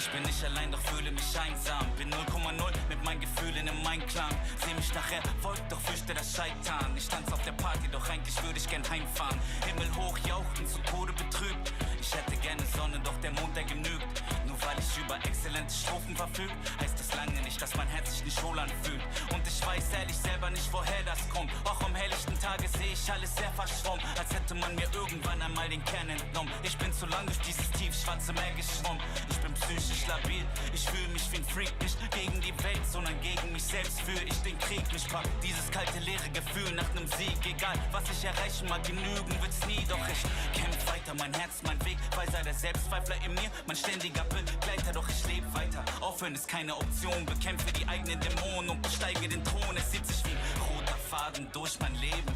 Ich bin nicht allein, doch fühle mich einsam. Bin 0,0 mit meinen Gefühlen im Einklang. Seh mich nachher, folgt, doch fürchte das Scheitern. Ich tanze auf der Party, doch eigentlich würde ich gern heimfahren. Himmel hoch, jauchzen, zu Tode betrübt. Ich hätte gerne Sonne, doch der Mond, der genügt. Nur weil ich über exzellente Strophen verfügt, heißt das lange nicht, dass mein Herz sich nicht wohl anfühlt. Und ich weiß ehrlich selber nicht, woher das kommt. Auch am helllichten Tage sehe ich alles sehr verschwommen, als hätte man mir irgendwann einmal den Kern entnommen. Ich bin zu lang durch dieses tiefschwarze Meer geschwommen. Ich bin psychisch labil, ich fühle mich wie ein Freak. Nicht gegen die Welt, sondern gegen mich selbst führe ich den Krieg. Mich packt dieses kalte, leere Gefühl nach nem Sieg. Egal, was ich erreichen mag, genügen wird's nie. Doch ich kämpf weiter, mein Herz, mein Weg. Weil sei der Selbstzweifler in mir, mein ständiger Begleiter. Doch ich lebe weiter, aufhören ist keine Option. Bekämpfe die eigenen Dämonen und besteige den Thron. Es zieht sich wie ein roter Faden durch mein Leben.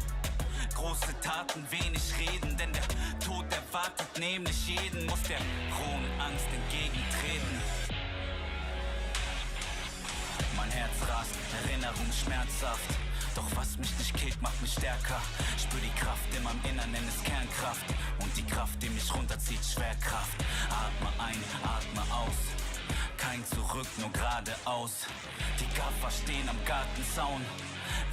Große Taten, wenig reden, denn der Tod erwartet nämlich jeden. Muss der rohen Angst entgegentreten. Mein Herz rast, Erinnerung schmerzhaft. Doch was mich nicht killt, macht mich stärker. Spür die Kraft in meinem Innern, nenn es Kernkraft. Und die Kraft, die mich runterzieht, Schwerkraft. Atme ein, atme aus. Kein Zurück, nur geradeaus. Die Gaffer stehen am Gartenzaun.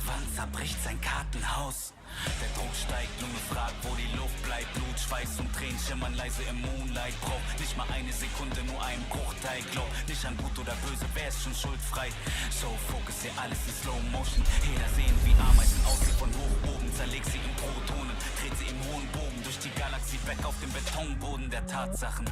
Wann zerbricht sein Kartenhaus? Der Druck steigt, Lunge fragt, wo die Luft bleibt. Blut, Schweiß und Tränen schimmern leise im Moonlight. Braucht nicht mal eine Sekunde, nur einen Bruchteil. Glaub nicht an gut oder böse, wer ist schon schuldfrei? So fokussier alles in Slow Motion. Jeder sehen, wie Ameisen aussieht von hoch oben. Zerleg sie in Protonen, dreht sie im hohen Bogen durch die Galaxie weg auf dem Betonboden der Tatsachen.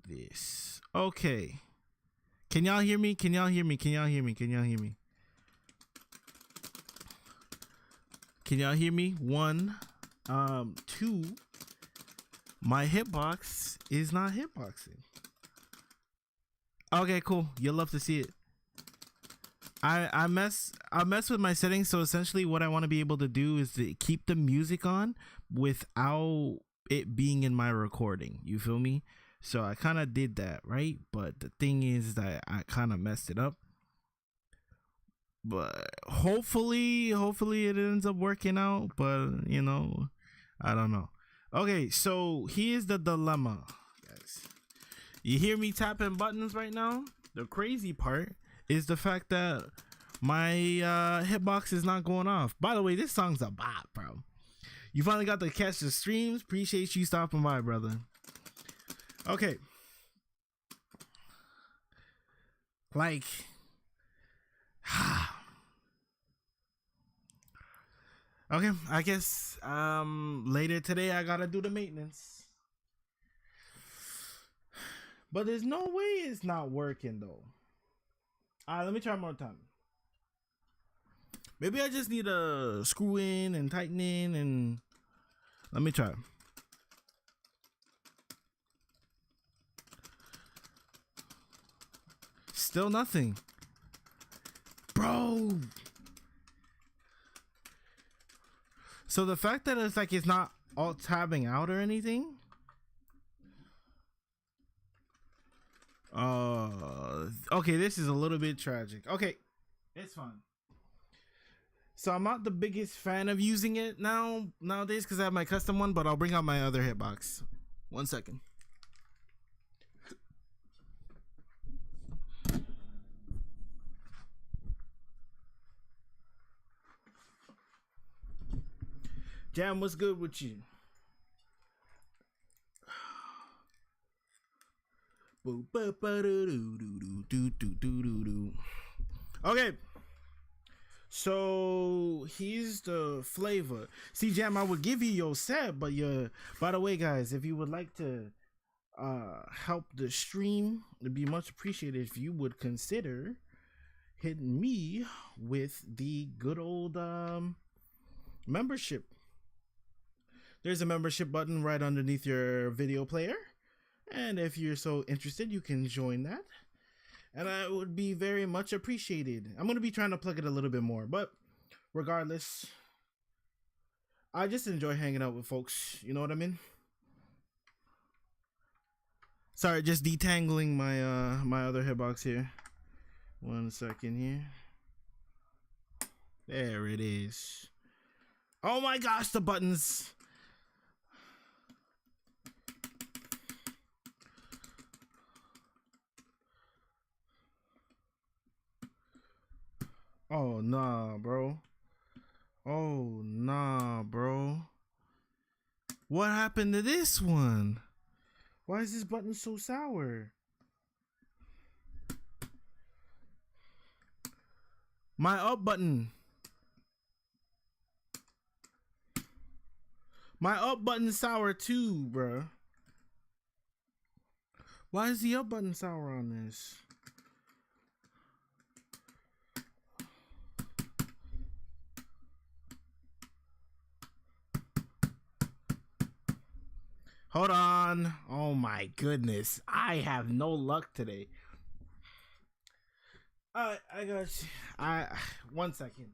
this. Okay. Can y'all hear me? Can y'all hear me? Can y'all hear me? Can y'all hear me? Can y'all hear me? 1. 2. My hitbox is not hitboxing. Okay, cool. You'll love to see it. I mess with my settings, so essentially what I want to be able to do is to keep the music on without it being in my recording. You feel me? So I kind of did that, right? But the thing is that I kind of messed it up. But hopefully it ends up working out. But you know, I don't know. Okay, so here's the dilemma, guys. You hear me tapping buttons right now? The crazy part is the fact that my hitbox is not going off. By the way, this song's a bop, bro. You finally got to catch the streams. Appreciate you stopping by, brother. Okay. Like, okay, I guess later today I gotta do the maintenance. But there's no way it's not working though. Alright, let me try one more time. Maybe I just need to screw in and tighten in, and let me try. Still nothing. Bro. So the fact that it's like it's not alt tabbing out or anything. Okay, this is a little bit tragic. Okay, it's fine. So I'm not the biggest fan of using it nowadays because I have my custom one, but I'll bring out my other hitbox. 1 second. Jam, what's good with you? Okay. So here's the flavor. See, Jam, I would give you your set, but by the way, guys, if you would like to help the stream, it'd be much appreciated if you would consider hitting me with the good old membership. There's a membership button right underneath your video player, and if you're so interested, you can join that. And I would be very much appreciated. I'm going to be trying to plug it a little bit more, but regardless, I just enjoy hanging out with folks. You know what I mean? Sorry, just detangling my my other hitbox here. 1 second here. There it is. Oh my gosh, the buttons. Oh nah, bro. Oh nah, bro. What happened to this one? Why is this button so sour? My up button. My up button's sour too, bro. Why is the up button sour on this? Hold on. Oh my goodness. I have no luck today. Alright, I got you. 1 second.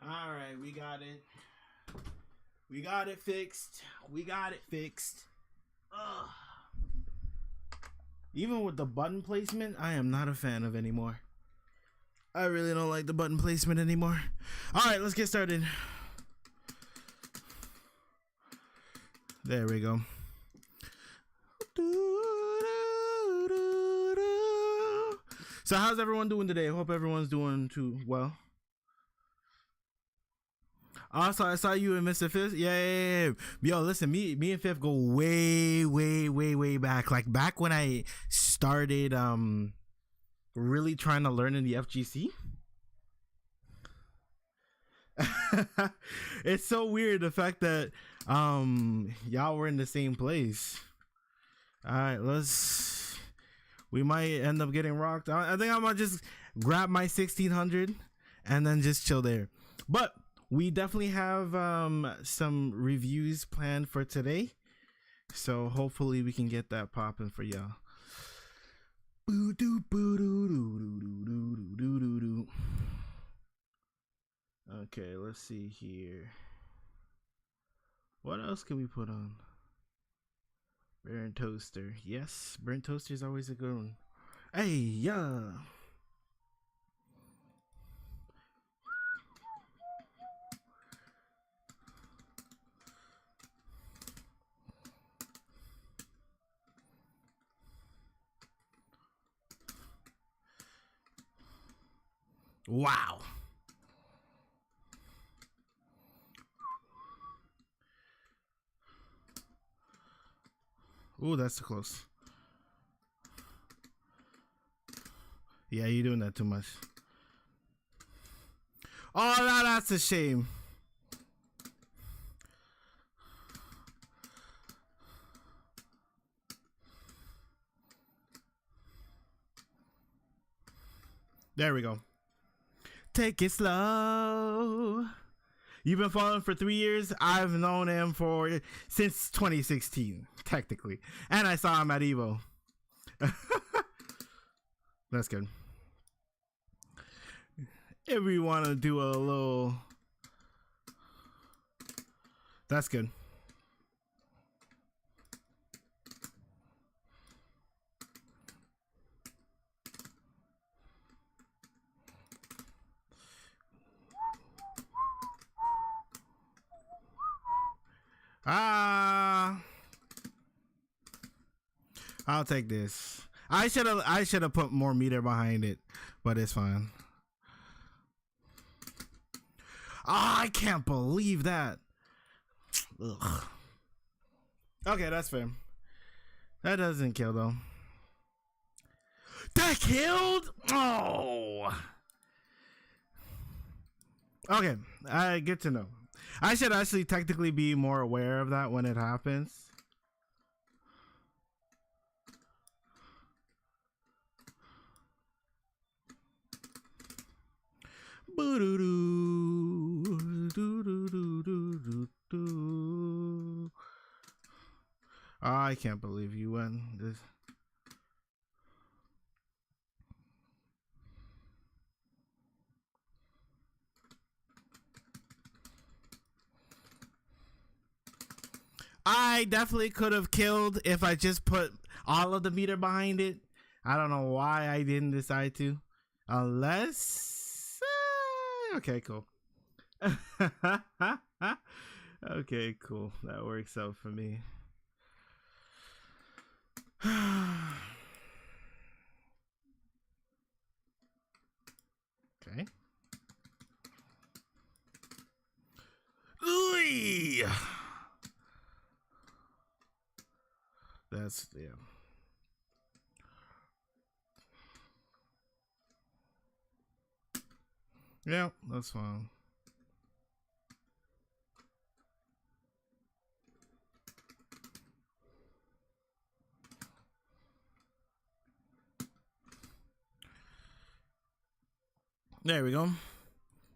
Alright, we got it. We got it fixed. We got it fixed. Ugh. Even with the button placement, I am not a fan of anymore. I really don't like the button placement anymore. All right, let's get started. There we go. So how's everyone doing today? I hope everyone's doing too well. Also, I saw you and Mr. Fifth. Yeah. Yo, listen, me and Fifth go way back. Like back when I started really trying to learn in the FGC. It's so weird the fact that y'all were in the same place. All right, we might end up getting rocked. I think I'm gonna just grab my 1600 and then just chill there. But we definitely have some reviews planned for today, so hopefully we can get that popping for y'all. Okay, let's see here. What else can we put on? Burnt toaster. Yes, burnt toaster is always a good one. Hey, yeah. Wow. Ooh, that's too close. Yeah, you're doing that too much. Oh, no, that's a shame. There we go. Take it slow. You've been following for 3 years. I've known him since 2016, technically. And I saw him at Evo. That's good. If we want to do a little... That's good. I'll take this. I should have put more meter behind it, but it's fine. I can't believe that. Ugh. Okay, that's fair. That doesn't kill though. That killed? Oh. Okay, good to know. I should actually technically be more aware of that when it happens. I can't believe you went this. I definitely could have killed if I just put all of the meter behind it. I don't know why I didn't decide to. Unless... okay, cool. Okay, cool. That works out for me. Okay. Ooh! That's, yeah. Yeah, that's fine. There we go.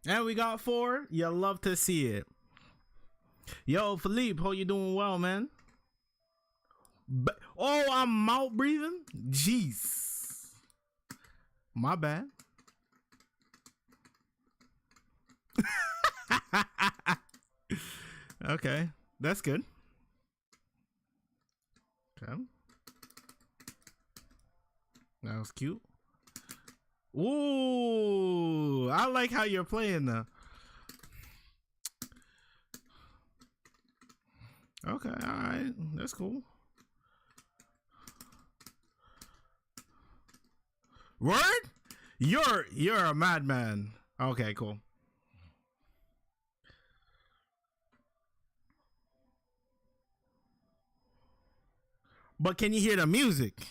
And we got 4. You love to see it. Yo, Philippe, how you doing? Well, man. Oh, I'm mouth breathing? Jeez. My bad. Okay, that's good. Okay. That was cute. Ooh, I like how you're playing now. Okay, all right, that's cool. Word? You're a madman. Okay, cool. But can you hear the music?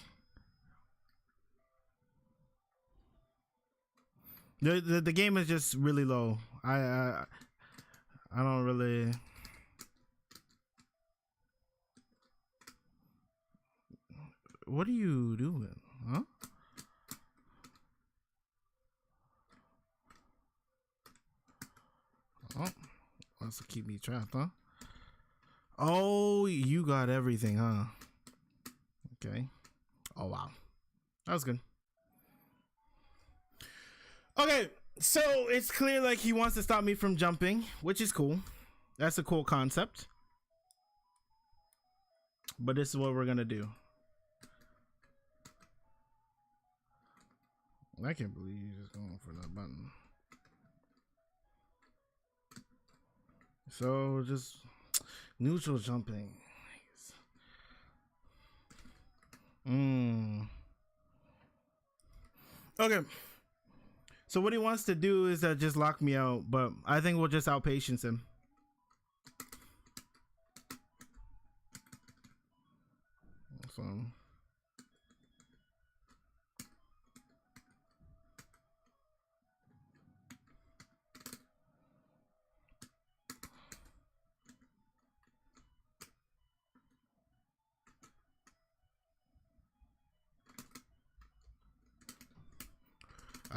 The game is just really low. I don't really. What are you doing? Huh? Oh, wants to keep me trapped, huh? Oh, you got everything, huh? Okay. Oh wow, that was good. Okay, so it's clear like he wants to stop me from jumping, which is cool. That's a cool concept. But this is what we're gonna do. I can't believe you're just going for that button. So just neutral jumping. Okay. So what he wants to do is just lock me out, but I think we'll just outpatience him. So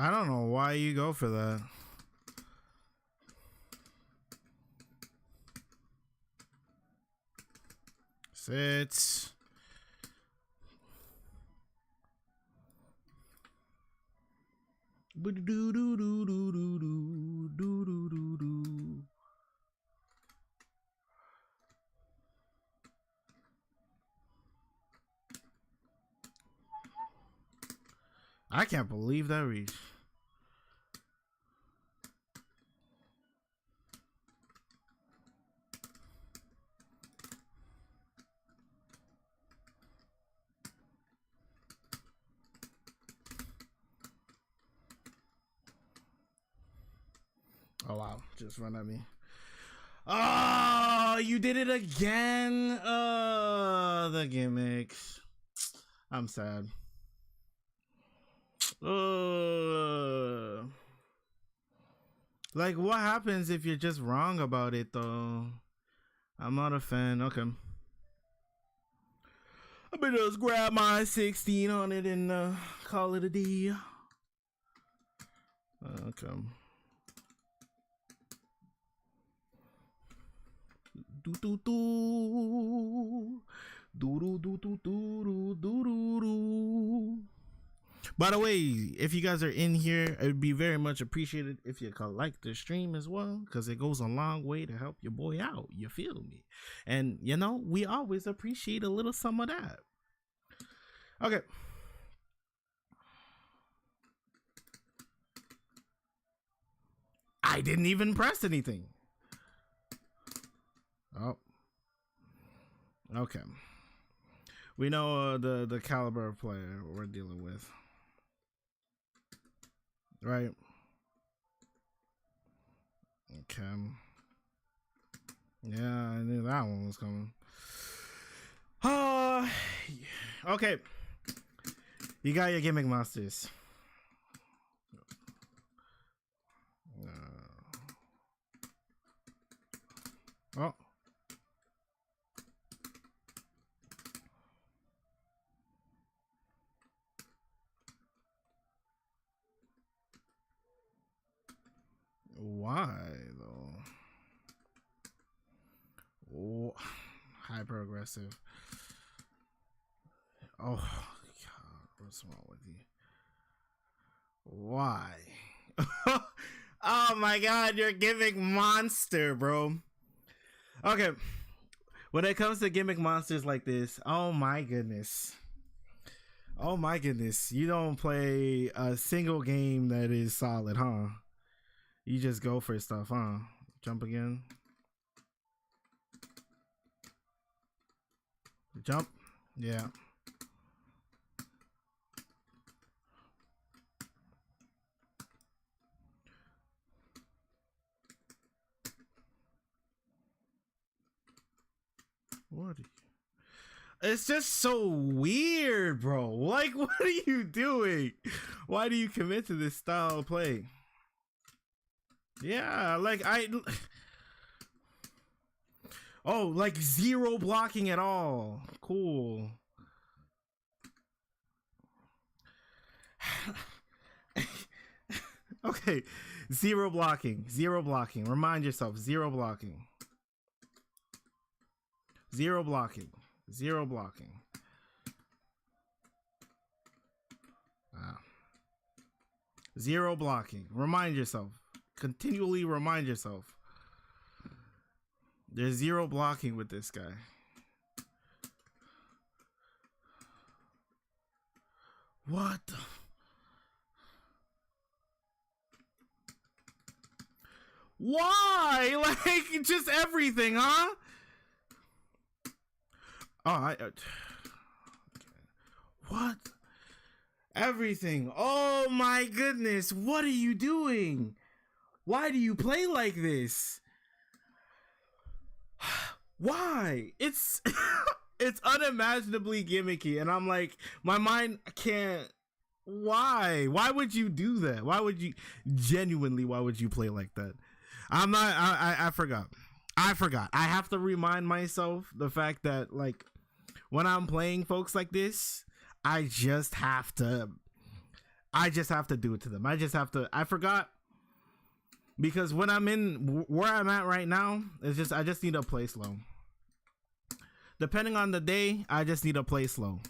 I don't know why you go for that. Sit. I can't believe that reach. Oh wow, just run at me. Oh, you did it again. The gimmicks. I'm sad. Like, what happens if you're just wrong about it, though? I'm not a fan. Okay. I better just grab my 1600 and call it a D. Okay. Do do do do do do do do do do. By the way, if you guys are in here, it would be very much appreciated if you could like the stream as well, because it goes a long way to help your boy out. You feel me? And you know, we always appreciate a little some of that. Okay. I didn't even press anything. Oh. Okay. We know the caliber of player we're dealing with. Right. Okay. Yeah, I knew that one was coming. Okay. You got your gimmick monsters. Oh. Why though? Oh, hyper aggressive. Oh God, what's wrong with you? Why? Oh my God, you're giving monster, bro. Okay, When it comes to gimmick monsters like this, oh my goodness. Oh my goodness. You don't play a single game that is solid, huh? You just go for stuff, huh? Jump again. Jump. Yeah. What? It's just so weird, bro. Like, what are you doing? Why do you commit to this style of play? Yeah, like oh, like zero blocking at all. Cool. Okay, zero blocking. Zero blocking. Remind yourself, zero blocking. Zero blocking. Zero blocking. Zero blocking. Remind yourself. Continually remind yourself. There's zero blocking with this guy. What the? Why? Like, just everything, huh? Oh, what? Everything. Oh my goodness. What are you doing? Why do you play like this? Why? It's it's unimaginably gimmicky, and I'm like, my mind can't. Why would you do that? Why would you play like that? I'm not. I forgot. I have to remind myself the fact that, like, when I'm playing folks like this, I just have to do it to them. I forgot, because when I'm in where I'm at right now, I just need to play slow. Depending on the day, I just need to play slow.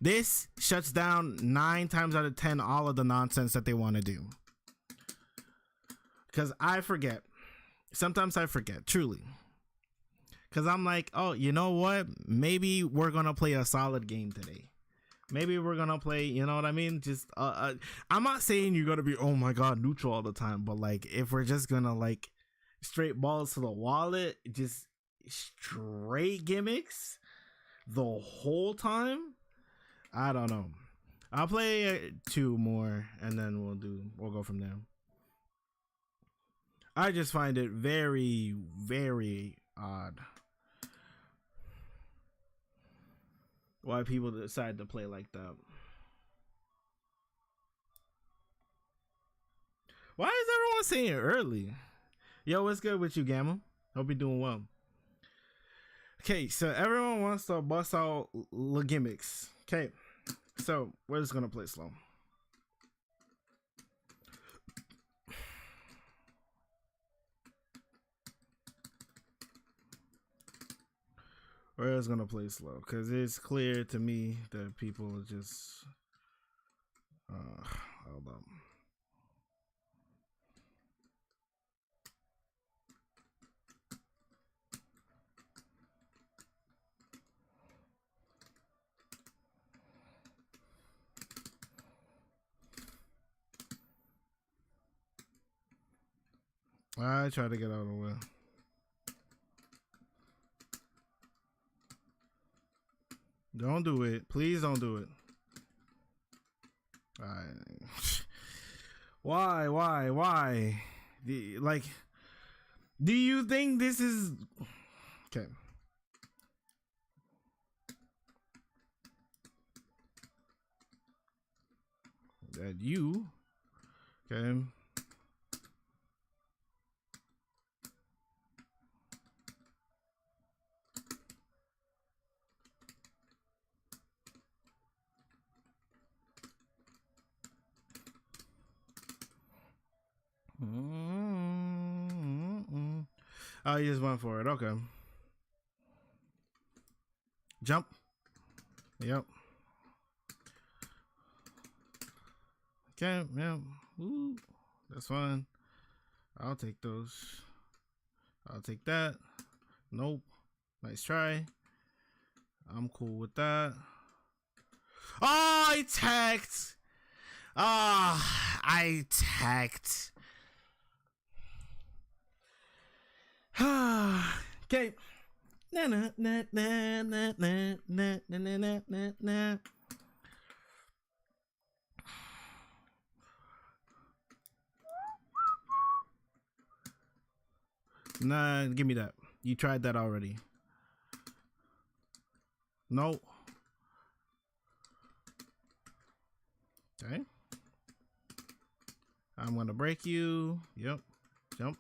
This shuts down 9 times out of 10 all of the nonsense that they want to do. Because I forget. Sometimes I forget, truly. Because I'm like, oh, you know what? Maybe we're going to play a solid game today. Maybe we're going to play, you know what I mean? Just, I'm not saying you're going to be, oh my God, neutral all the time. But, like, if we're just going to, like, straight balls to the wallet, just straight gimmicks the whole time, I don't know. I'll play 2 more, and then we'll go from there. I just find it very, very odd why people decide to play like that. Why is everyone saying it early? Yo, what's good with you, Gamma? Hope you're doing well. Okay, so everyone wants to bust out the gimmicks. Okay, so we're just gonna play slow. We're just gonna play slow because it's clear to me that people are just hold up. I try to get out of the way. Don't do it. Please don't do it. Why? Like, do you think this is... Okay. That you... Okay. Oh, you just went for it. Okay. Jump. Yep. Okay. Yeah. Ooh, that's fine. I'll take those. I'll take that. Nope. Nice try. I'm cool with that. Oh, I tagged. Ah, I tagged. Okay. Na na na na na na na na na na. Nah, give me that. You tried that already. No. Okay. I'm gonna break you. Yep. Jump.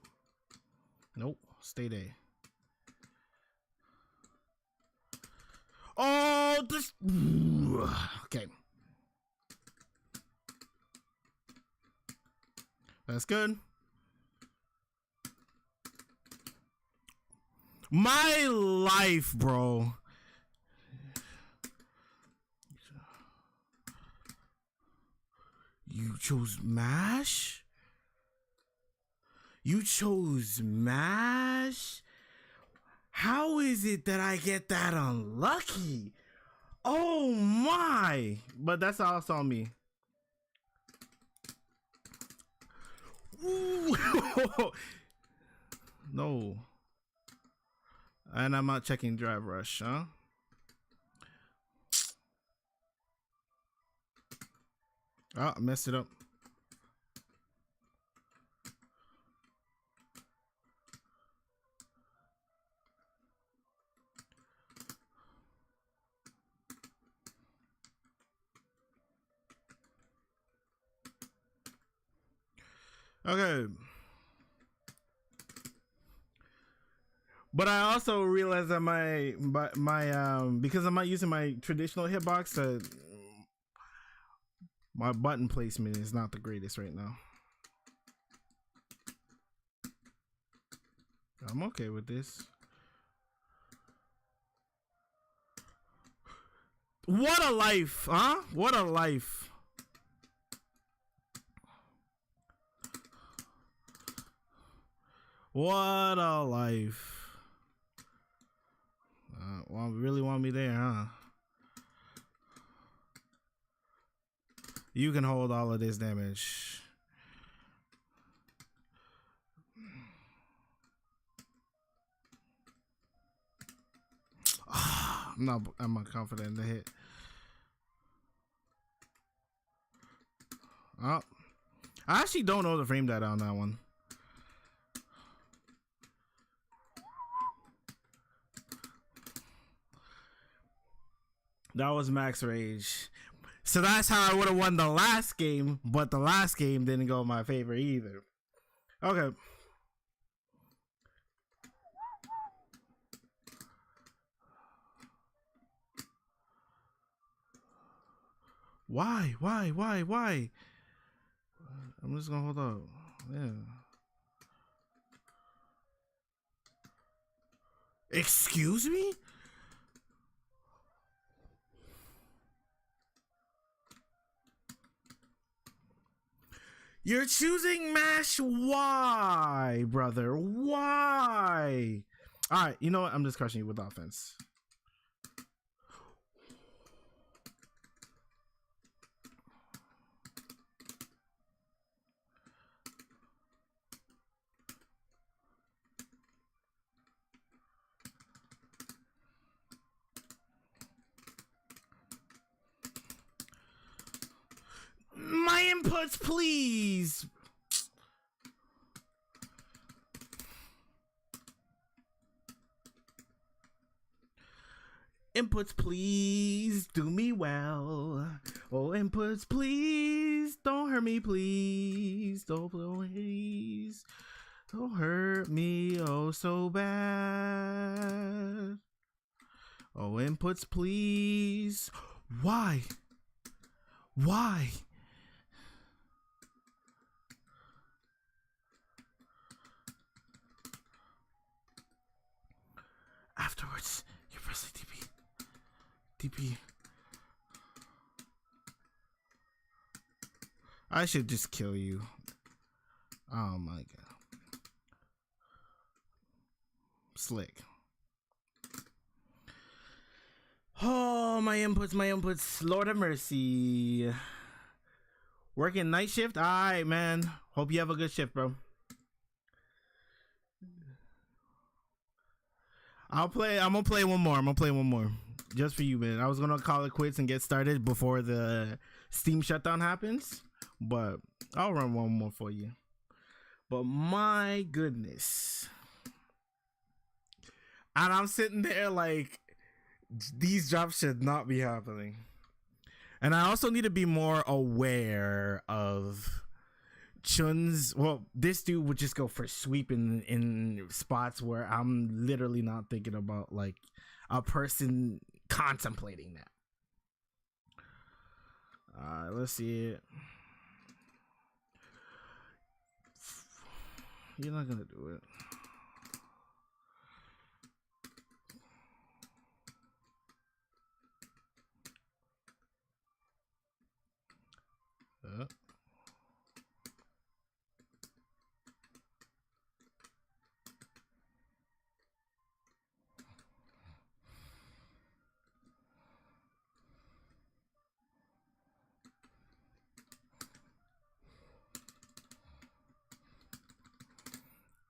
Nope. Stay there. Oh, this. Okay. That's good. My life, bro. You chose MASH? You chose MASH? How is it that I get that unlucky? Oh my! But that's also on me. Ooh. No. And I'm not checking drive rush, huh? Oh, I messed it up. Okay. But I also realized that my because I'm not using my traditional hitbox, my button placement is not the greatest right now. I'm okay with this. What a life, huh? What a life. What a life. Well, really want me there, huh? You can hold all of this damage. I'm not confident in the hit. Oh, I actually don't know the frame data on that one. That was max rage. So that's how I would have won the last game, but the last game didn't go in my favor either. Okay. Why? I'm just gonna hold up. Yeah. Excuse me? You're choosing MASH. Why, brother? Why? All right, you know what? I'm just crushing you with offense. My inputs, please. Inputs, please. Do me well. Oh, inputs, please. Don't hurt me, please. Please. Don't hurt me, oh, so bad. Oh, inputs, please. Why? Afterwards, you press the DP. I should just kill you. Oh my god. Slick. my inputs. Lord have mercy. Working night shift? Alright, man. Hope you have a good shift, bro. I'm gonna play one more. Just for you, man. I was gonna call it quits and get started before the Steam shutdown happens, but I'll run one more for you. But my goodness. And I'm sitting there like, these drops should not be happening. And I also need to be more aware of Chun's. Well, this dude would just go for sweeping in spots where I'm literally not thinking about like a person contemplating that. Let's see it. You're not gonna do it.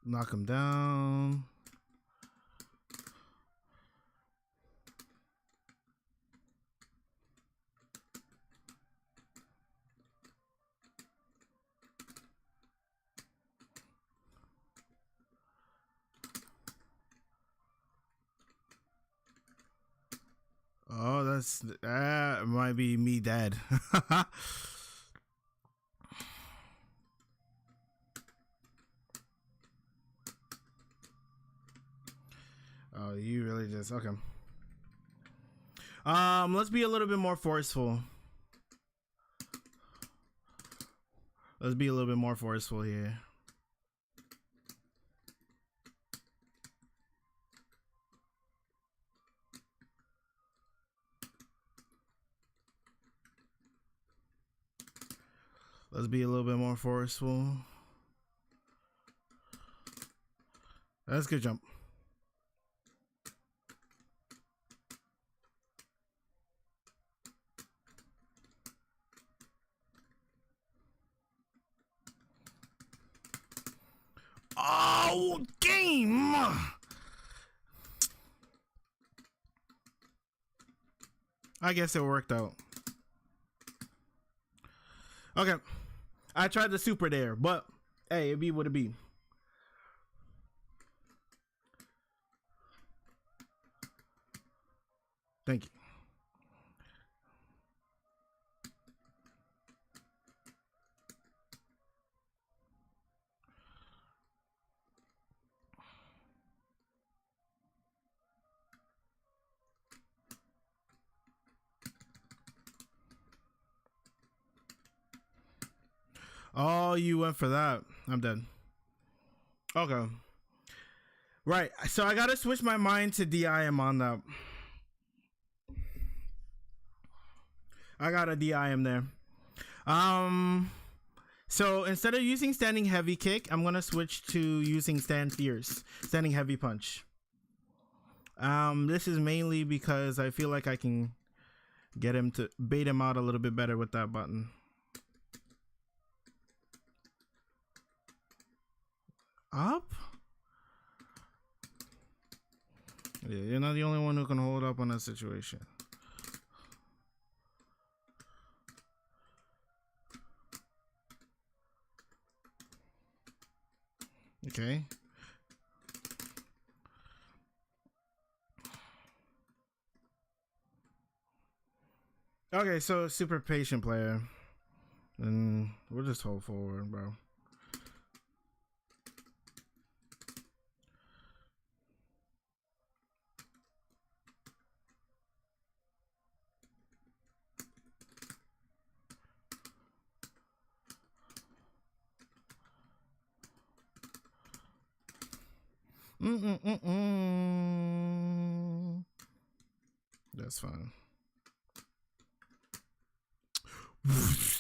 Knock him down. Oh, that might be me dead. Oh, you really just okay. Let's be a little bit more forceful. Let's be a little bit more forceful here. Let's be a little bit more forceful. That's a good jump. Oh, game! I guess it worked out. Okay. I tried the super there, but hey, it be what it be. Thank you. Oh, you went for that. I'm dead. Okay. Right. So I gotta switch my mind to DIM on that. I got a DIM there. So instead of using standing heavy kick, I'm gonna switch to using standing heavy punch. This is mainly because I feel like I can get him to bait him out a little bit better with that button. Up? Yeah, you're not the only one who can hold up on that situation. Okay. Okay, so super patient player. And we'll just hold forward, bro. That's fine.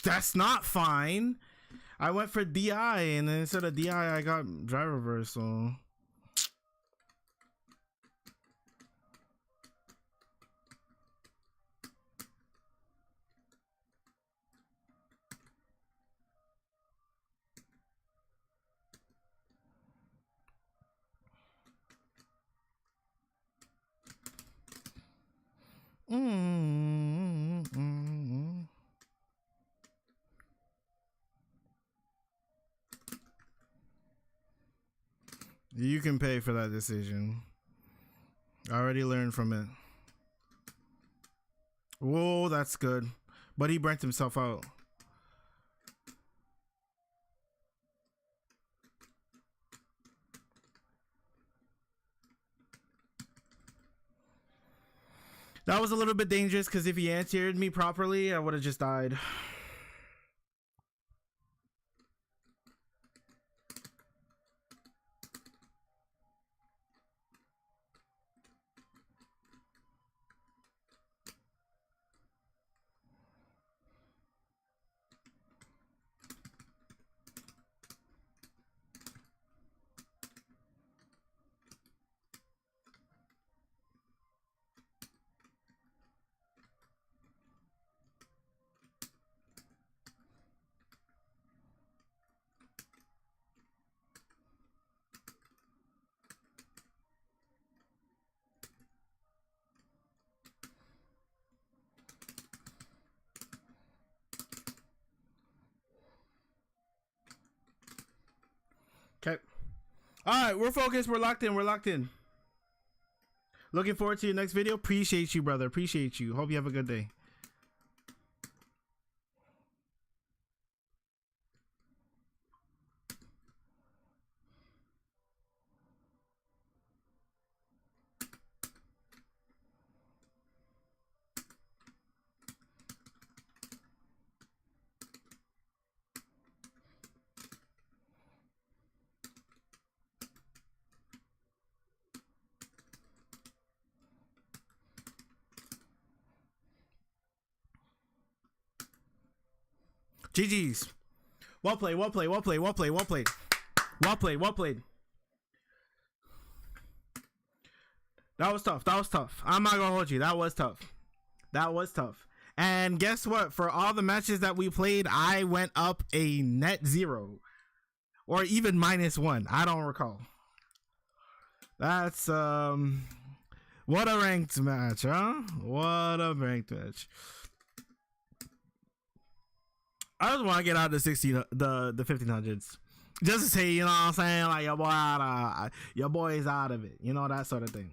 That's not fine. I went for DI, and then instead of DI, I got drive reversal. You can pay for that decision. I already learned from it. Whoa, that's good. But he burnt himself out. That was a little bit dangerous because if he answered me properly, I would have just died. Okay. All right, we're focused. We're locked in. We're locked in. Looking forward to your next video. Appreciate you, brother. Appreciate you. Hope you have a good day. GG's. Well played, well played, well played, well played, well played. Well played, well played. That was tough. That was tough. I'm not gonna hold you. That was tough. That was tough. And guess what? For all the matches that we played, I went up a net 0. Or even -1. I don't recall. That's what a ranked match, huh? What a ranked match. I just want to get out of the 1500s, just to say, you know what I'm saying, like your boy is out of it, you know, that sort of thing.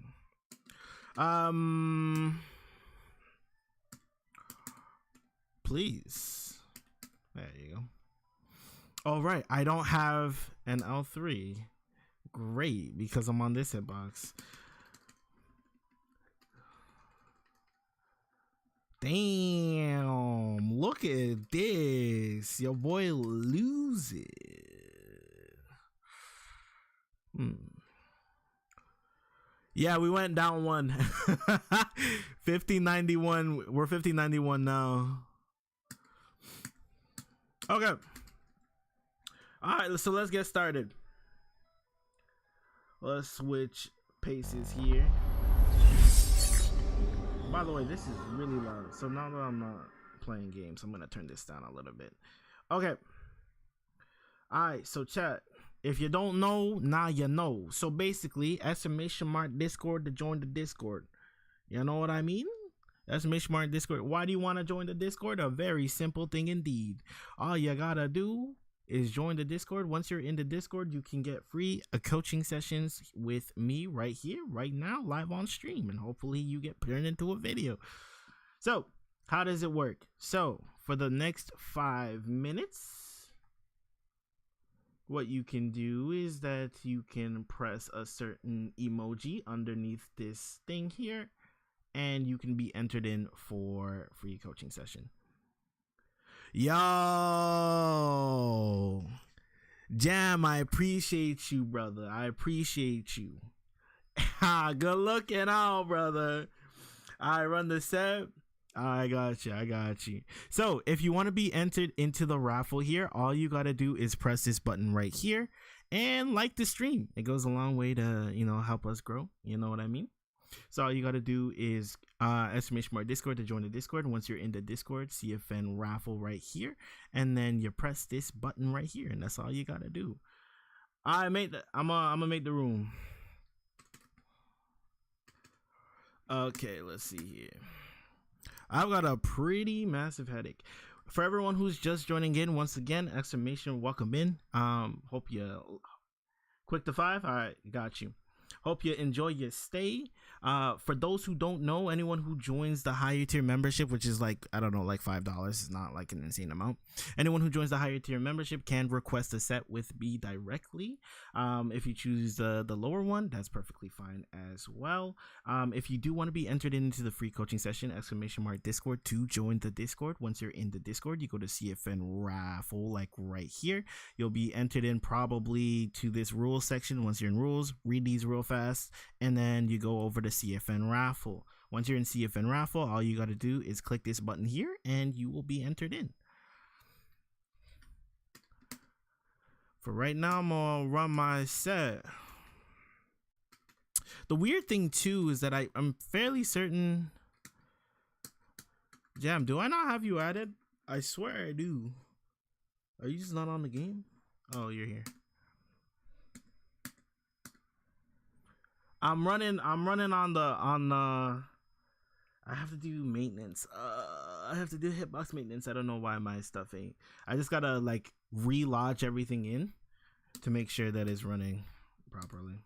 Please, there you go. All right, I don't have an L3. Great, because I'm on this hitbox. Damn, look at this. Your boy lose it. Yeah, we went down 1. 1591. We're 1591 now. Okay. All right, so let's get started. Let's switch paces here. By the way, this is really loud. So now that I'm not playing games, I'm going to turn this down a little bit. Okay. Alright, so chat. If you don't know, now you know. So basically, !_ Discord to join the Discord. You know what I mean? !_ Discord. Why do you want to join the Discord? A very simple thing indeed. All you gotta do is join the Discord. Once you're in the Discord, you can get free coaching sessions with me right here, right now, live on stream, and hopefully you get turned into a video. So how does it work? So for the next 5 minutes, what you can do is that you can press a certain emoji underneath this thing here, and you can be entered in for free coaching session. Yo, Jam, I appreciate you, brother. I appreciate you. Good looking out, brother. I run the set. I got you. I got you. So if you want to be entered into the raffle here, all you got to do is press this button right here and like the stream. It goes a long way to, you know, help us grow. You know what I mean? So all you got to do is !_ Discord to join the Discord. Once you're in the Discord, CFN raffle right here, and then you press this button right here, and that's all you got to do. I'm gonna make the room. Okay, let's see here. I've got a pretty massive headache. For everyone who's just joining in, once again, exclamation welcome in. Hope you quick to 5. All right, got you. Hope you enjoy your stay. For those who don't know, anyone who joins the higher tier membership, which is like, I don't know, like $5, it's not like an insane amount. Anyone who joins the higher tier membership can request a set with me directly. If you choose the lower one, that's perfectly fine as well. If you do want to be entered into the free coaching session, exclamation mark Discord to join the Discord. Once you're in the Discord, you go to CFN raffle, like right here. You'll be entered in probably to this rules section. Once you're in rules, read these real fast, and then you go over to CFN raffle. Once you're in CFN raffle, all you got to do is click this button here and you will be entered in. For right now, I'm gonna run my set. The weird thing too is that I'm fairly certain. Jam, do I not have you added? I swear I do. Are you just not on the game? Oh, you're here. I'm running on the I have to do maintenance. I have to do hitbox maintenance. I don't know why my stuff ain't. I just gotta like relodge everything in to make sure that it's running properly.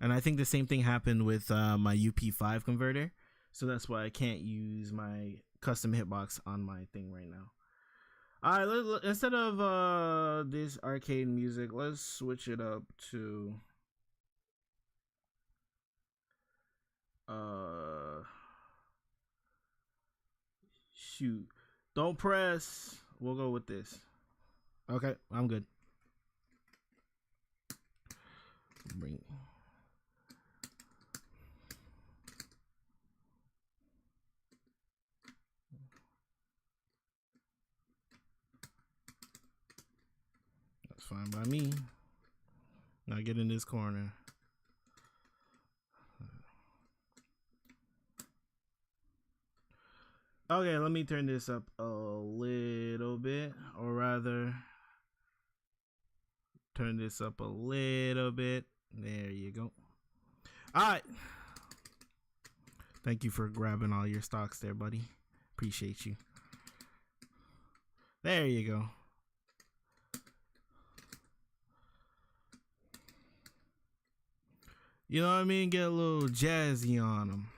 And I think the same thing happened with my UP5 converter. So that's why I can't use my custom hitbox on my thing right now. Alright, instead of this arcade music, let's switch it up to shoot. Don't press. We'll go with this. Okay, I'm good. Bring. That's fine by me. Now get in this corner. Okay, let me turn this up a little bit, or rather, turn this up a little bit. There you go. All right. Thank you for grabbing all your stocks there, buddy. Appreciate you. There you go. You know what I mean? Get a little jazzy on them.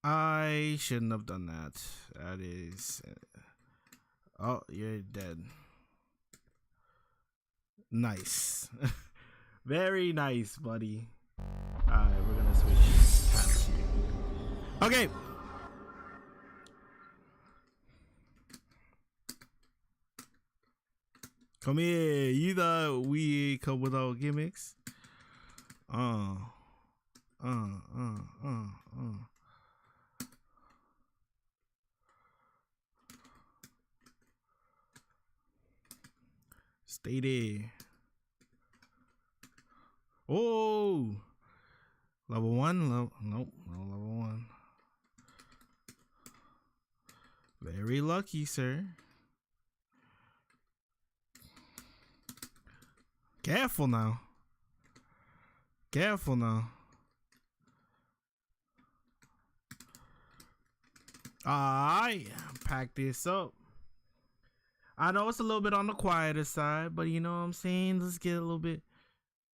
I shouldn't have done that. That is... oh, you're dead. Nice. Very nice, buddy. Alright, we're gonna switch paths here. Okay. Come here. You thought we come without gimmicks? Stay there. Oh, level 1. Nope, no level 1. Very lucky, sir. Careful now. Careful now. Alright, pack this up. I know it's a little bit on the quieter side, but you know what I'm saying? Let's get a little bit.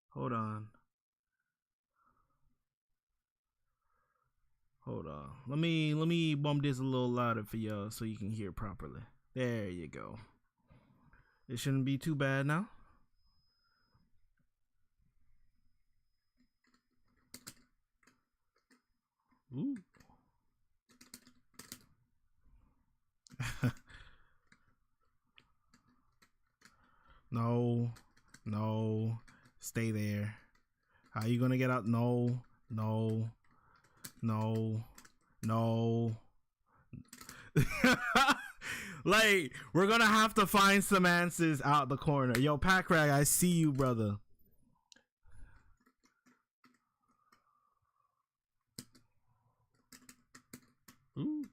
Hold on. Hold on. Let me bump this a little louder for y'all so you can hear properly. There you go. It shouldn't be too bad now. Ooh. No, no, stay there. How you gonna get out? No, no, no, no. Like, we're gonna have to find some answers out the corner. Yo, Pack Rag, I see you, brother. Ooh.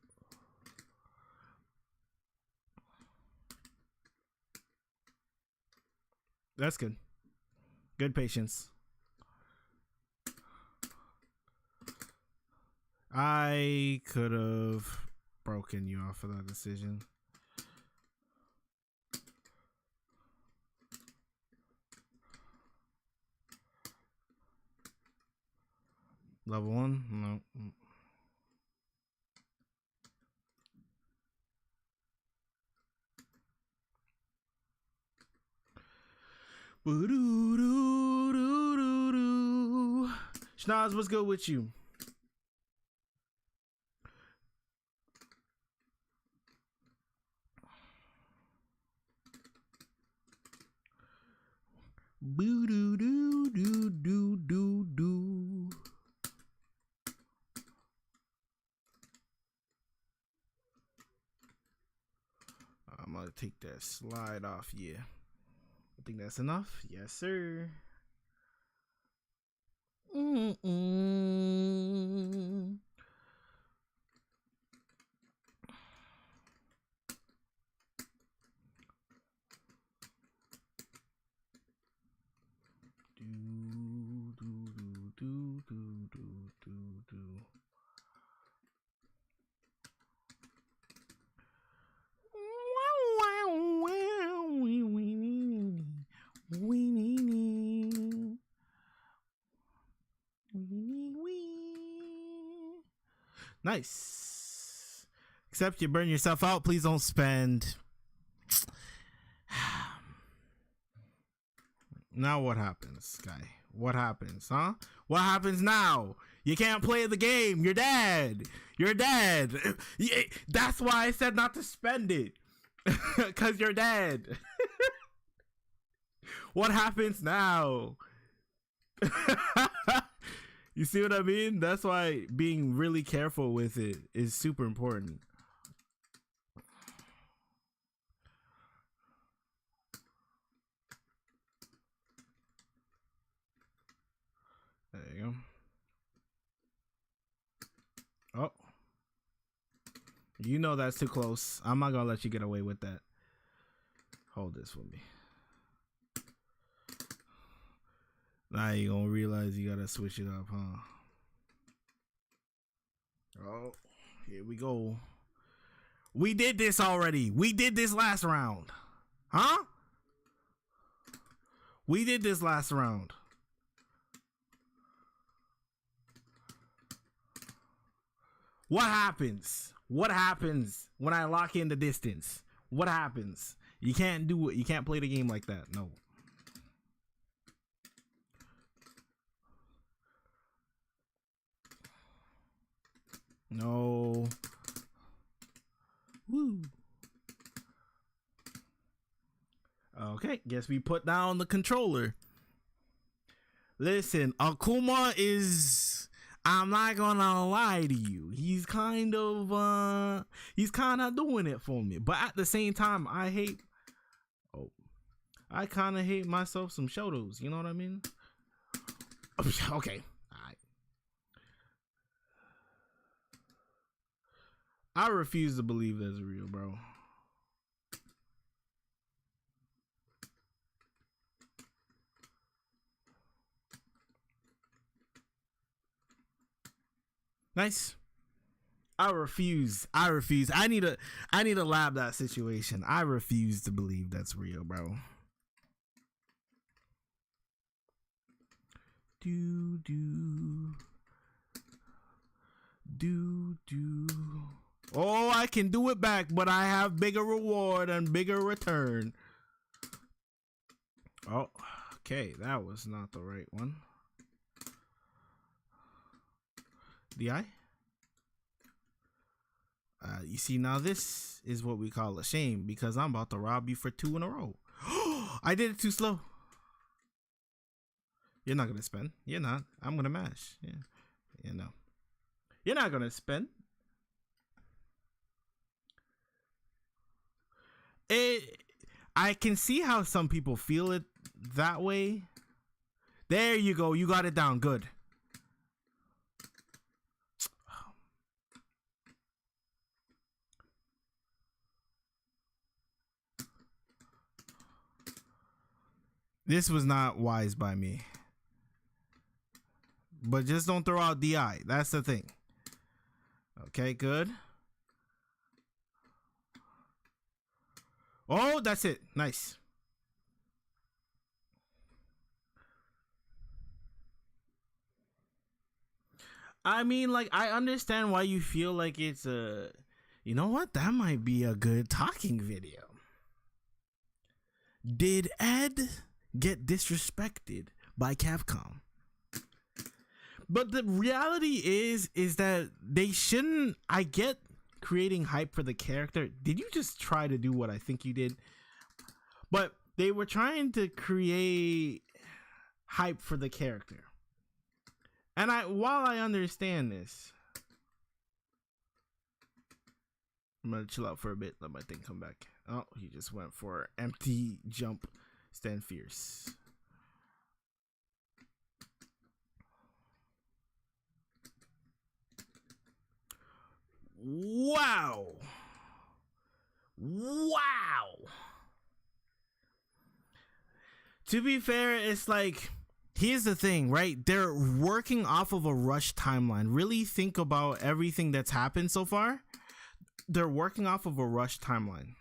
That's good. Good patience. I could have broken you off of that decision. Level 1? No. Schnoz, what's good with you? Boo doo doo doo doo doo doo. I'm gonna take that slide off. Yeah, I think that's enough. Yes, sir. Mm-mm. Do do do do do do do. Nice. Except you burn yourself out. Please don't spend. Now what happens, guy? What happens, huh? What happens now? You can't play the game. You're dead. You're dead. That's why I said not to spend it. Because you're dead. What happens now? You see what I mean? That's why being really careful with it is super important. There you go. Oh. You know that's too close. I'm not gonna let you get away with that. Hold this with me. Now you gonna realize you gotta switch it up, huh? Oh, here we go. We did this already. We did this last round. Huh? We did this last round. What happens? What happens when I lock in the distance? What happens? You can't do it. You can't play the game like that. No. No. Woo. Okay, guess we put down the controller. Listen, Akuma is, I'm not gonna lie to you, he's kind of doing it for me. But at the same time, I kind of hate myself some Shotos, you know what I mean? Okay. I refuse to believe that's real, bro. Nice. I refuse. I need to lab that situation. I refuse to believe that's real, bro. Do. Oh, I can do it back, but I have bigger reward and bigger return. Oh, okay, that was not the right one. DI? You see, now this is what we call a shame, because I'm about to rob you for 2 in a row. I did it too slow. You're not gonna spend. You're not. I'm gonna mash. Yeah, you know. You're not gonna spend. I can see how some people feel it that way. There you go. You got it down. Good. This was not wise by me. But just don't throw out DI. That's the thing. Okay, good. Oh, that's it. Nice. I mean, like, I understand why you feel like it's a... You know what? That might be a good talking video. Did Ed get disrespected by Capcom? But the reality is that they shouldn't... I get creating hype for the character. Did you just try to do what I think you did? But they were trying to create hype for the character. And while I understand this, I'm gonna chill out for a bit, let my thing come back. Oh, he just went for empty jump, stand fierce. Wow. To be fair, it's like, here's the thing, right? They're working off of a rush timeline. Really think about everything that's happened so far. They're working off of a rush timeline.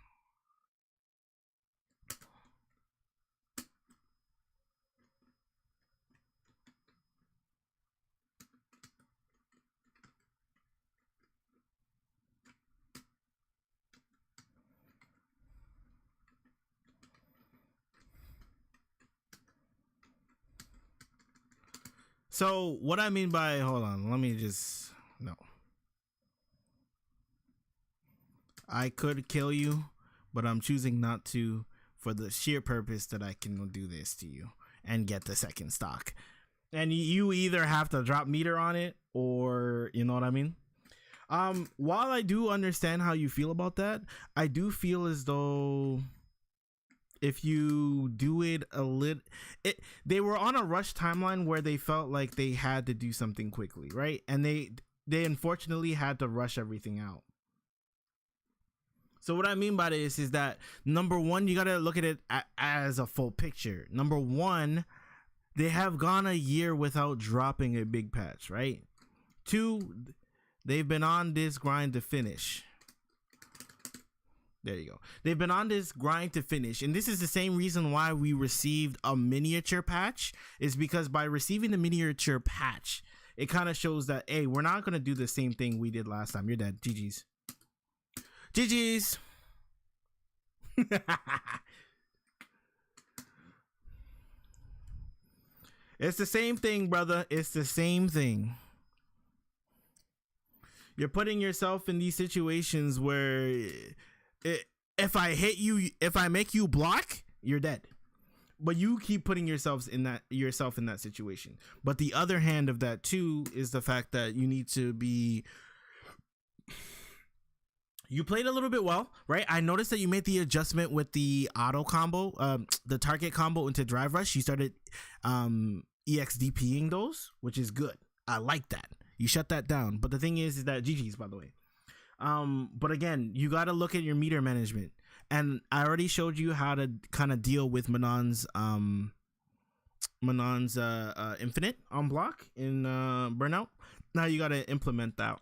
So what I mean by, hold on, let me just, no. I could kill you, but I'm choosing not to for the sheer purpose that I can do this to you and get the second stock. And you either have to drop meter on it or, you know what I mean? While I do understand how you feel about that, I do feel as though if you do it a little, they were on a rush timeline where they felt like they had to do something quickly, right? And they unfortunately had to rush everything out. So what I mean by this is that, number one, you got to look at it as a full picture. Number one, they have gone a year without dropping a big patch, right? Two, they've been on this grind to finish. There you go. They've been on this grind to finish. And this is the same reason why we received a miniature patch, is because by receiving the miniature patch, it kind of shows that, hey, we're not going to do the same thing we did last time. You're dead. GG's. GG's. It's the same thing, brother. It's the same thing. You're putting yourself in these situations where if I hit you, if I make you block, you're dead. But you keep putting yourself in that situation. But the other hand of that too is the fact that you need to be... You played a little bit well, right? I noticed that you made the adjustment with the auto combo, the target combo into drive rush. You started EXDPing those, which is good. I like that. You shut that down. But the thing is that GG's, by the way. But again, you got to look at your meter management. And I already showed you how to kind of deal with Manon's infinite on block in Burnout. Now you got to implement that.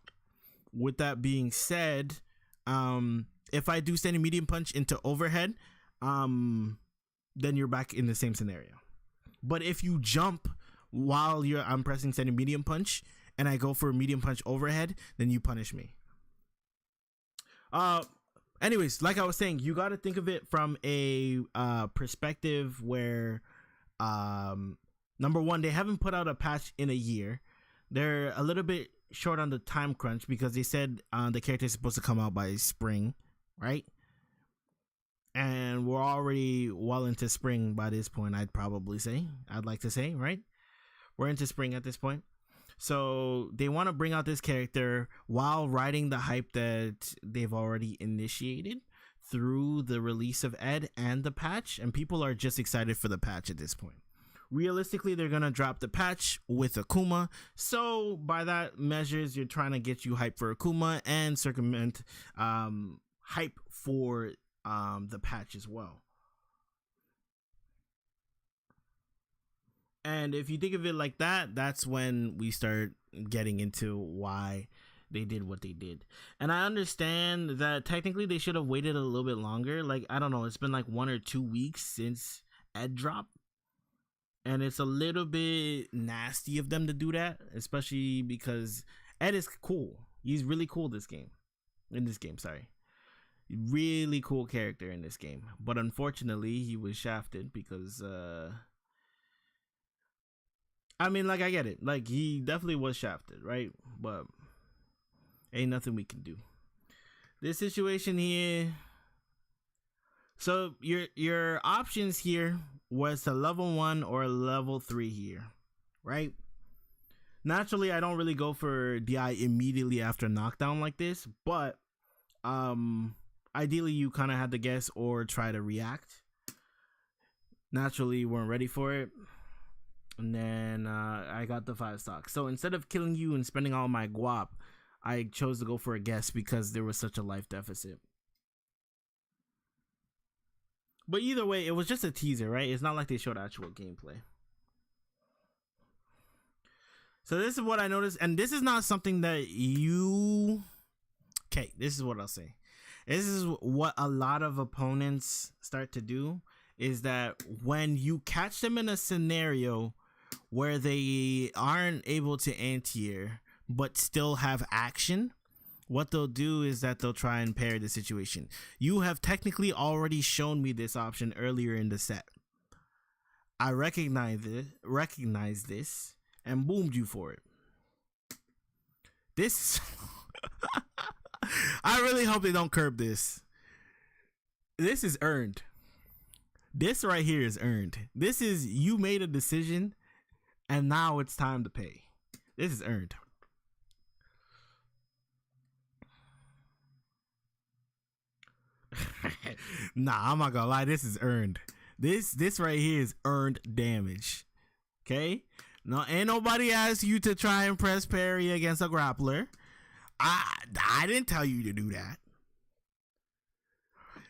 With that being said, if I do standing medium punch into overhead, then you're back in the same scenario. But if you jump while I'm pressing standing medium punch and I go for a medium punch overhead, then you punish me. Anyways, like I was saying, you got to think of it from a perspective where number one, they haven't put out a patch in a year. They're a little bit short on the time crunch because they said the character is supposed to come out by spring, right? And we're already well into spring by this point. I'd like to say, right? We're into spring at this point. So they want to bring out this character while riding the hype that they've already initiated through the release of Ed and the patch. And people are just excited for the patch at this point. Realistically, they're going to drop the patch with Akuma. So by that measures, you're trying to get you hype for Akuma and circumvent hype for the patch as well. And if you think of it like that, that's when we start getting into why they did what they did. And I understand that technically they should have waited a little bit longer. Like, I don't know, it's been like 1 or 2 weeks since Ed dropped. And it's a little bit nasty of them to do that, especially because Ed is cool. He's really cool in this game. Really cool character in this game. But unfortunately, he was shafted because I mean, like, I get it. Like, he definitely was shafted, right? But ain't nothing we can do. This situation here. So your options here was to level 1 or level 3 here, right? Naturally, I don't really go for DI immediately after knockdown like this, but ideally you kind of had to guess or try to react. Naturally, you weren't ready for it. And then I got the 5 stock. So instead of killing you and spending all my guap, I chose to go for a guess because there was such a life deficit. But either way, it was just a teaser, right? It's not like they showed actual gameplay. So this is what I noticed, and this is not something that you... Okay, this is what I'll say. This is what a lot of opponents start to do, is that when you catch them in a scenario where they aren't able to anti-air, but still have action, what they'll do is that they'll try and pair the situation. You have technically already shown me this option earlier in the set. I recognize this, and boomed you for it. This... I really hope they don't curb this. This is earned. This right here is earned. This is, you made a decision, and now it's time to pay. This is earned. Nah, I'm not gonna lie. This is earned. This right here is earned damage. Okay? No, ain't nobody asked you to try and press parry against a grappler. I didn't tell you to do that.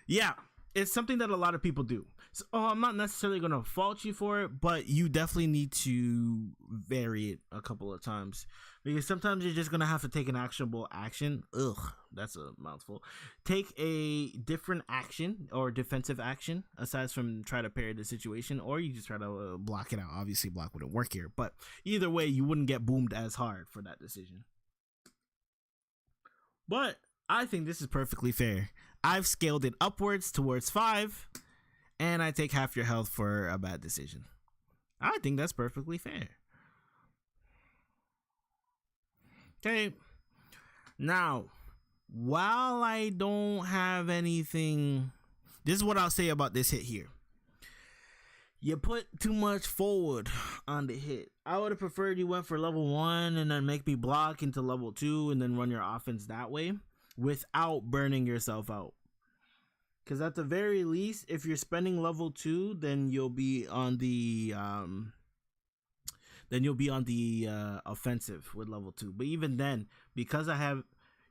Yeah, it's something that a lot of people do. So, I'm not necessarily going to fault you for it, but you definitely need to vary it a couple of times. Because sometimes you're just going to have to take an actionable action. Ugh, that's a mouthful. Take a different action or defensive action, aside from try to parry the situation, or you just try to block it out. Obviously, block wouldn't work here, but either way, you wouldn't get boomed as hard for that decision. But I think this is perfectly fair. I've scaled it upwards towards 5, and I take half your health for a bad decision. I think that's perfectly fair. Okay. Now, while I don't have anything, this is what I'll say about this hit here. You put too much forward on the hit. I would have preferred you went for level 1 and then make me block into level 2 and then run your offense that way without burning yourself out. Because at the very least, if you're spending level 2, then you'll be on the offensive with level 2. But even then, because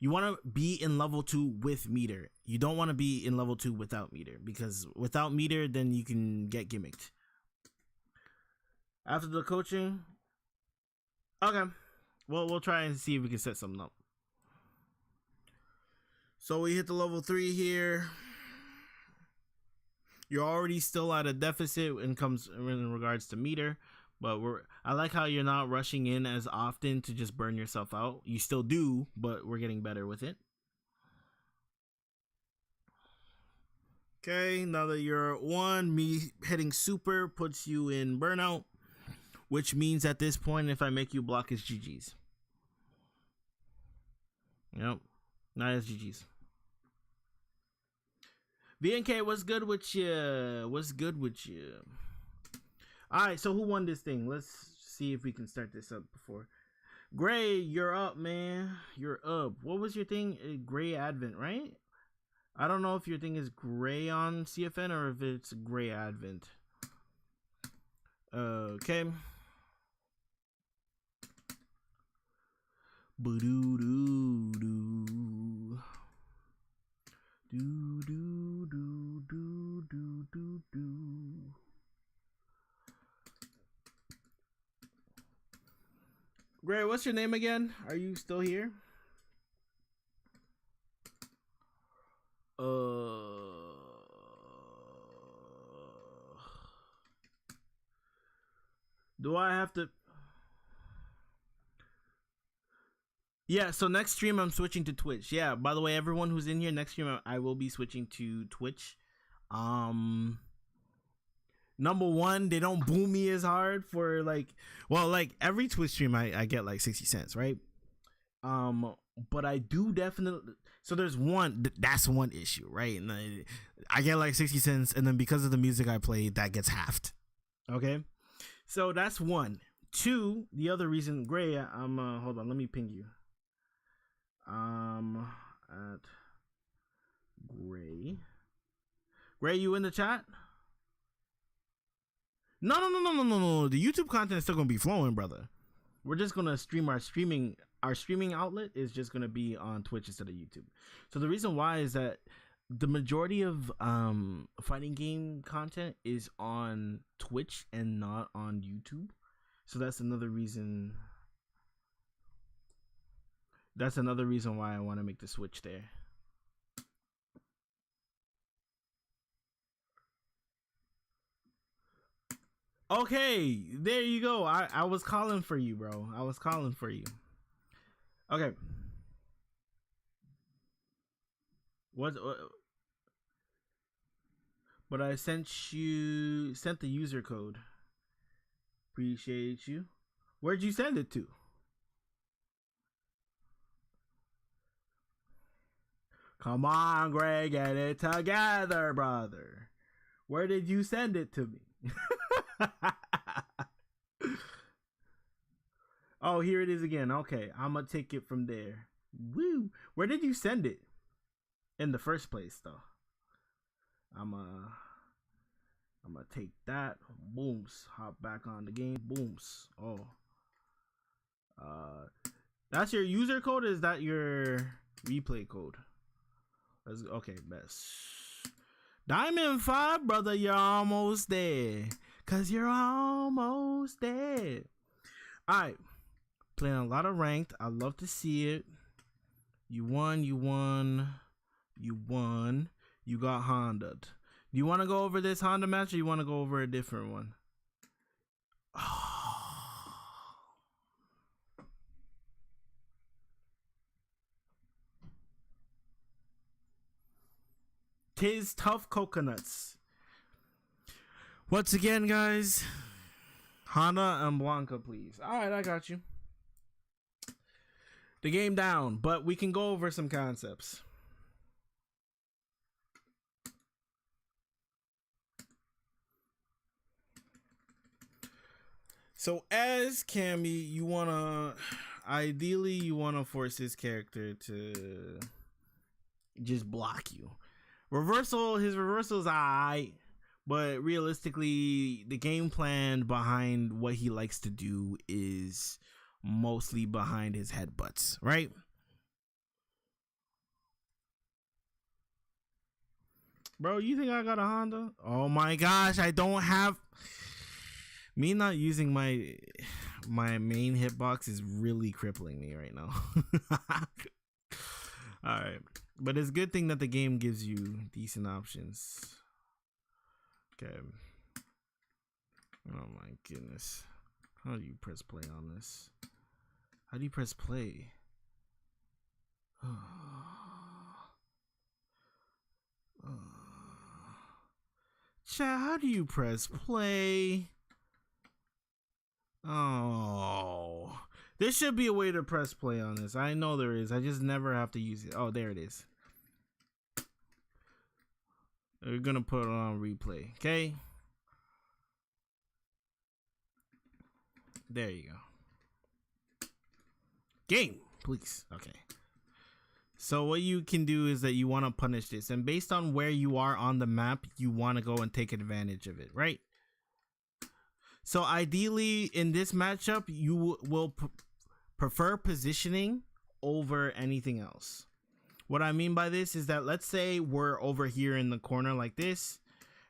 you want to be in level 2 with meter. You don't want to be in level 2 without meter, because without meter, then you can get gimmicked. After the coaching, okay, well, we'll try and see if we can set something up. So we hit the level 3 here. You're already still at a deficit in regards to meter, but I like how you're not rushing in as often to just burn yourself out. You still do, but we're getting better with it. Okay, now that you're at 1, me hitting super puts you in burnout, which means at this point, if I make you block, it's GG's. Yep, not as GG's. VNK, what's good with you? What's good with you? Alright, so who won this thing? Let's see if we can start this up before. Gray, you're up, man. You're up. What was your thing? Gray Advent, right? I don't know if your thing is gray on CFN or if it's Gray Advent. Okay. Boo-doo-doo-doo. Do-do-do-do-do-do-do. Gray, what's your name again? Are you still here? Do I have to? Yeah, so next stream I'm switching to Twitch. Yeah, by the way, everyone who's in here, next stream I will be switching to Twitch. Number one, they don't boom me as hard for like every Twitch stream I get like 60 cents, right? But I do definitely, so there's that's one issue, right? And I get like 60 cents, and then because of the music I play, that gets halved. Okay, so that's one. Two, the other reason, Gray, hold on, let me ping you. At Gray, you in the chat? No. The YouTube content is still gonna be flowing, brother. We're just gonna stream our streaming outlet is just gonna be on Twitch instead of YouTube. So the reason why is that the majority of fighting game content is on Twitch and not on YouTube. So that's another reason. That's another reason why I want to make the switch there. Okay, there you go. I was calling for you, bro. I was calling for you. Okay. What? But I sent the user code. Appreciate you. Where'd you send it to? Come on, Greg, get it together, brother. Where did you send it to me? Oh, here it is again. Okay, I'm gonna take it from there. Woo! Where did you send it? In the first place, though. I'm gonna take that. Booms. Hop back on the game. Booms. Oh. That's your user code, or is that your replay code? Okay, best. Diamond 5, brother, you're almost there. Cause you're almost there. Alright. Playing a lot of ranked. I love to see it. You won. You got Honda'd. Do you want to go over this Honda match, or you want to go over a different one? Tis tough coconuts. Once again, guys, Honda and Blanca, please. Alright, I got you. The game down, but we can go over some concepts. So as Cammy, ideally you wanna force his character to just block you. His reversal's alright, but realistically, the game plan behind what he likes to do is mostly behind his headbutts, right? Bro, you think I got a Honda? Oh my gosh, I don't have. Me not using my main hitbox is really crippling me right now. Alright. But it's a good thing that the game gives you decent options. Okay. Oh my goodness. How do you press play on this? How do you press play? Chat, how do you press play? Oh. There should be a way to press play on this. I know there is. I just never have to use it. Oh, there it is. We're gonna put it on replay, okay? There you go. Game, please. Okay. So what you can do is that you want to punish this, and based on where you are on the map, you want to go and take advantage of it, right? So ideally, in this matchup, you will prefer positioning over anything else. What I mean by this is that, let's say we're over here in the corner like this,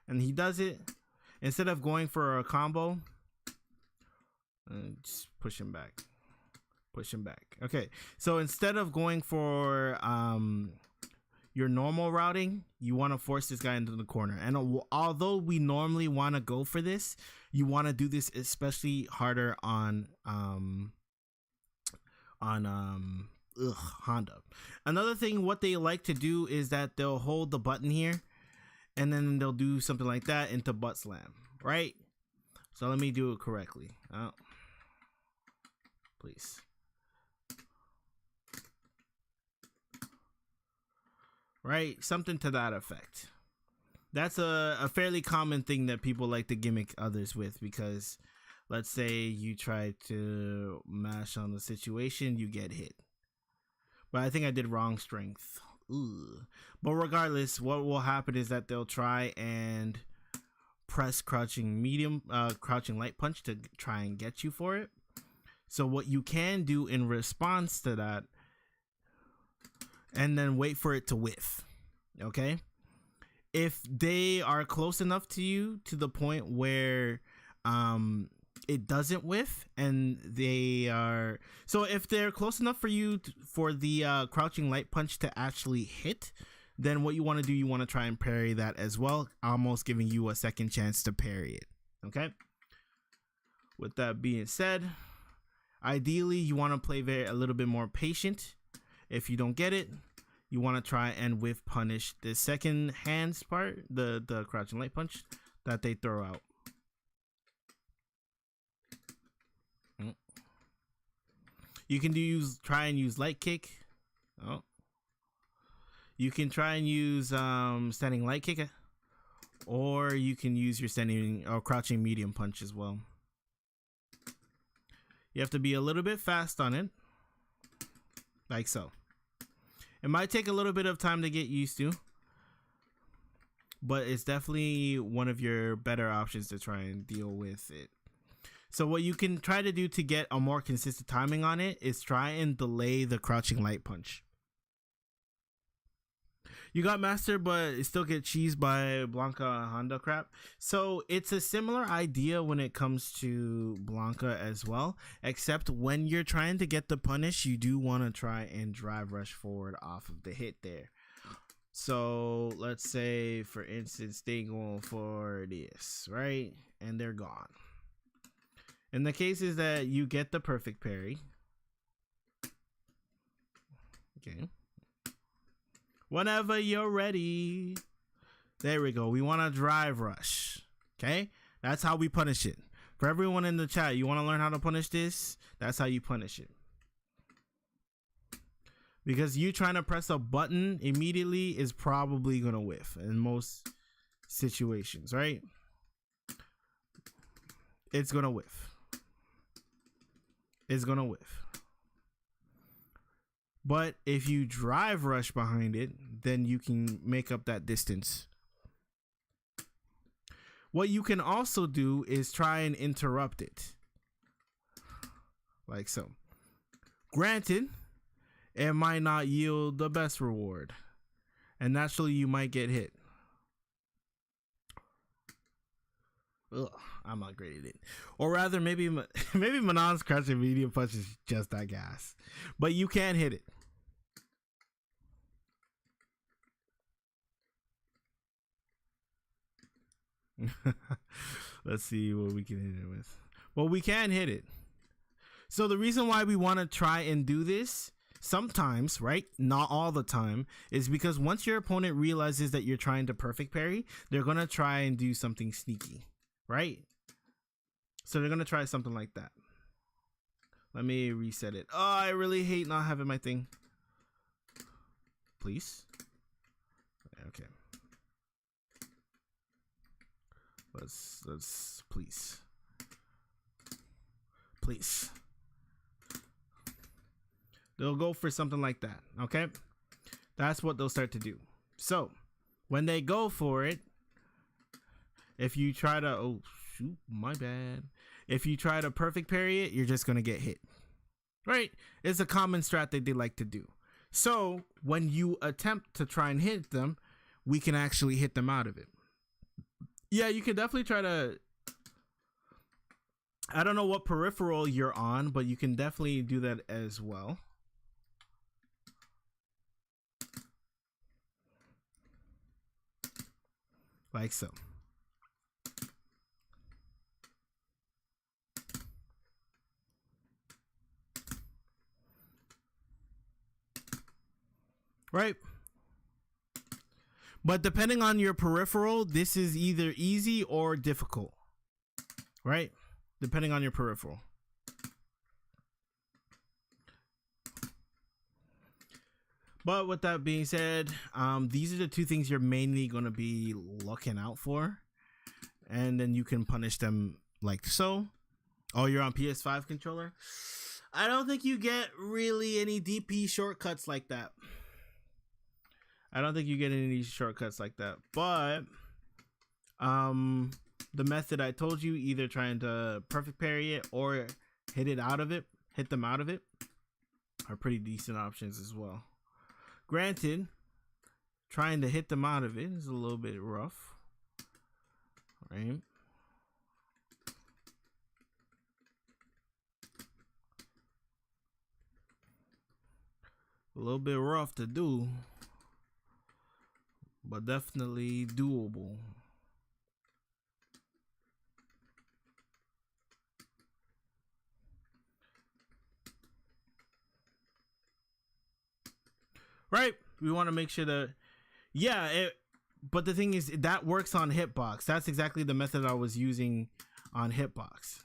and he does it. Instead of going for a combo, just push him back. Push him back. Okay, so instead of going for your normal routing, you want to force this guy into the corner. And although we normally want to go for this, you want to do this especially harder on Honda. Another thing, what they like to do is that they'll hold the button here, and then they'll do something like that into butt slam, right? So let me do it correctly. Oh, please. Right, something to that effect. That's a fairly common thing that people like to gimmick others with, because let's say you try to mash on the situation, you get hit. But I think I did wrong strength. Ugh. But regardless, what will happen is that they'll try and press crouching light punch to try and get you for it. So what you can do in response to that, and then wait for it to whiff. Okay, if they are close enough to you to the point where it doesn't whiff, and they are, so if they're close enough for you for the crouching light punch to actually hit, then what you want to do, you want to try and parry that as well, almost giving you a second chance to parry it. Okay, with that being said, ideally you want to play a little bit more patient. If you don't get it, you want to try and whiff punish the second hands part, the crouching light punch that they throw out. You can try and use light kick. Oh, you can try and use standing light kick, or you can use your standing or crouching medium punch as well. You have to be a little bit fast on it, like so. It might take a little bit of time to get used to, but it's definitely one of your better options to try and deal with it. So what you can try to do to get a more consistent timing on it is try and delay the crouching light punch. You got master, but it still get cheesed by Blanca Honda crap. So it's a similar idea when it comes to Blanca as well, except when you're trying to get the punish, you do want to try and drive rush forward off of the hit there. So let's say, for instance, they go for this, right? And they're gone. In the cases that you get the perfect parry. Okay. Whenever you're ready. There we go. We want to drive rush. Okay? That's how we punish it. For everyone in the chat, you want to learn how to punish this? That's how you punish it. Because you trying to press a button immediately is probably going to whiff in most situations, right? It's going to whiff. It's going to whiff. But if you drive rush behind it, then you can make up that distance. What you can also do is try and interrupt it. Like so. Granted, it might not yield the best reward. And naturally, you might get hit. Ugh, I'm not great at it. Or rather, maybe Manon's crouching medium punch is just that gas. But you can hit it. Let's see what we can hit it with. Well, we can hit it. So the reason why we want to try and do this sometimes, right, not all the time, is because once your opponent realizes that you're trying to perfect parry, they're going to try and do something sneaky, right? So they're going to try something like that. Let me reset it. Oh, I really hate not having my thing. Please. Okay. Let's please. Please. They'll go for something like that, okay? That's what they'll start to do. So, when they go for it, if you try to, oh shoot, my bad. If you try to perfect parry it, you're just gonna get hit, right? It's a common strat that they like to do. So, when you attempt to try and hit them, we can actually hit them out of it. Yeah, you can definitely try to I don't know what peripheral you're on, but you can definitely do that as well. Like so. Right? But depending on your peripheral, this is either easy or difficult. Right? Depending on your peripheral. But with that being said, these are the two things you're mainly going to be looking out for. And then you can punish them like so. Oh, you're on PS5 controller? I don't think you get really any DP shortcuts like that. I don't think you get any shortcuts like that. But the method I told you, either trying to perfect parry it or hit them out of it, are pretty decent options as well. Granted, trying to hit them out of it is a little bit rough, right? A little bit rough to do, but definitely doable. Right? We want to make sure that, but the thing is, that works on hitbox. That's exactly the method I was using on hitbox.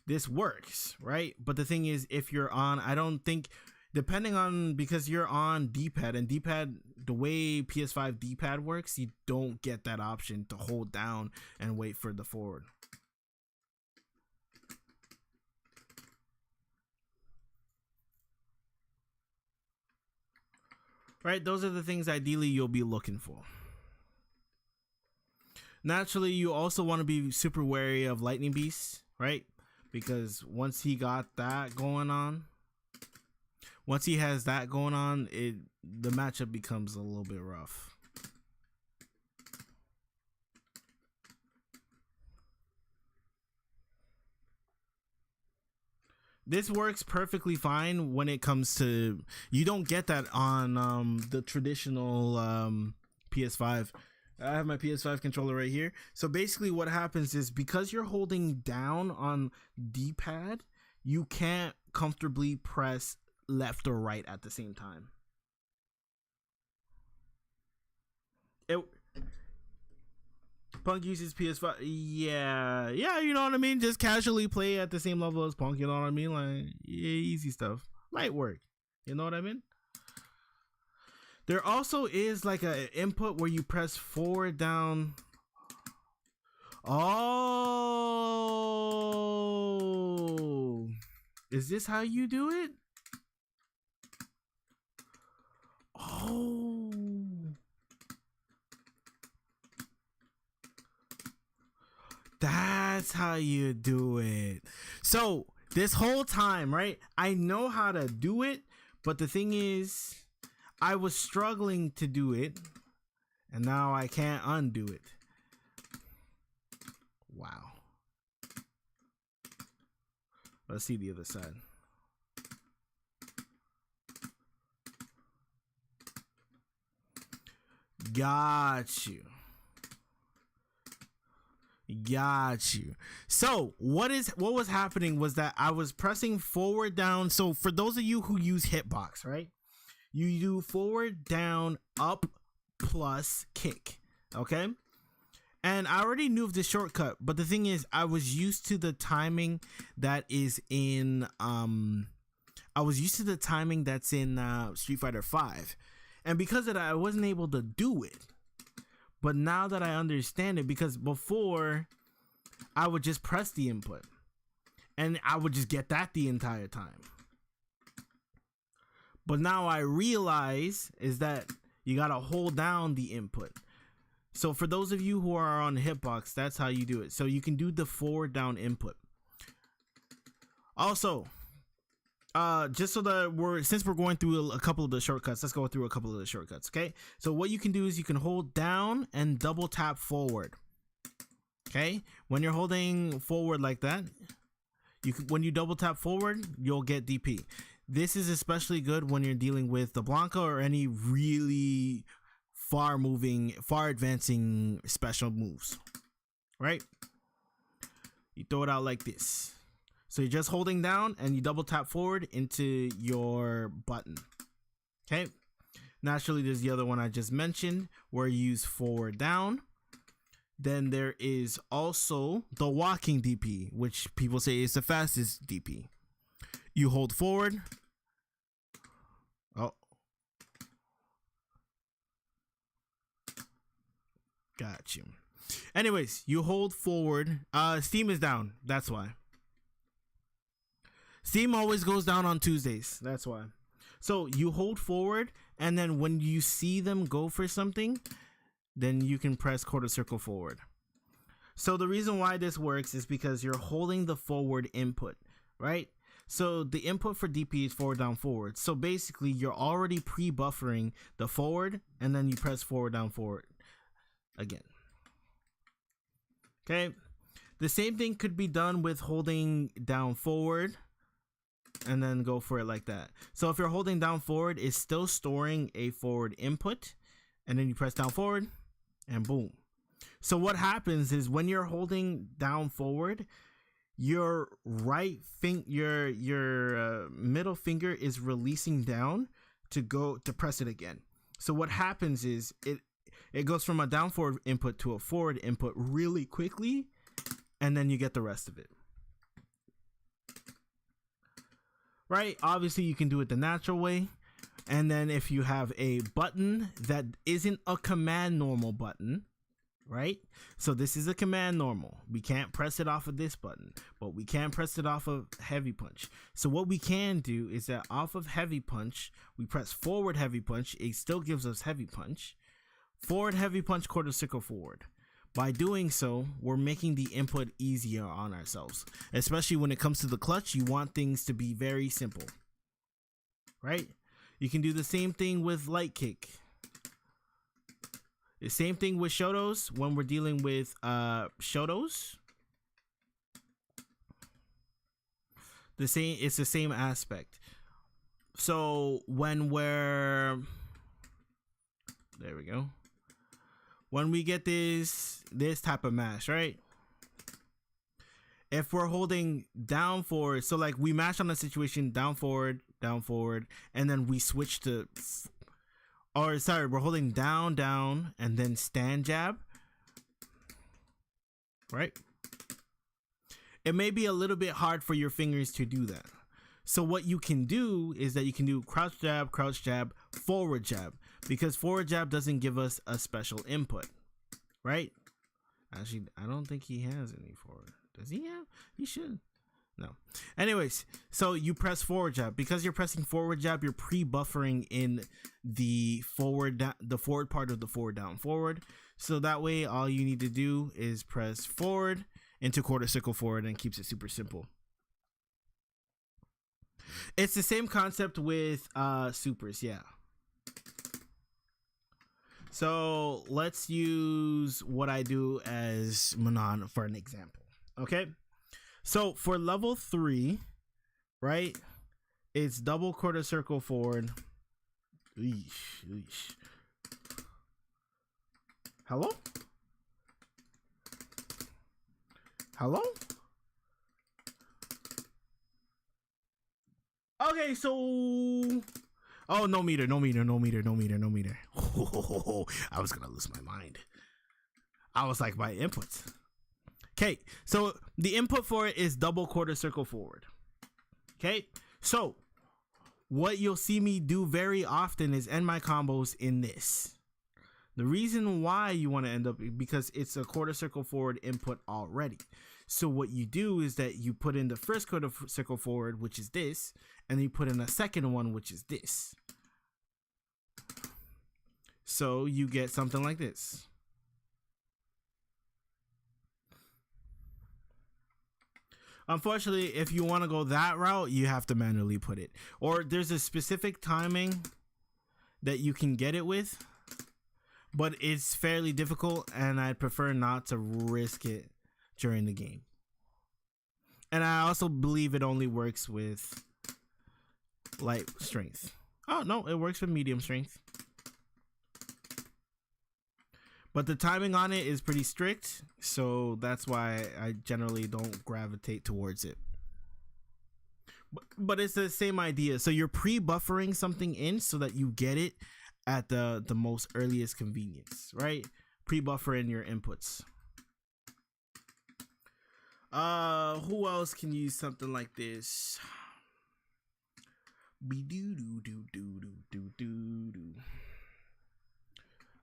This works, right? But the thing is, if you're on, I don't think, depending on, because you're on D-pad, and D-pad, the way PS5 D-pad works, you don't get that option to hold down and wait for the forward. Right, those are the things ideally you'll be looking for. Naturally, you also want to be super wary of Lightning Beasts, right? Because once he got that going on, once he has that going on, the matchup becomes a little bit rough. This works perfectly fine when it comes to, you don't get that on the traditional PS5. I have my PS5 controller right here. So basically what happens is, because you're holding down on D-pad, you can't comfortably press left or right at the same time. Punk uses PS5. Yeah, you know what I mean? Just casually play at the same level as Punk, you know what I mean? Like, yeah, easy stuff. Light work. You know what I mean? There also is like an input where you press forward, down. Oh. Is this how you do it? Oh. That's how you do it. So this whole time, right, I know how to do it, but the thing is, I was struggling to do it, and now I can't undo it. Wow. Let's see the other side. Got you. So what was happening was that I was pressing forward, down. So for those of you who use hitbox, right, you do forward, down, up, plus kick. Okay, and I already knew of the shortcut, but the thing is, I was used to the timing that is in Street Fighter 5, and because of that, I wasn't able to do it. But now that I understand it, because before I would just press the input and I would just get that the entire time. But now I realize is that you got to hold down the input. So for those of you who are on hitbox, that's how you do it. So you can do the forward down input. Also, just so that since we're going through a couple of the shortcuts, let's go through a couple of the shortcuts. Okay, so what you can do is you can hold down and double tap forward. Okay, when you're holding forward like that, when you double tap forward, you'll get DP. This is especially good when you're dealing with the Blanca or any really far advancing special moves, right? You throw it out like this. So you're just holding down and you double tap forward into your button. Okay. Naturally, there's the other one I just mentioned where you use forward down. Then there is also the walking DP, which people say is the fastest DP. You hold forward. Oh. Got you. Anyways, you hold forward. Steam is down. That's why. Steam always goes down on Tuesdays. That's why. So you hold forward, and then when you see them go for something, then you can press quarter circle forward. So the reason why this works is because you're holding the forward input, right? So the input for DP is forward, down, forward. So basically you're already pre-buffering the forward, and then you press forward, down, forward again. Okay. The same thing could be done with holding down forward and then go for it like that. So if you're holding down forward, it's still storing a forward input, and then you press down forward and boom. So what happens is when you're holding down forward, your your middle finger is releasing down to press it again. So what happens is it goes from a down forward input to a forward input really quickly, and then you get the rest of it. Right? Obviously you can do it the natural way. And then if you have a button that isn't a command normal button, right? So this is a command normal. We can't press it off of this button, but we can press it off of heavy punch. So what we can do is that off of heavy punch, we press forward heavy punch. It still gives us heavy punch. Forward heavy punch, quarter circle forward. By doing so, we're making the input easier on ourselves. Especially when it comes to the clutch, you want things to be very simple, right? You can do the same thing with light kick. The same thing with shotos when we're dealing with shotos. It's the same aspect. So when there we go. When we get this type of mash, right? If we're holding down forward, so like we mash on a situation down forward, and then we switch to, we're holding down, and then stand jab, right? It may be a little bit hard for your fingers to do that. So what you can do is that you can do crouch jab, forward jab, because forward jab doesn't give us a special input, right? Actually, I don't think he has any forward. Does he have? He should. No. Anyways, so you press forward jab. Because you're pressing forward jab, you're pre-buffering in the forward part of the forward down forward. So that way, all you need to do is press forward into quarter circle forward, and keeps it super simple. It's the same concept with supers, yeah. So let's use what I do as Manon for an example. Okay. So for level 3, right, it's double quarter circle forward. Eesh. Hello? Okay, so oh, no meter. Oh, I was gonna lose my mind. I was like, my inputs. Okay, so the input for it is double quarter circle forward. Okay, so what you'll see me do very often is end my combos in this. The reason why you want to end up, because it's a quarter circle forward input already. So what you do is that you put in the first quarter circle forward, which is this, and then you put in a second one, which is this. So you get something like this. Unfortunately, if you want to go that route, you have to manually put it. Or there's a specific timing that you can get it with, but it's fairly difficult, and I'd prefer not to risk it during the game. And I also believe it only works with light strength. Oh, no, it works with medium strength. But the timing on it is pretty strict, so that's why I generally don't gravitate towards it. But it's the same idea. So you're pre-buffering something in so that you get it at the most earliest convenience, right? Pre-buffer in your inputs. Who else can use something like this?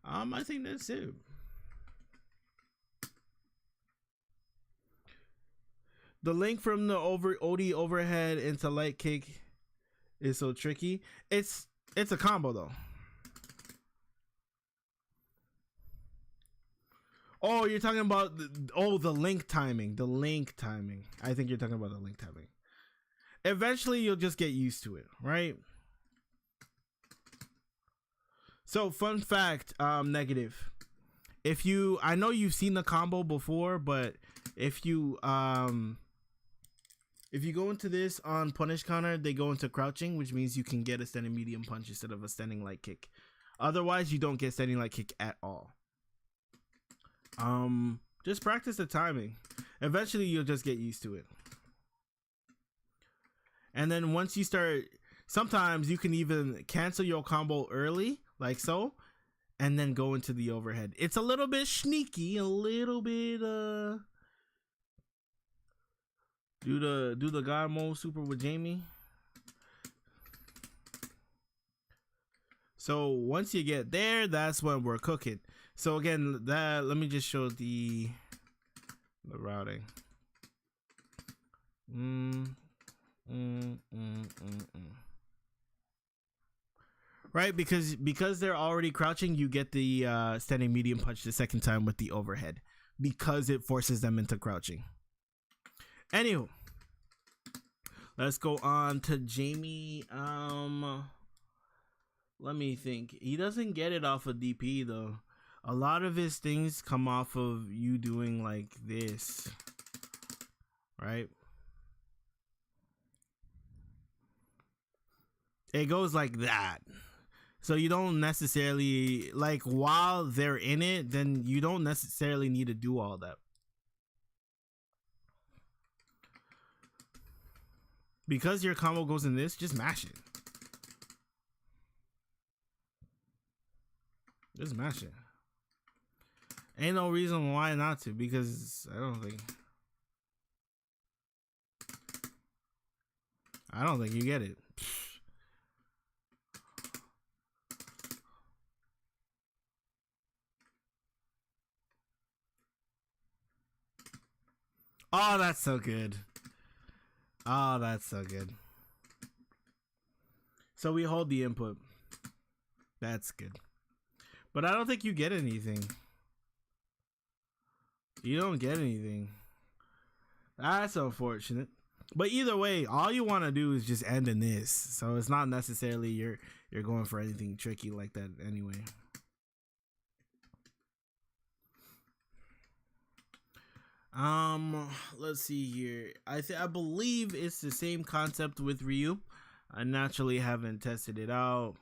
I think that's it. The link from the OD overhead into light kick is so tricky. It's a combo though. Oh, you're talking about the link timing. The link timing. I think you're talking about the link timing. Eventually, you'll just get used to it, right? So, fun fact, negative. I know you've seen the combo before, but if you go into this on punish counter, they go into crouching, which means you can get a standing medium punch instead of a standing light kick. Otherwise, you don't get standing light kick at all. Just practice the timing. Eventually, you'll just get used to it. And then once you start, sometimes you can even cancel your combo early, like so, and then go into the overhead. It's a little bit sneaky, a little bit do the God mode super with Jamie. So once you get there, that's when we're cooking. So again, let me just show the routing. Right, because they're already crouching, you get the standing medium punch the second time with the overhead because it forces them into crouching. Anywho, let's go on to Jamie. Let me think. He doesn't get it off of DP though. A lot of his things come off of you doing like this, right? It goes like that. So you don't necessarily, like, while they're in it, then you don't necessarily need to do all that. Because your combo goes in this, just mash it. Just mash it. Ain't no reason why not to, because I don't think you get it. Oh, that's so good. Oh, that's so good. So we hold the input. That's good. But I don't think you get anything. You don't get anything. That's unfortunate. But either way, all you want to do is just end in this. So it's not necessarily you're going for anything tricky like that anyway. Let's see here. I believe it's the same concept with Ryu. I naturally haven't tested it out.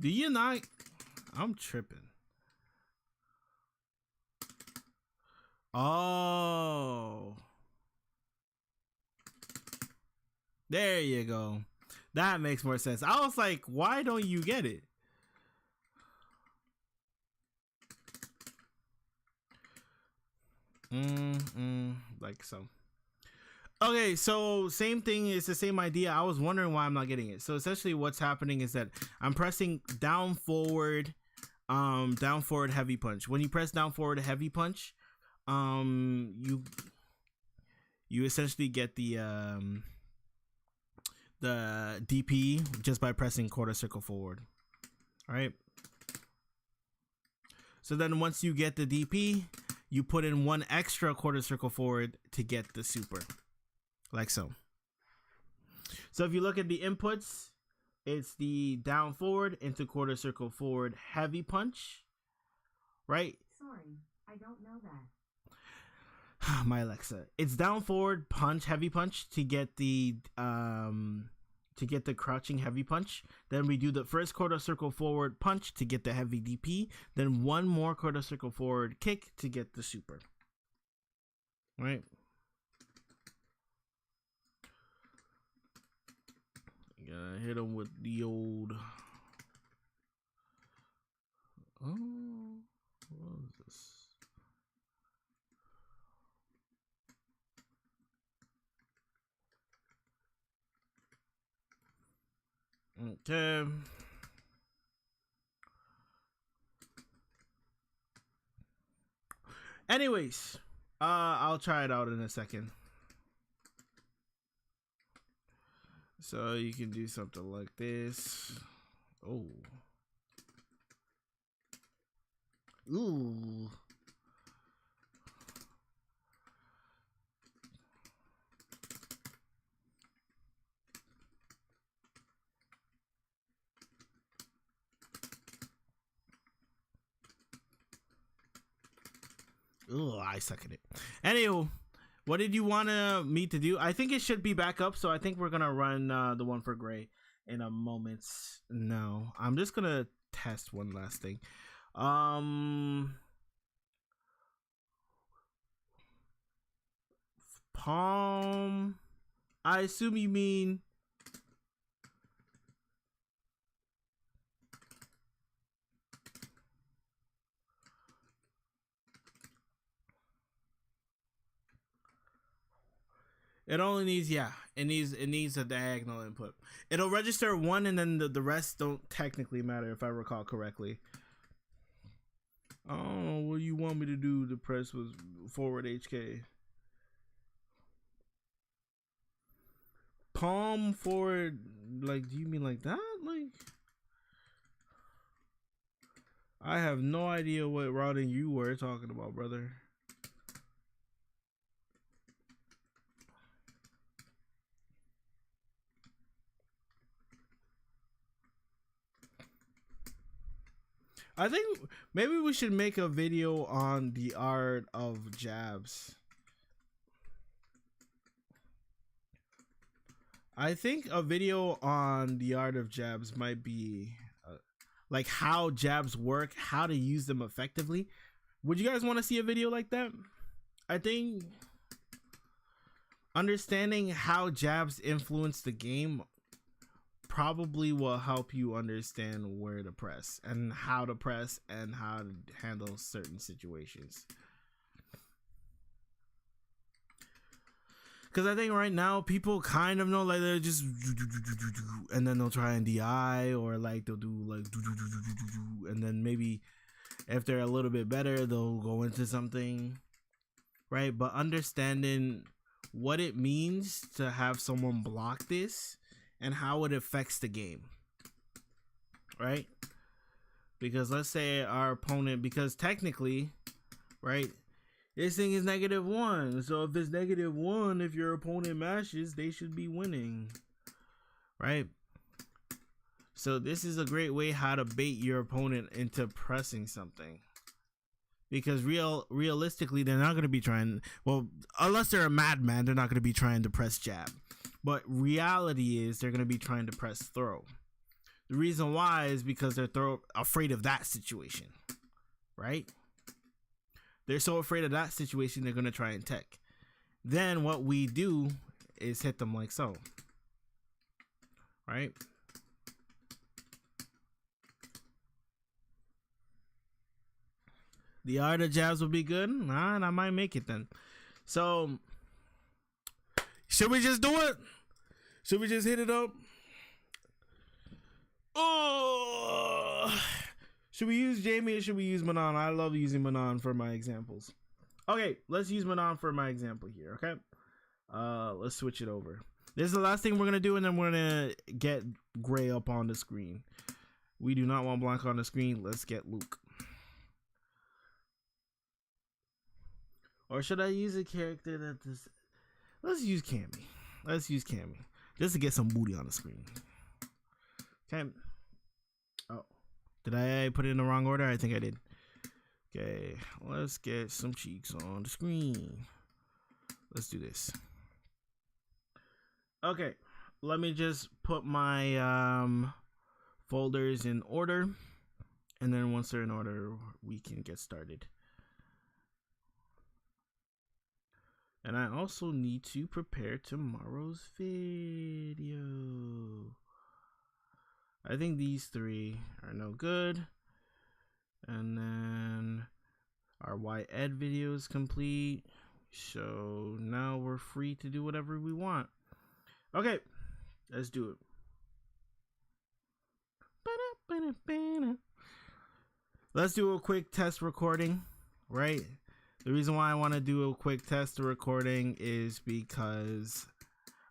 Do you not? I'm tripping. Oh. There you go. That makes more sense. I was like, why don't you get it? Like so. Okay, so same thing. It's the same idea. I was wondering why I'm not getting it. So essentially what's happening is that I'm pressing down forward heavy punch. When you press down forward heavy punch, you essentially get the DP just by pressing quarter circle forward. All right. So then once you get the DP, you put in one extra quarter circle forward to get the super. Like so. So if you look at the inputs, it's the down forward into quarter circle forward heavy punch, right? Sorry, I don't know that. My Alexa. It's down forward punch heavy punch to get the crouching heavy punch. Then we do the first quarter circle forward punch to get the heavy DP. Then one more quarter circle forward kick to get the super. Right? Gotta hit him with the old. Oh, what is this? Okay. Anyways, I'll try it out in a second. So you can do something like this. Oh. Ooh. Ooh, I suck at it. Anywho. What did you want me to do? I think it should be back up, so I think we're gonna run the one for gray in a moment. No, I'm just gonna test one last thing. Palm. I assume you mean. It only needs, it needs a diagonal input. It'll register one, and then the rest don't technically matter, if I recall correctly. Oh, what do you want me to do? The press was forward HK. Palm forward, like, do you mean like that? Like, I have no idea what routing you were talking about, brother. I think maybe we should make a video on the art of jabs. I think a video on the art of jabs might be like how jabs work, how to use them effectively. Would you guys want to see a video like that? I think understanding how jabs influence the game probably will help you understand where to press and how to handle certain situations. Because I think right now people kind of know, like, they're just, and then they'll try and DI, or like they'll do like, and then maybe if they're a little bit better, they'll go into something, right? But understanding what it means to have someone block this and how it affects the game, right? Because let's say our opponent, because technically, right, this thing is -1. So if it's -1, if your opponent mashes, they should be winning, right? So this is a great way how to bait your opponent into pressing something. Because realistically, they're not going to be trying, well, unless they're a madman, they're not going to be trying to press jab. But reality is they're going to be trying to press throw. The reason why is because they're afraid of that situation, right? They're so afraid of that situation, they're going to try and tech. Then what we do is hit them like so, right? The art of jabs will be good. All right, I might make it then. So Should we just do it? Should we just hit it up? Oh, should we use Jamie or should we use Manon? I love using Manon for my examples. Okay, let's use Manon for my example here. Okay, let's switch it over. This is the last thing we're gonna do, and then we're gonna get Gray up on the screen. We do not want Blanca on the screen. Let's get Luke. Or should I use a character that this? Let's use Cammy. Let's use Cammy just to get some booty on the screen. Okay. Oh, did I put it in the wrong order? I think I did. Okay, let's get some cheeks on the screen. Let's do this. Okay, let me just put my folders in order, and then once they're in order, we can get started. And I also need to prepare tomorrow's video. I think these three are no good. And then our Y-Ed video is complete. So now we're free to do whatever we want. Okay, let's do it. Let's do a quick test recording, right? The reason why I want to do a quick test recording is because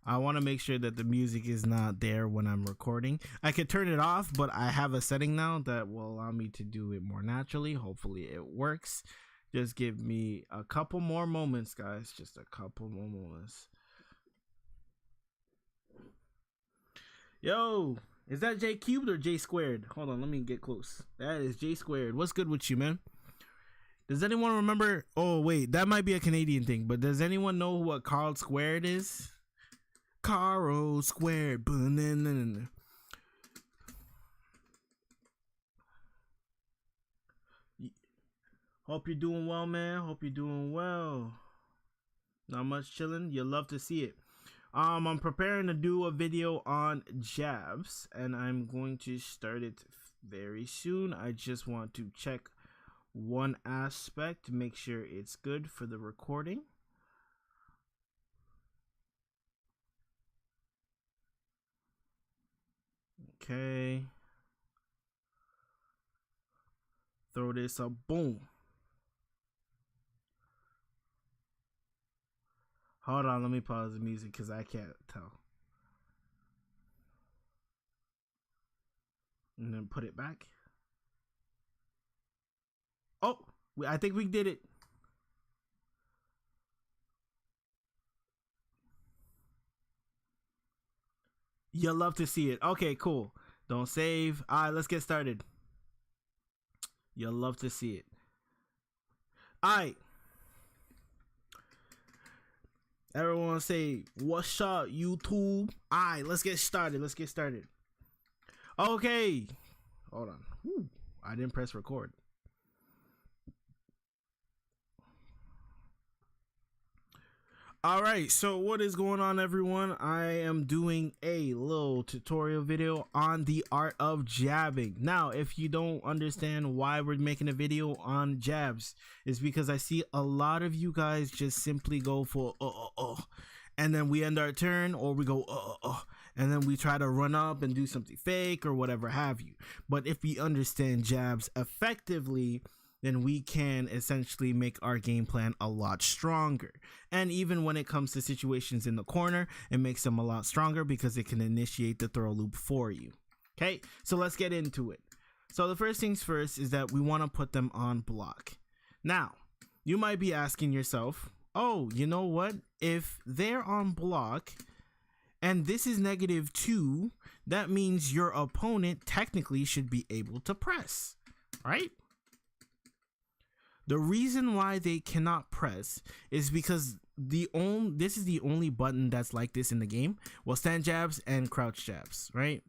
I want to make sure that the music is not there when I'm recording. I could turn it off, but I have a setting now that will allow me to do it more naturally. Hopefully it works. Just give me a couple more moments, guys. Just a couple more moments. Yo, is that J cubed or J squared? Hold on, let me get close. That is J squared. What's good with you, man? Does anyone remember? Oh, wait, that might be a Canadian thing, but does anyone know what Carl squared is? Carl squared. Hope you're doing well, man. Hope you're doing well. Not much chilling. You love to see it. I'm preparing to do a video on jabs, and I'm going to start it very soon. I just want to check one aspect to make sure it's good for the recording. Okay. Throw this up. Boom. Hold on, let me pause the music because I can't tell. And then put it back. Oh, I think we did it. You'll love to see it. Okay, cool. Don't save. All right, let's get started. You'll love to see it. All right. Everyone say, what's up, YouTube? All right, let's get started. Let's get started. Okay. Hold on. Whew. I didn't press record. All right, so what is going on, everyone? I am doing a little tutorial video on the art of jabbing. Now, if you don't understand why we're making a video on jabs, it's because I see a lot of you guys just simply go for and then we end our turn, or we go and then we try to run up and do something fake or whatever have you. But if we understand jabs effectively, then we can essentially make our game plan a lot stronger. And even when it comes to situations in the corner, it makes them a lot stronger because it can initiate the throw loop for you. Okay, so let's get into it. So the first things first is that we want to put them on block. Now, you might be asking yourself, oh, you know what? If they're on block and this is -2, that means your opponent technically should be able to press, right? The reason why they cannot press is because this is the only button that's like this in the game. Well, stand jabs and crouch jabs, right?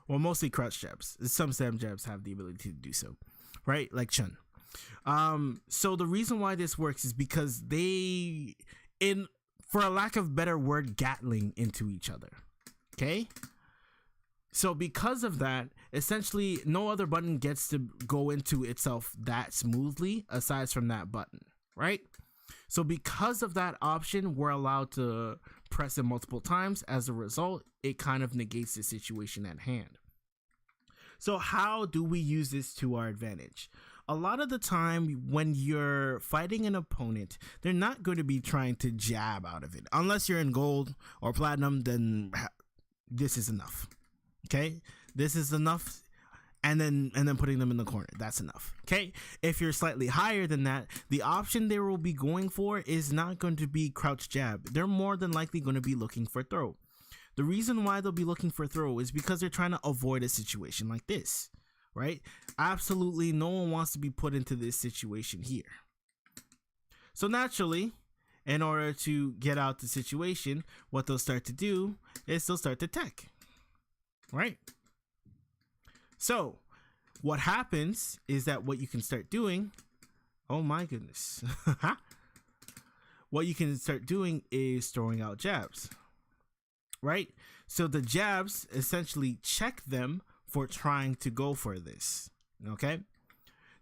Well, mostly crouch jabs. Some stand jabs have the ability to do so, right? Like Chun. So the reason why this works is because they, for a lack of better word, gatling into each other. Okay? So because of that, essentially no other button gets to go into itself that smoothly aside from that button, right? So because of that option, we're allowed to press it multiple times. As a result, it kind of negates the situation at hand. So how do we use this to our advantage? A lot of the time when you're fighting an opponent, they're not going to be trying to jab out of it. Unless you're in gold or platinum, then this is enough. Okay? This is enough. And then putting them in the corner. That's enough. Okay? If you're slightly higher than that, the option they will be going for is not going to be crouch jab. They're more than likely going to be looking for throw. The reason why they'll be looking for throw is because they're trying to avoid a situation like this. Right? Absolutely no one wants to be put into this situation here. So naturally, in order to get out the situation, what they'll start to do is they'll start to tech. Right? So what happens is that what you can start doing, oh my goodness. What you can start doing is throwing out jabs. Right? So the jabs essentially check them for trying to go for this. Okay,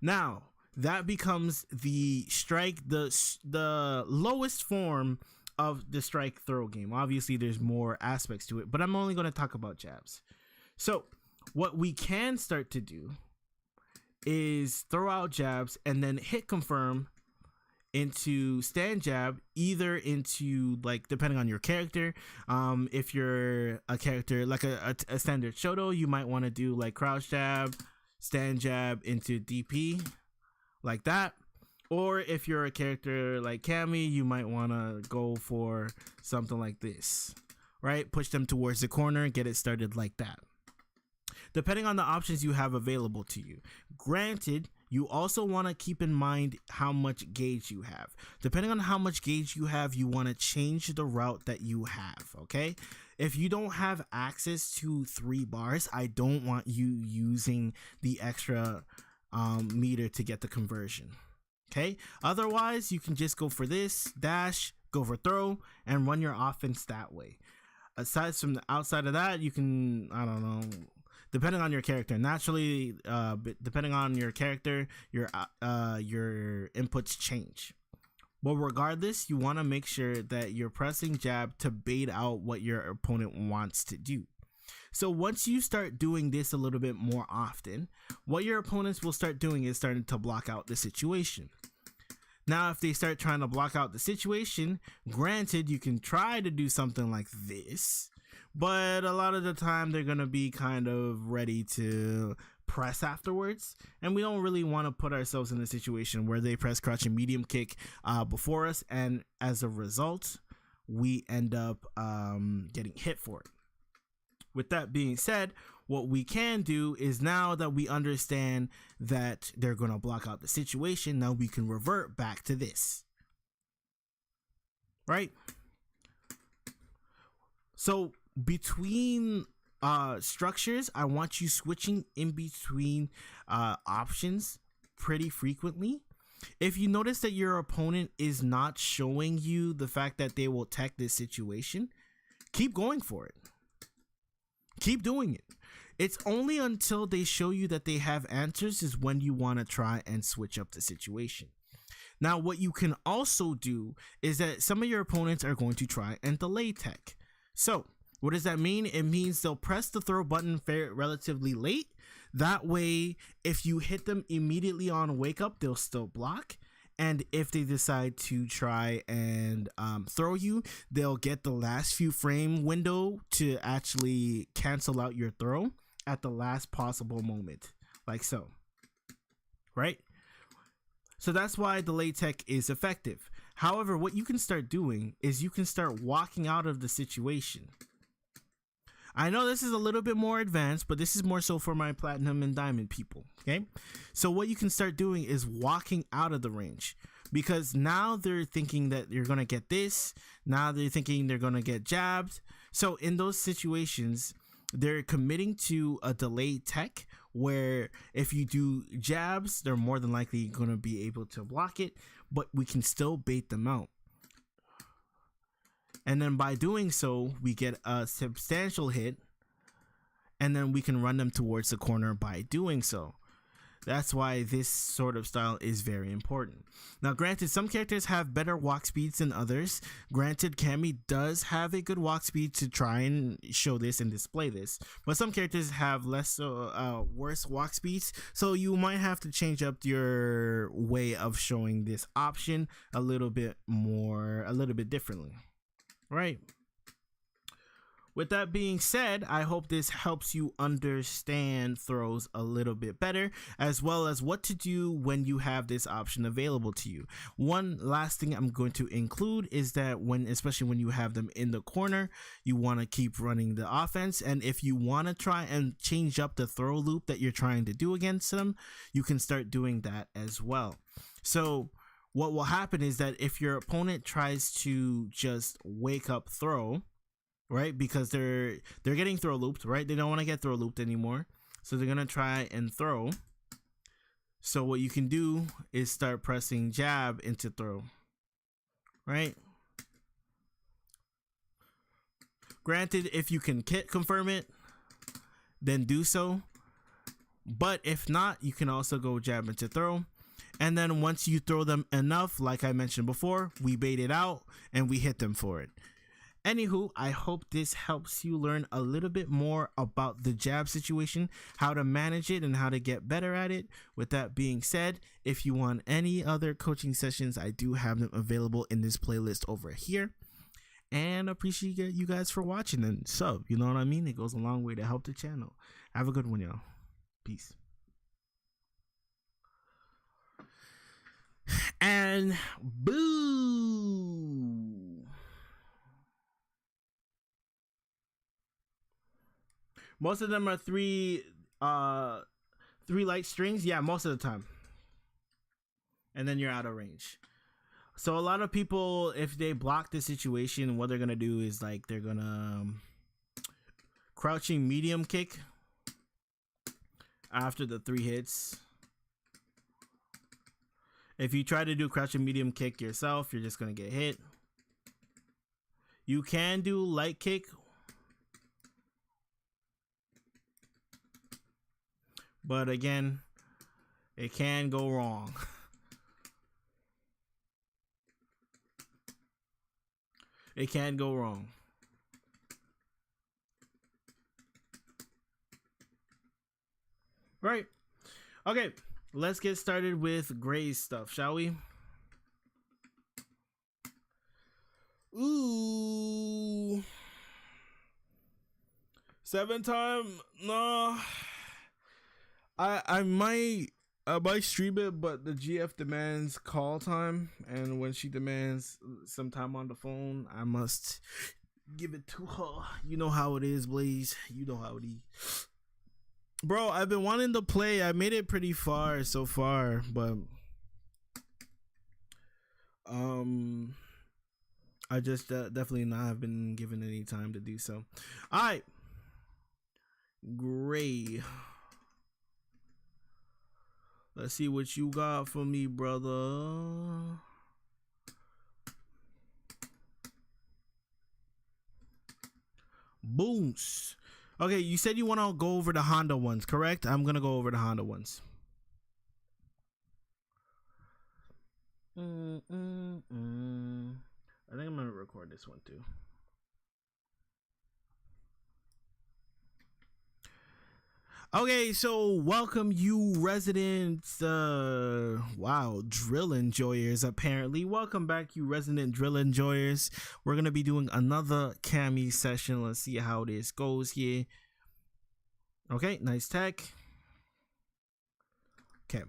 now that becomes the strike, the lowest form of the strike throw game. Obviously there's more aspects to it, but I'm only going to talk about jabs. So what we can start to do is throw out jabs and then hit confirm into stand jab, either into, like, depending on your character. If you're a character like a standard Shoto, you might want to do like crouch jab, stand jab into DP, like that. Or if you're a character like Cammy, you might want to go for something like this, right? Push them towards the corner, get it started like that, depending on the options you have available to you. Granted, you also want to keep in mind how much gauge you have. Depending on how much gauge you have, you want to change the route that you have, okay? If you don't have access to 3 bars, I don't want you using the extra meter to get the conversion, okay? Otherwise, you can just go for this, dash, go for throw, and run your offense that way. Aside from the outside of that, you can, I don't know, depending on your character, naturally, depending on your character, your inputs change. But regardless, you want to make sure that you're pressing jab to bait out what your opponent wants to do. So once you start doing this a little bit more often, what your opponents will start doing is starting to block out the situation. Now, if they start trying to block out the situation, granted, you can try to do something like this, but a lot of the time they're going to be kind of ready to press afterwards, and we don't really want to put ourselves in a situation where they press crouch and medium kick before us, and as a result we end up getting hit for it. With that being said, what we can do is, now that we understand that they're going to block out the situation, now we can revert back to this, right? So between structures, I want you switching in between options pretty frequently. If you notice that your opponent is not showing you the fact that they will tech this situation, keep going for it. Keep doing it. It's only until they show you that they have answers is when you want to try and switch up the situation. Now, what you can also do is that some of your opponents are going to try and delay tech. So what does that mean? It means they'll press the throw button relatively late. That way, if you hit them immediately on wake up, they'll still block. And if they decide to try and throw you, they'll get the last few frame window to actually cancel out your throw at the last possible moment, like so, right? So that's why delay tech is effective. However, what you can start doing is you can start walking out of the situation. I know this is a little bit more advanced, but this is more so for my platinum and diamond people, okay? So what you can start doing is walking out of the range, because now they're thinking that you're going to get this. Now they're thinking they're going to get jabbed. So in those situations, they're committing to a delayed tech where if you do jabs, they're more than likely going to be able to block it, but we can still bait them out. And then by doing so, we get a substantial hit, and then we can run them towards the corner by doing so. That's why this sort of style is very important. Now, granted, some characters have better walk speeds than others. Granted, Cammy does have a good walk speed to try and show this and display this, but some characters have worse walk speeds, so you might have to change up your way of showing this option a little bit differently, right? With that being said, I hope this helps you understand throws a little bit better, as well as what to do when you have this option available to you. One last thing I'm going to include is that especially when you have them in the corner, you want to keep running the offense. And if you want to try and change up the throw loop that you're trying to do against them, you can start doing that as well. So what will happen is that if your opponent tries to just wake up throw, right, because they're getting throw looped, right? They don't want to get throw looped anymore, so they're gonna try and throw. So what you can do is start pressing jab into throw, right? Granted, if you can confirm it, then do so, but if not, you can also go jab into throw. And then once you throw them enough, like I mentioned before, we bait it out and we hit them for it. Anywho, I hope this helps you learn a little bit more about the jab situation, how to manage it, and how to get better at it. With that being said, if you want any other coaching sessions, I do have them available in this playlist over here. And appreciate you guys for watching and sub. You know what I mean? It goes a long way to help the channel. Have a good one, y'all. Peace. And boo! Most of them are three light strings. Yeah, most of the time. And then you're out of range. So a lot of people, if they block the situation, what they're gonna do is like they're gonna crouching medium kick after the 3 hits. If you try to do crouching medium kick yourself, you're just gonna get hit. You can do light kick, but again, it can go wrong. It can go wrong. Right. Okay, let's get started with Gray's stuff, shall we? Ooh. 7 time? No. I might stream it, but the GF demands call time, and when she demands some time on the phone, I must give it to her. You know how it is, Blaze. You know how it is. Bro, I've been wanting to play. I made it pretty far so far, but I just definitely not have been given any time to do so. All right, Gray. Let's see what you got for me, brother. Booms. Okay, you said you want to go over the Honda ones, correct? I'm going to go over the Honda ones. I think I'm going to record this one too. Okay, so welcome you resident drill enjoyers, apparently. Welcome back, you resident drill enjoyers. We're gonna be doing another Cammy session. Let's see how this goes here. Okay, nice tech. Okay.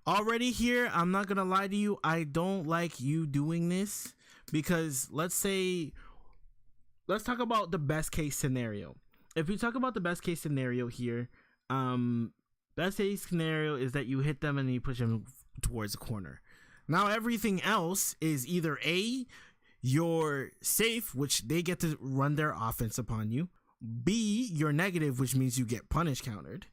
Already here, I'm not gonna lie to you, I don't like you doing this, because let's talk about the best case scenario. If we talk about the best case scenario here, best case scenario is that you hit them and you push them towards the corner. Now everything else is either A, you're safe, which they get to run their offense upon you. B, you're negative, which means you get punish countered.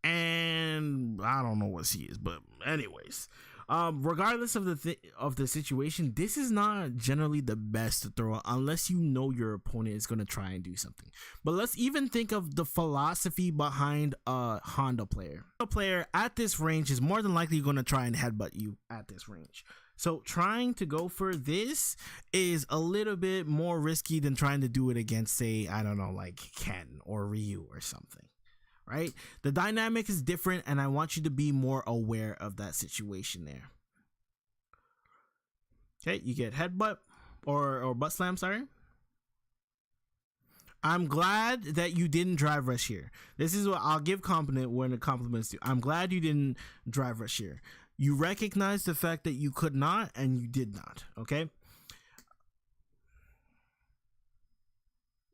And I don't know what C is, but anyways. Regardless of the situation, this is not generally the best to throw unless you know your opponent is going to try and do something. But let's even think of the philosophy behind a Honda player. A player at this range is more than likely going to try and headbutt you at this range. So trying to go for this is a little bit more risky than trying to do it against, say, I don't know, like Ken or Ryu or something, right? The dynamic is different, and I want you to be more aware of that situation there. Okay, you get headbutt or butt slam, sorry. I'm glad that you didn't drive rush here. This is what I'll give compliment when the compliments do. I'm glad you didn't drive rush here. You recognize the fact that you could not, and you did not, okay?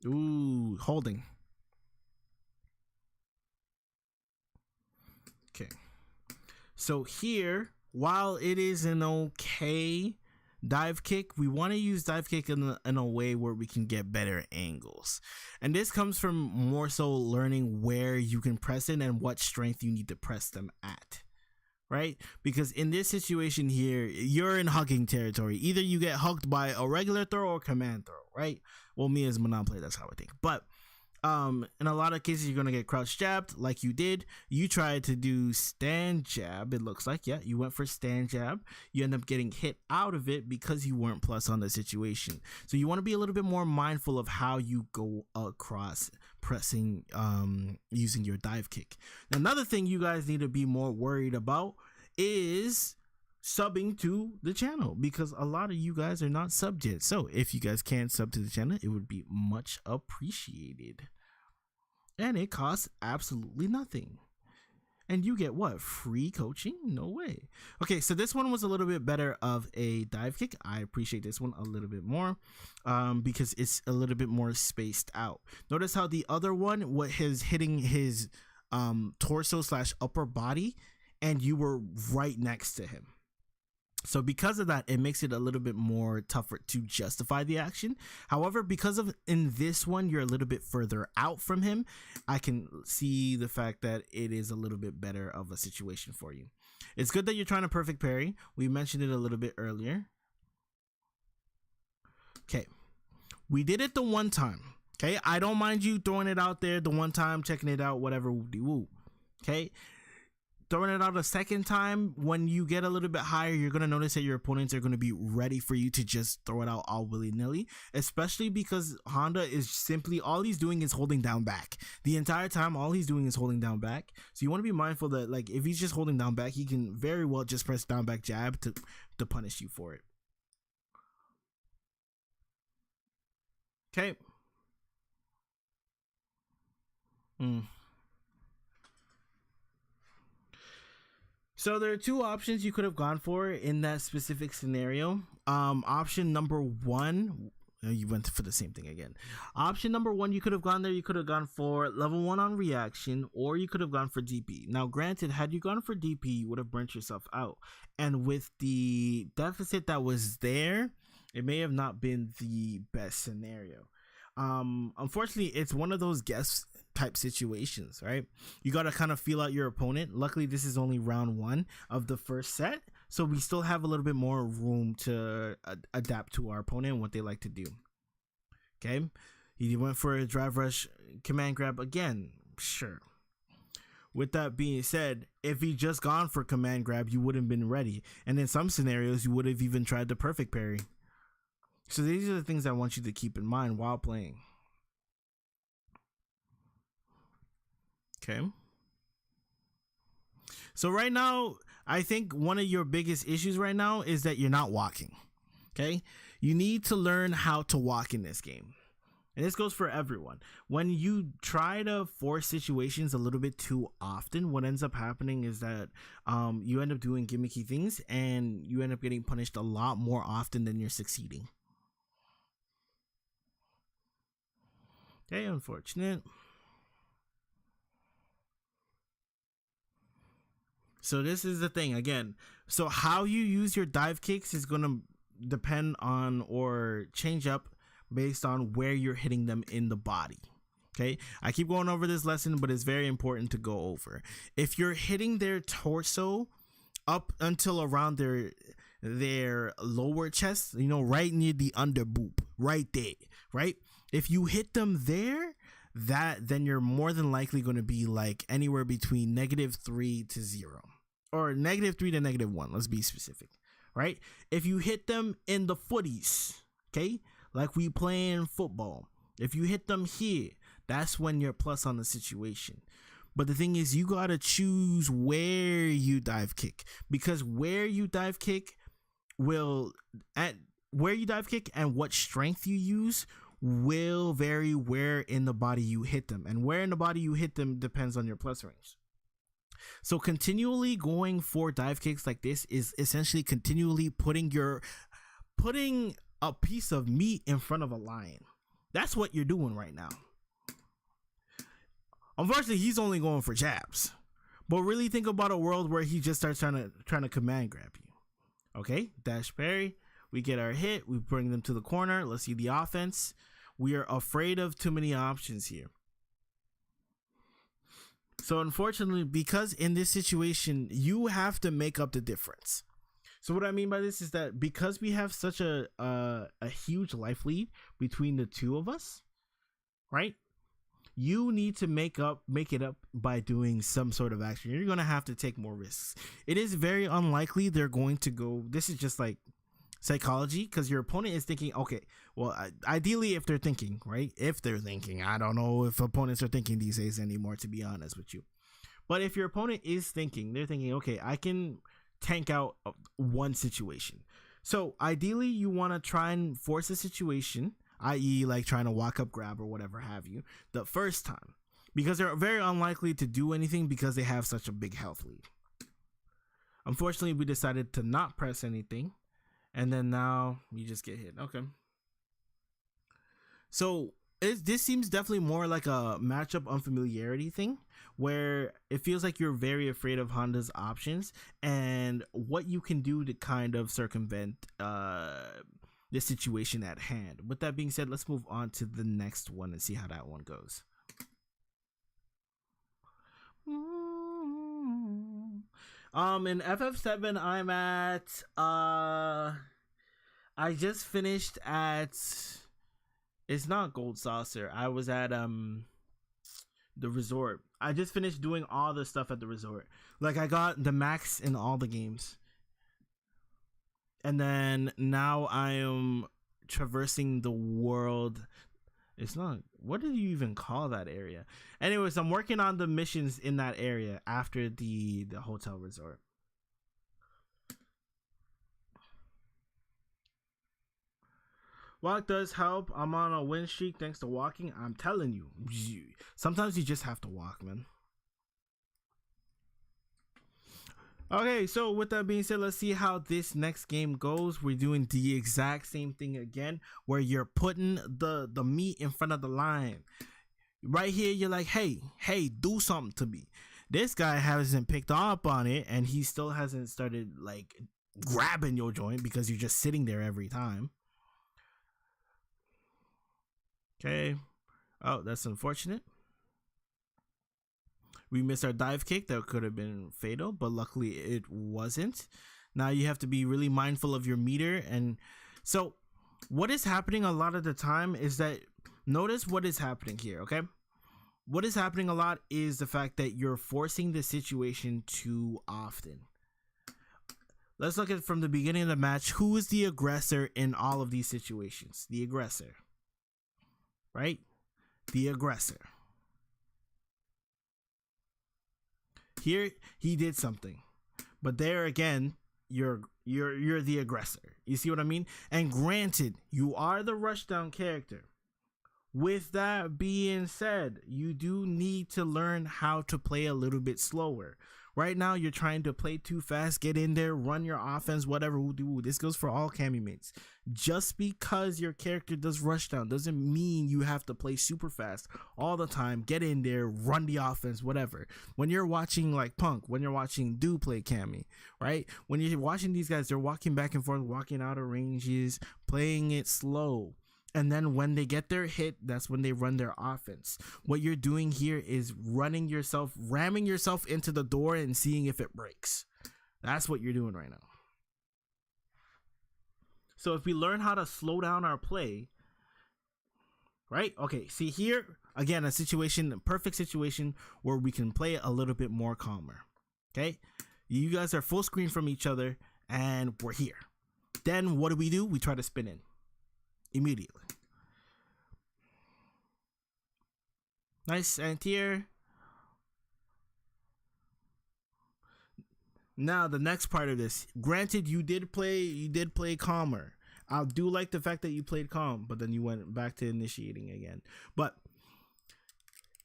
Ooh, holding. Okay. So here, while it is an okay dive kick, we want to use dive kick in a way where we can get better angles. And this comes from more so learning where you can press in and what strength you need to press them at. Right? Because in this situation here, you're in hugging territory. Either you get hugged by a regular throw or command throw, right? Well, me as a Manon player, that's how I think. But in a lot of cases, you're going to get crouch jabbed like you did. You tried to do stand jab, it looks like. Yeah, you went for stand jab. You end up getting hit out of it because you weren't plus on the situation. So you want to be a little bit more mindful of how you go across pressing using your dive kick. Another thing you guys need to be more worried about is subbing to the channel, because a lot of you guys are not subbed yet. So if you guys can sub to the channel, it would be much appreciated, and it costs absolutely nothing. And you get what? Free coaching? No way. Okay, so this one was a little bit better of a dive kick. I appreciate this one a little bit more because it's a little bit more spaced out. Notice how the other one was hitting his torso / upper body, and you were right next to him. So because of that, it makes it a little bit more tougher to justify the action. However, because of in this one, you're a little bit further out from him, I can see the fact that it is a little bit better of a situation for you. It's good that you're trying to perfect parry. We mentioned it a little bit earlier. Okay. We did it the one time. Okay. I don't mind you throwing it out there the one time, checking it out, whatever. Woo. Okay. Throwing it out a second time, when you get a little bit higher, you're going to notice that your opponents are going to be ready for you to just throw it out all willy-nilly, especially because Honda is simply, all he's doing is holding down back. The entire time, all he's doing is holding down back. So you want to be mindful that, like, if he's just holding down back, he can very well just press down back jab to punish you for it. Okay. So there are two options you could have gone for in that specific scenario. Option number one, you went for the same thing again. Option number one, you could have gone there. You could have gone for level 1 on reaction, or you could have gone for DP. Now, granted, had you gone for DP, you would have burnt yourself out. And with the deficit that was there, it may have not been the best scenario. Unfortunately, it's one of those guess type situations, right? You got to kind of feel out your opponent. Luckily, this is only round 1 of the first set, so we still have a little bit more room to adapt to our opponent and what they like to do. Okay, he went for a drive rush command grab again. Sure. With that being said, if he just gone for command grab, you wouldn't have been ready, and in some scenarios you would have even tried the perfect parry. So these are the things I want you to keep in mind while playing. Okay. So right now, I think one of your biggest issues right now is that you're not walking. Okay. You need to learn how to walk in this game. And this goes for everyone. When you try to force situations a little bit too often, what ends up happening is that you end up doing gimmicky things and you end up getting punished a lot more often than you're succeeding. Okay, unfortunate. So this is the thing again. So how you use your dive kicks is going to depend on or change up based on where you're hitting them in the body. Okay, I keep going over this lesson, but it's very important to go over. If you're hitting their torso up until around their lower chest, right near the under boob, right there, right? If you hit them there, then you're more than likely going to be like anywhere between -3 to 0, or -3 to -1. Let's be specific, right? If you hit them in the footies, okay, like we playing football, if you hit them here, that's when you're plus on the situation. But the thing is, you gotta choose where you dive kick, because where you dive kick and what strength you use will vary where in the body you hit them, and where in the body you hit them depends on your plus range. So continually going for dive kicks like this is essentially continually putting a piece of meat in front of a lion. That's what you're doing right now. Unfortunately, he's only going for jabs, but really think about a world where he just starts trying to command grab you. Okay, dash parry, we get our hit, we bring them to the corner. Let's see the offense. We are afraid of too many options here. So unfortunately, because in this situation, you have to make up the difference. So what I mean by this is that because we have such a huge life lead between the two of us, right? You need to make it up by doing some sort of action. You're going to have to take more risks. It is very unlikely they're going to go. This is just like psychology, because your opponent is thinking, okay, well, ideally, if they're thinking, right? If they're thinking, I don't know if opponents are thinking these days anymore, to be honest with you. But if your opponent is thinking, they're thinking, okay, I can tank out one situation. So ideally, you want to try and force a situation, i.e. like trying to walk up grab or whatever have you, the first time, because they're very unlikely to do anything because they have such a big health lead. Unfortunately, we decided to not press anything, and then now you just get hit. Okay. So this seems definitely more like a matchup unfamiliarity thing, where it feels like you're very afraid of Honda's options and what you can do to kind of circumvent the situation at hand. With that being said, let's move on to the next one and see how that one goes. In FF7, I'm at I just finished at, it's not Gold Saucer. I was at the resort. I just finished doing all the stuff at the resort. Like, I got the max in all the games. And then now I am traversing the world. It's not, what do you even call that area? Anyways, I'm working on the missions in that area after the hotel resort. Walk does help. I'm on a win streak thanks to walking. I'm telling you, sometimes you just have to walk, man. Okay, so with that being said, let's see how this next game goes. We're doing the exact same thing again, where you're putting the meat in front of the lion. Right here, you're like, hey, do something to me. This guy hasn't picked up on it, and he still hasn't started like grabbing your joint because you're just sitting there every time. Okay. Oh, that's unfortunate. We missed our dive kick. That could have been fatal, but luckily it wasn't. Now you have to be really mindful of your meter. And so what is happening a lot of the time is that, notice what is happening here, okay? What is happening a lot is the fact that you're forcing the situation too often. Let's look at it from the beginning of the match. Who is the aggressor in all of these situations? The aggressor, right? The aggressor. Here he did something, but there again, you're the aggressor. You see what I mean? And granted, you are the rushdown character. With that being said, you do need to learn how to play a little bit slower. Right now, you're trying to play too fast, get in there, run your offense, whatever. This goes for all Cammy mates. Just because your character does rushdown doesn't mean you have to play super fast all the time. Get in there, run the offense, whatever. When you're watching like Punk, when you're watching Do play Cammy, right? When you're watching these guys, they're walking back and forth, walking out of ranges, playing it slow. And then when they get their hit, that's when they run their offense. What you're doing here is ramming yourself into the door and seeing if it breaks, That's what you're doing right now. So if we learn how to slow down our play, right? Okay, see here, again, a perfect situation where we can play a little bit more calmer. Okay? You guys are full screen from each other, and we're here. Then what do? We try to spin in immediately. Nice, and here. Now the next part of this. Granted, you did play calmer. I do like the fact that you played calm, but then you went back to initiating again. But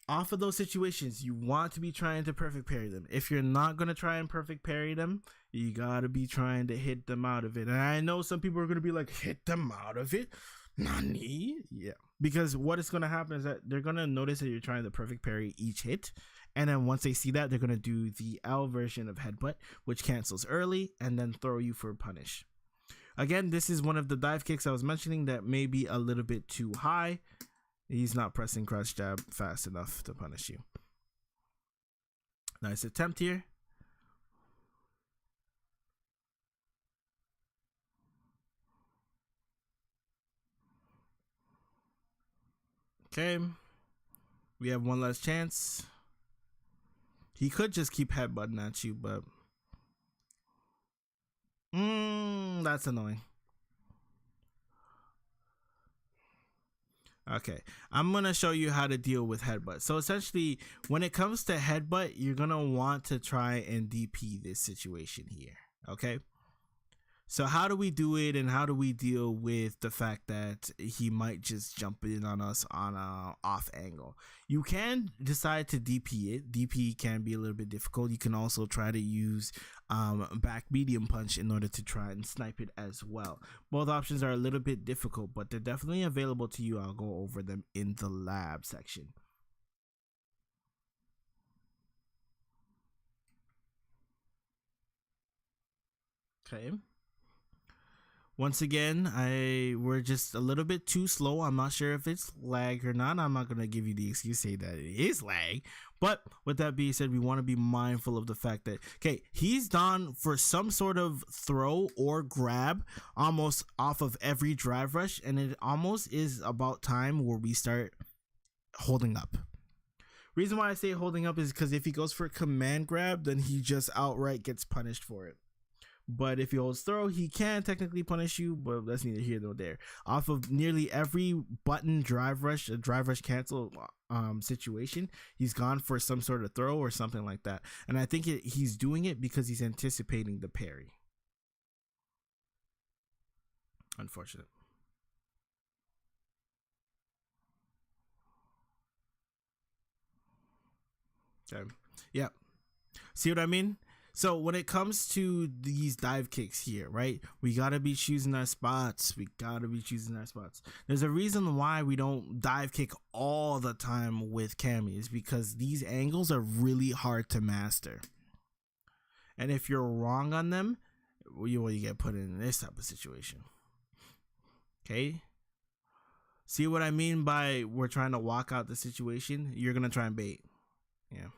off of those situations, you want to be trying to perfect parry them. If you're not going to try and perfect parry them, you got to be trying to hit them out of it. And I know some people are going to be like, hit them out of it? Nani? Yeah. Because what is going to happen is that they're going to notice that you're trying to perfect parry each hit. And then once they see that, they're going to do the L version of headbutt, which cancels early and then throw you for punish. Again, this is one of the dive kicks I was mentioning that may be a little bit too high. He's not pressing crouch jab fast enough to punish you. Nice attempt here. Okay. We have one last chance. He could just keep headbutting at you, but that's annoying. Okay, I'm gonna show you how to deal with headbutt. So essentially, when it comes to headbutt, you're gonna want to try and DP this situation here. Okay, so how do we do it, and how do we deal with the fact that he might just jump in on us on a off angle? You can decide to DP it. DP can be a little bit difficult. You can also try to use back medium punch in order to try and snipe it as well. Both options are a little bit difficult, but they're definitely available to you. I'll go over them in the lab section. Okay. Once again, we're just a little bit too slow. I'm not sure if it's lag or not. I'm not going to give you the excuse say that it is lag. But with that being said, we want to be mindful of the fact that, okay, he's done for some sort of throw or grab almost off of every drive rush. And it almost is about time where we start holding up. Reason why I say holding up is because if he goes for a command grab, then he just outright gets punished for it. But if he holds throw, he can technically punish you, but that's neither here nor there. Off of nearly every button drive rush, a drive rush cancel situation, he's gone for some sort of throw or something like that. And I think he's doing it because he's anticipating the parry. Unfortunate. Okay. Yeah. See what I mean? So when it comes to these dive kicks here, right, we got to be choosing our spots. There's a reason why we don't dive kick all the time with Cammy, because these angles are really hard to master. And if you're wrong on them, you get put in this type of situation. Okay? See what I mean by we're trying to walk out the situation? You're going to try and bait. Yeah.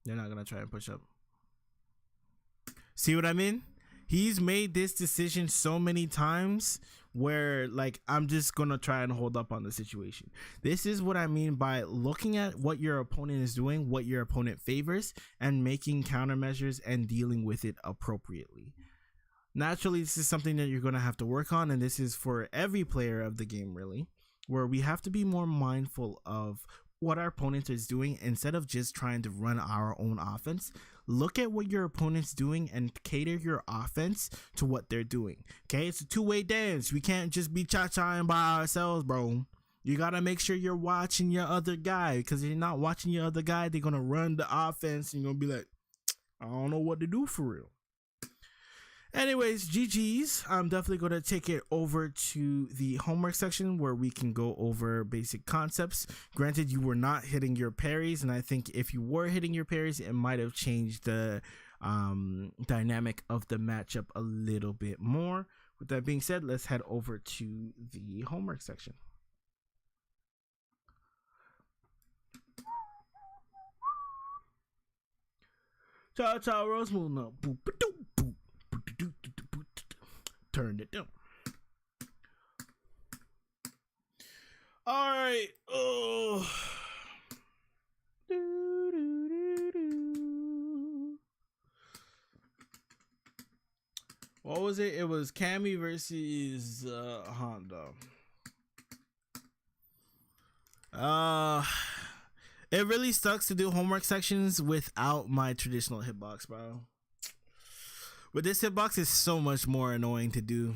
They're not going to try and push up. See what I mean? He's made this decision so many times where, like, I'm just going to try and hold up on the situation. This is what I mean by looking at what your opponent is doing, what your opponent favors, and making countermeasures and dealing with it appropriately. Naturally, this is something that you're going to have to work on, and this is for every player of the game, really, where we have to be more mindful of what our opponent is doing instead of just trying to run our own offense. Look at what your opponent's doing and cater your offense to what they're doing. Okay, it's a two-way dance. We can't just be cha-chaing by ourselves, bro. You gotta make sure you're watching your other guy, because if you're not watching your other guy, they're gonna run the offense and you're gonna be like, I don't know what to do for real. Anyways, GG's. I'm definitely going to take it over to the homework section where we can go over basic concepts. Granted, you were not hitting your parries, and I think if you were hitting your parries, it might have changed the dynamic of the matchup a little bit more. With that being said, let's head over to the homework section. Cha cha rose moon, boop, boop, boop. turned it down. All right. Oh. What was it? It was Cammy versus Honda. It really sucks to do homework sections without my traditional hitbox, bro. But this hitbox is so much more annoying to do.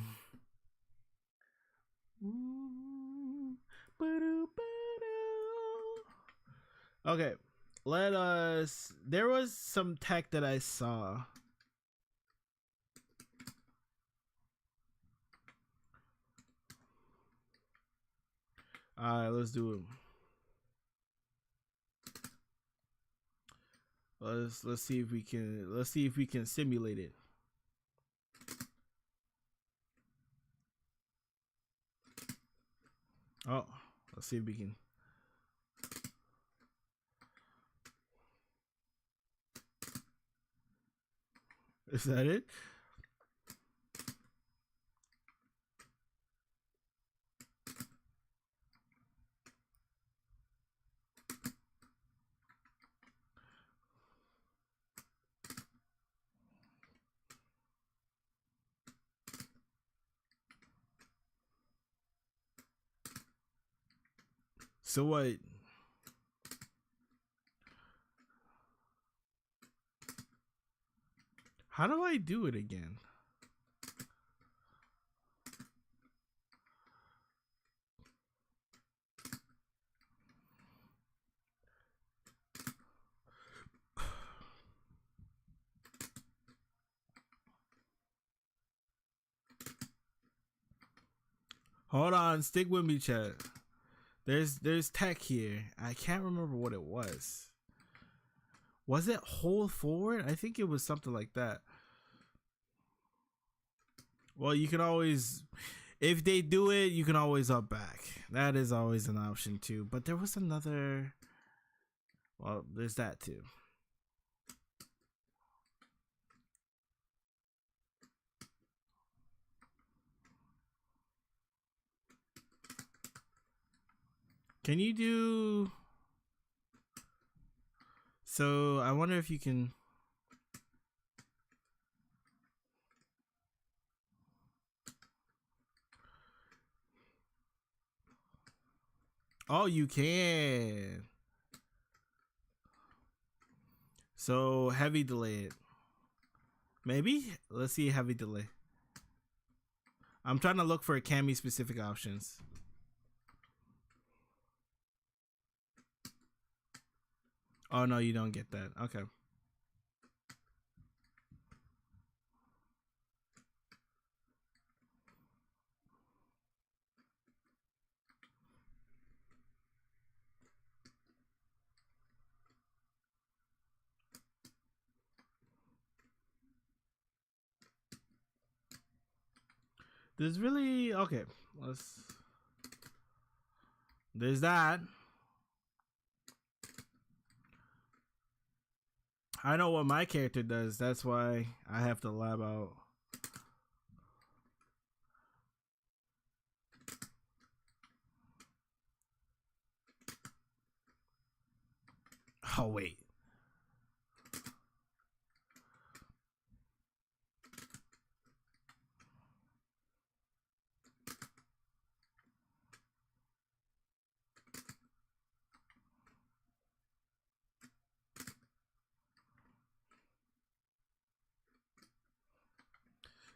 Okay, let us. There was some tech that I saw. All right, let's do it. Let's see if we can simulate it. Oh, let's see if we can. Is that it? So what? How do I do it again? Hold on, stick with me, chat. There's tech here. I can't remember what it was. Was it hold forward? I think it was something like that. Well, you can always, if they do it, you can always up back. That is always an option too. But there was another. Well, there's that too. Can you do? So I wonder if you can. Oh, you can. So heavy delay it. Maybe? Let's see heavy delay. I'm trying to look for Cammy specific options. Oh no, you don't get that. Okay. There's really okay. There's that. I know what my character does. That's why I have to lab out. Oh wait.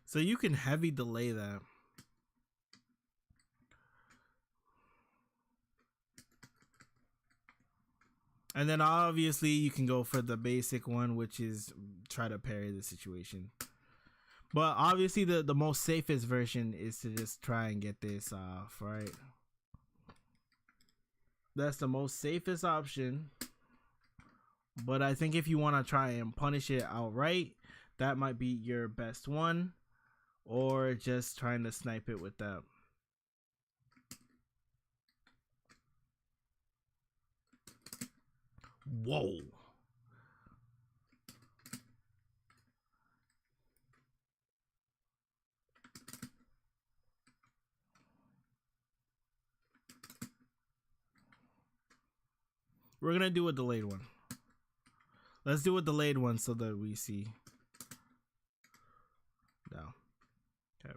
So you can heavy delay that. And then obviously you can go for the basic one, which is try to parry the situation. But obviously the most safest version is to just try and get this off, right? That's the most safest option. But I think if you want to try and punish it outright, that might be your best one. Or just trying to snipe it with that. Whoa. We're gonna do a delayed one. Let's do a delayed one so that we see. No. Okay.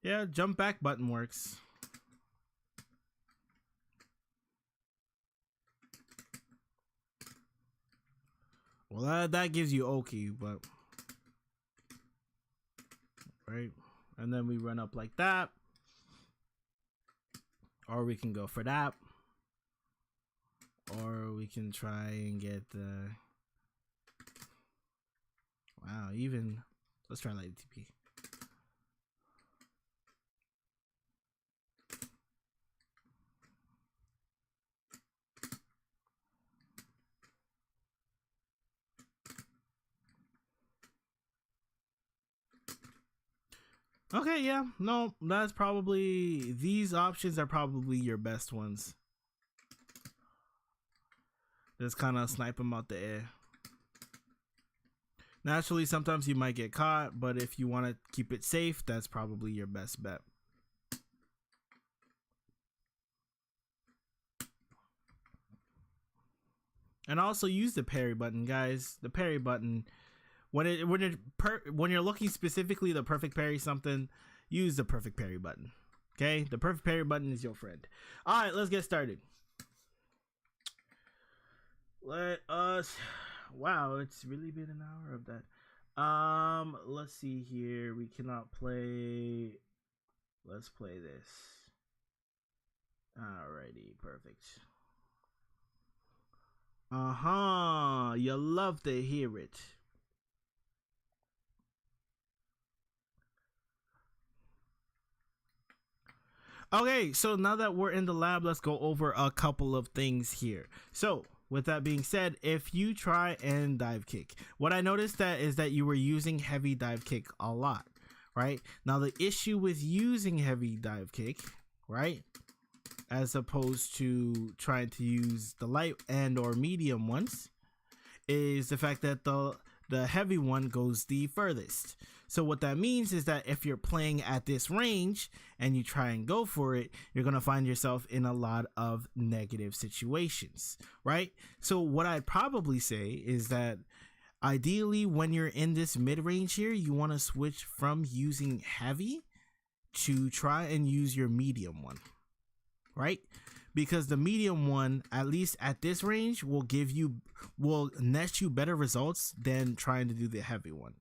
Yeah, jump back button works. Well, that gives you Oki, but right, and then we run up like that, or we can go for that, or we can try and get the wow. Even let's try light TP. Okay, yeah, no, that's probably, these options are probably your best ones. Just kind of snipe them out the air. Naturally, sometimes you might get caught, but if you want to keep it safe, that's probably your best bet. And also use the parry button, guys. The parry button, when you're looking specifically the perfect parry something, use the perfect parry button. Okay, the perfect parry button is your friend. All right, let's get started. Let us. Wow, it's really been an hour of that. Let's see here. We cannot play. Let's play this. Alrighty, perfect. You love to hear it. Okay, so now that we're in the lab, let's go over a couple of things here. So with that being said, if you try and dive kick, what I noticed that is that you were using heavy dive kick a lot, right? Now the issue with using heavy dive kick, right, as opposed to trying to use the light and or medium ones, is the fact that the heavy one goes the furthest. So what that means is that if you're playing at this range and you try and go for it, you're going to find yourself in a lot of negative situations, right? So what I'd probably say is that ideally when you're in this mid-range here, you want to switch from using heavy to try and use your medium one, right? Because the medium one, at least at this range, will net you better results than trying to do the heavy one.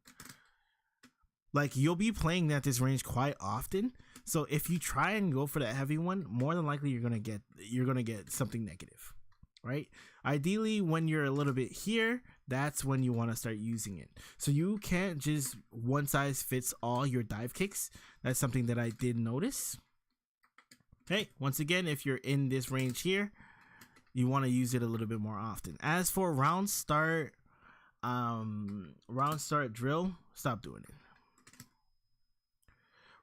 Like, you'll be playing at this range quite often, so if you try and go for that heavy one, more than likely you're gonna get something negative, right? Ideally, when you're a little bit here, that's when you want to start using it. So you can't just one size fits all your dive kicks. That's something that I did notice. Hey, once again, if you're in this range here, you want to use it a little bit more often. As for round start drill, stop doing it.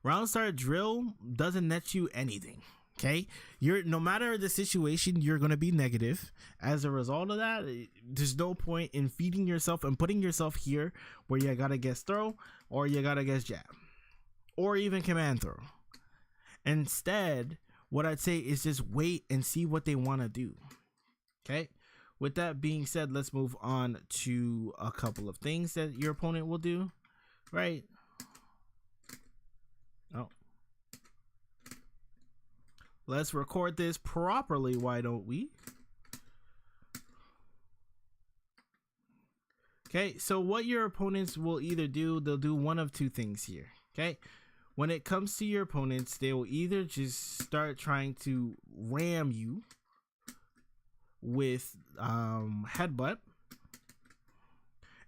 Round start drill doesn't net you anything. Okay, no matter the situation, you're gonna be negative. As a result of that, there's no point in feeding yourself and putting yourself here where you gotta guess throw, or you gotta guess jab, or even command throw. Instead, what I'd say is just wait and see what they want to do. Okay, with that being said, let's move on to a couple of things that your opponent will do, right? Oh, let's record this properly, why don't we? Okay, so what your opponents will either do, they'll do one of two things here. Okay, when it comes to your opponents, they will either just start trying to ram you with headbutt,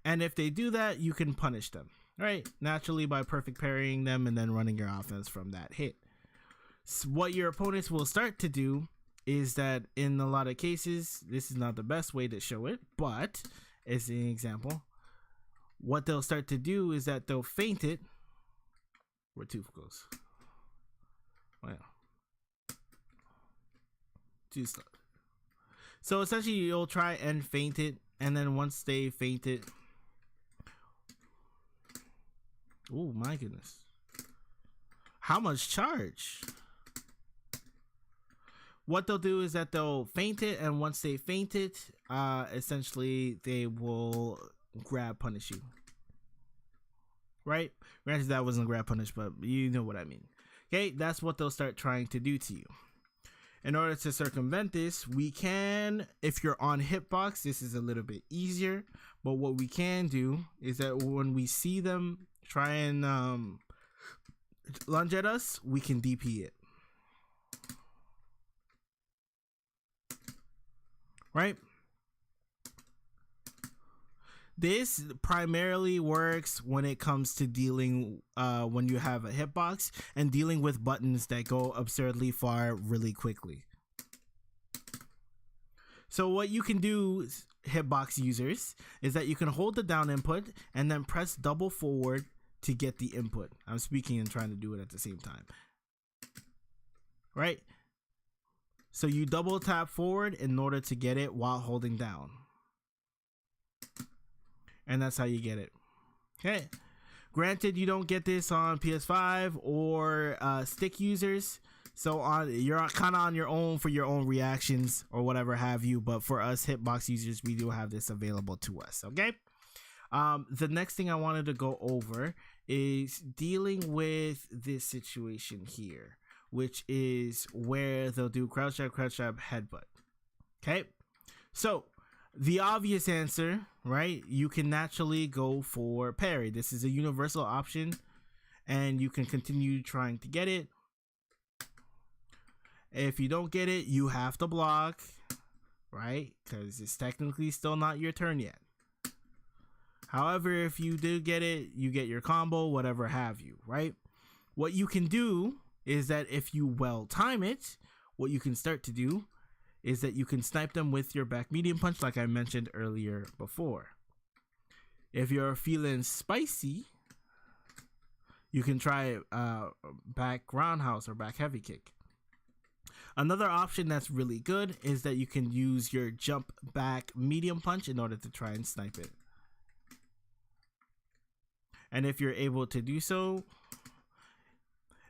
and if they do that, you can punish them, right? Naturally, by perfect parrying them and then running your offense from that hit. So what your opponents will start to do is that in a lot of cases, this is not the best way to show it, but as an example, what they'll start to do is that they'll feint it. Where tooth goes? Wow. Too slow. So essentially, you'll try and feint it, and then once they feint it, oh my goodness, how much charge? what they'll do is that they'll feint it, and once they feint it, essentially they will grab punish you. Right? Granted, that wasn't grab punish, but you know what I mean. Okay, that's what they'll start trying to do to you. In order to circumvent this, we can, if you're on hitbox, this is a little bit easier. But what we can do is that when we see them try and lunge at us, we can DP it. Right? This primarily works when it comes to dealing when you have a hitbox and dealing with buttons that go absurdly far really quickly. So what you can do, hitbox users, is that you can hold the down input and then press double forward to get the input. I'm speaking and trying to do it at the same time. Right? So you double tap forward in order to get it while holding down. And that's how you get it. Okay. Granted, you don't get this on PS5 or stick users. So you're kind of on your own for your own reactions or whatever have you. But for us hitbox users, we do have this available to us. Okay. The next thing I wanted to go over is dealing with this situation here, which is where they'll do crouch jab, headbutt. Okay. So the obvious answer, right? You can naturally go for parry. This is a universal option and you can continue trying to get it. If you don't get it, you have to block, right? Because it's technically still not your turn yet. However, if you do get it, you get your combo, whatever have you, right? What you can do is that if you well time it, what you can start to do is that you can snipe them with your back medium punch like I mentioned earlier before. If you're feeling spicy, you can try back roundhouse or back heavy kick. Another option that's really good is that you can use your jump back medium punch in order to try and snipe it. And if you're able to do so,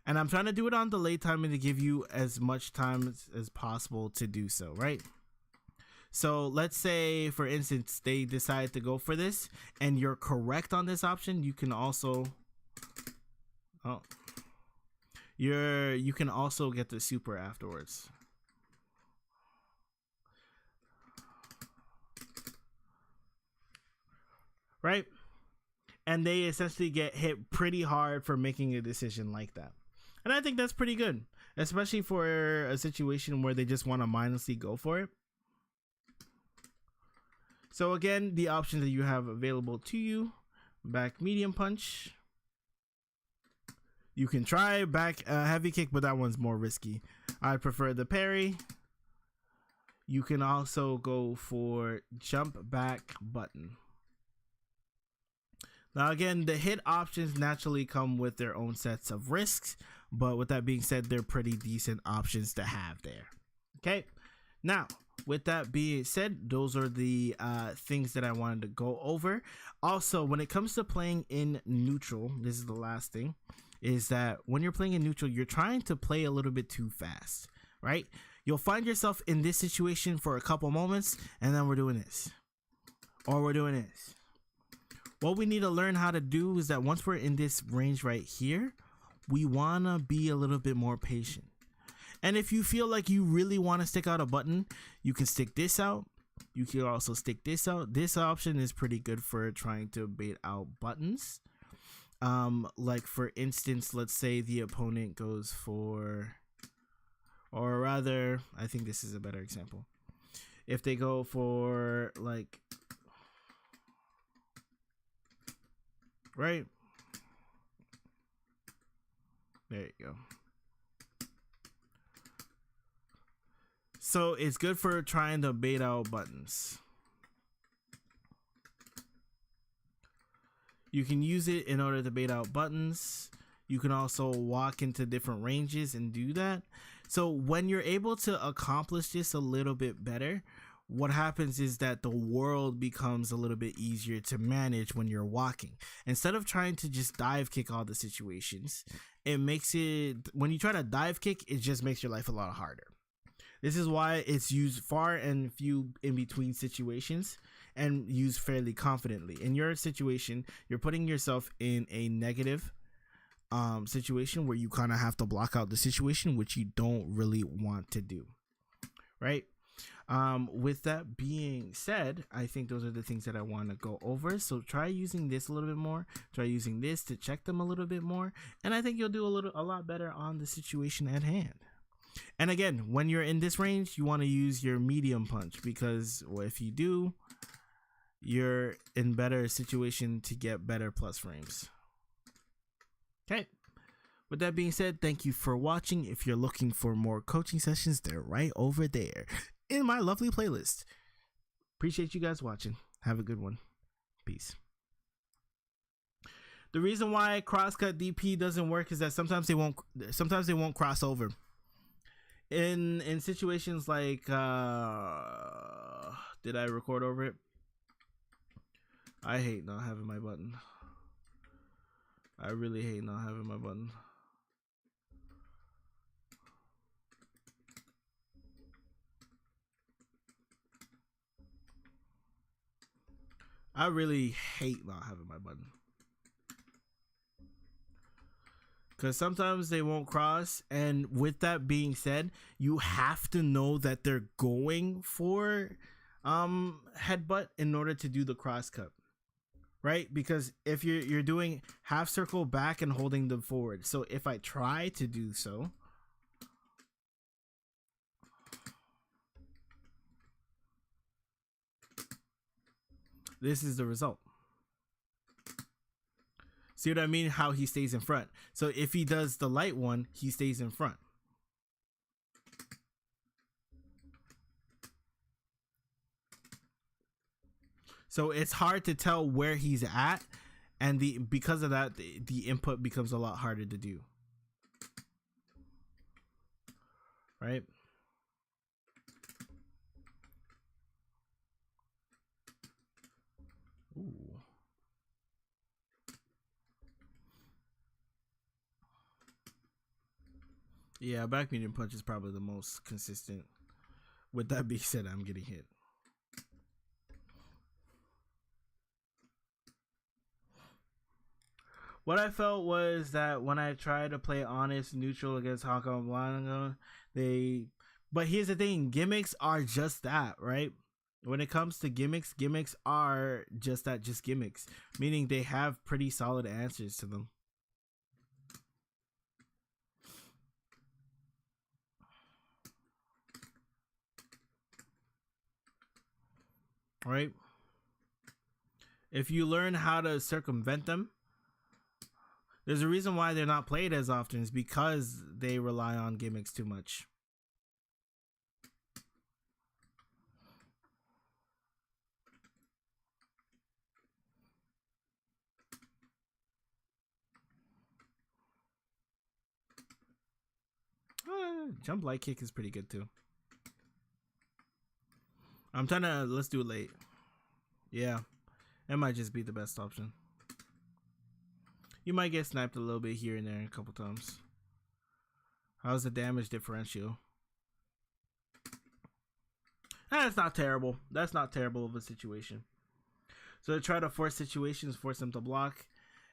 and I'm trying to do it on delay timing to give you as much time as possible to do so, right? So let's say, for instance, they decide to go for this and you're correct on this option. You can also, you can also get the super afterwards. Right? And they essentially get hit pretty hard for making a decision like that. And I think that's pretty good, especially for a situation where they just want to mindlessly go for it. So again, the options that you have available to you: back medium punch. You can try back heavy kick, but that one's more risky. I prefer the parry. You can also go for jump back button. Now again, the hit options naturally come with their own sets of risks, but with that being said, they're pretty decent options to have there. Okay, now with that being said, those are the things that I wanted to go over. Also, when it comes to playing in neutral, this is the last thing, is that when you're playing in neutral, you're trying to play a little bit too fast, right? You'll find yourself in this situation for a couple moments, and then we're doing this, or we're doing this. What we need to learn how to do is that once we're in this range right here, we want to be a little bit more patient. And if you feel like you really want to stick out a button, you can stick this out. You can also stick this out. This option is pretty good for trying to bait out buttons. Like for instance, let's say the opponent goes for, or rather, I think this is a better example. If they go for like, right? There you go. So it's good for trying to bait out buttons. You can use it in order to bait out buttons. You can also walk into different ranges and do that. So when you're able to accomplish this a little bit better, what happens is that the world becomes a little bit easier to manage when you're walking. Instead of trying to just dive kick all the situations, it makes it, when you try to dive kick, it just makes your life a lot harder. This is why it's used far and few in between situations and used fairly confidently. In your situation, you're putting yourself in a negative situation where you kind of have to block out the situation, which you don't really want to do, right? With that being said, I think those are the things that I want to go over. So try using this a little bit more. Try using this to check them a little bit more, and I think you'll do a lot better on the situation at hand. And again, when you're in this range, you want to use your medium punch, because if you do, you're in better situation to get better plus frames. Okay. With that being said, thank you for watching. If you're looking for more coaching sessions, they're right over there in my lovely playlist. Appreciate you guys watching. Have a good one. Peace. The reason why crosscut DP doesn't work is that sometimes they won't cross over. In situations like did I record over it? I hate not having my button. I really hate not having my button. I really hate not having my button. Because sometimes they won't cross, and with that being said, you have to know that they're going for headbutt in order to do the cross cut, right? Because if you're doing half circle back and holding them forward, so if I try to do so, this is the result. See what I mean? How he stays in front. So if he does the light one, he stays in front. So it's hard to tell where he's at, and because of that, the input becomes a lot harder to do. Right? Ooh. Yeah, back medium punch is probably the most consistent. With that being said, I'm getting hit. What I felt was that when I tried to play honest neutral against Hong Kong Blanco, but here's the thing, gimmicks are just that, right? When it comes to gimmicks are just that, just gimmicks, meaning they have pretty solid answers to them. Right? If you learn how to circumvent them, there's a reason why they're not played as often, is because they rely on gimmicks too much. Jump light kick is pretty good too. Let's do it late. Yeah, it might just be the best option. You might get sniped a little bit here and there a couple times. How's the damage differential? That's not terrible. That's not terrible of a situation. So to try to force situations, force them to block.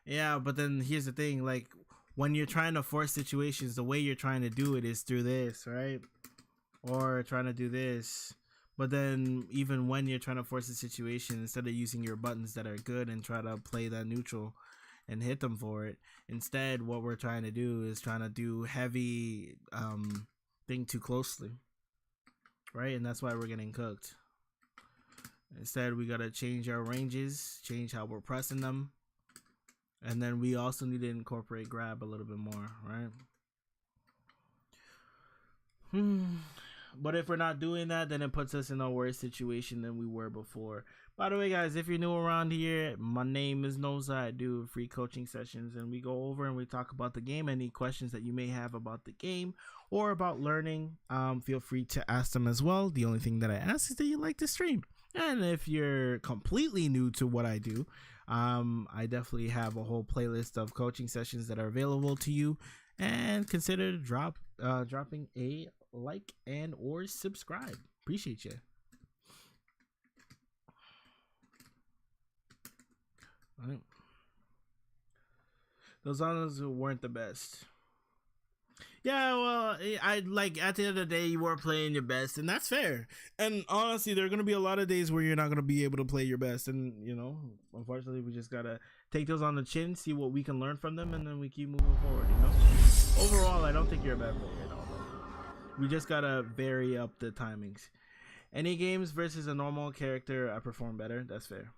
Yeah, but then here's the thing, like when you're trying to force situations, the way you're trying to do it is through this, right? Or trying to do this. But then even when you're trying to force a situation, instead of using your buttons that are good and try to play that neutral and hit them for it, instead what we're trying to do is trying to do heavy thing too closely, right? And that's why we're getting cooked. Instead, we got to change our ranges, change how we're pressing them, and then we also need to incorporate grab a little bit more, right? But if we're not doing that, then it puts us in a worse situation than we were before. By the way, guys, if you're new around here, my name is Noza. I do free coaching sessions, and we go over and we talk about the game. Any questions that you may have about the game or about learning, feel free to ask them as well. The only thing that I ask is that you like to stream. And if you're completely new to what I do, I definitely have a whole playlist of coaching sessions that are available to you. and consider dropping a like and or subscribe. Appreciate you. All right. Those honors weren't the best. Yeah, well, I like at the end of the day, you weren't playing your best, and that's fair. And honestly, there are gonna be a lot of days where you're not gonna be able to play your best, and you know, unfortunately, we just gotta take those on the chin, see what we can learn from them, and then we keep moving forward. You know, overall, I don't think you're a bad player at all. We just gotta vary up the timings. Any games versus a normal character, I perform better. That's fair.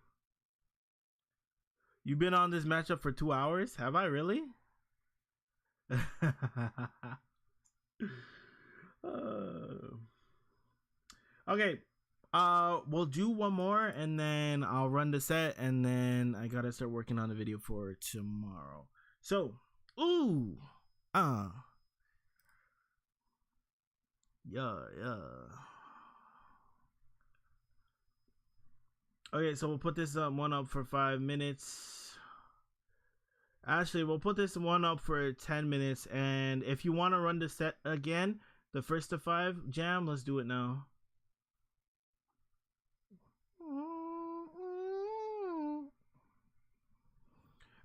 You've been on this matchup for 2 hours? Have I really? Okay. We'll do one more and then I'll run the set and then I gotta start working on the video for tomorrow. So, yeah. Okay, so we'll put this one up for 5 minutes. Actually, we'll put this one up for 10 minutes. And if you want to run the set again, the first to 5 jam, let's do it now.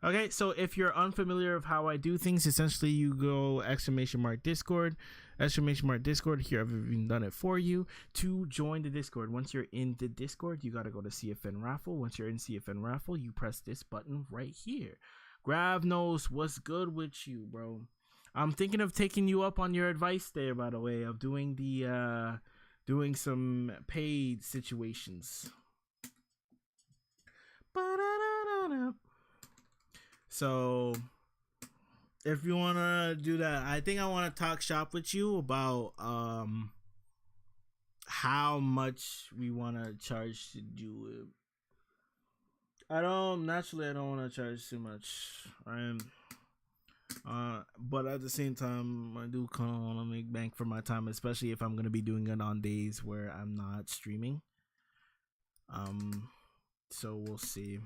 Okay, so if you're unfamiliar of how I do things, essentially you go !Discord, !Discord. Here, I've even done it for you to join the Discord. Once you're in the Discord, you got to go to CFN Raffle. Once you're in CFN Raffle, you press this button right here. Grav knows what's good with you, bro. I'm thinking of taking you up on your advice there, by the way, of doing the doing some paid situations. So if you want to do that, I think I want to talk shop with you about how much we want to charge to do it. I don't want to charge too much, right? But at the same time, I do kind of want to make bank for my time, especially if I'm going to be doing it on days where I'm not streaming. So we'll see.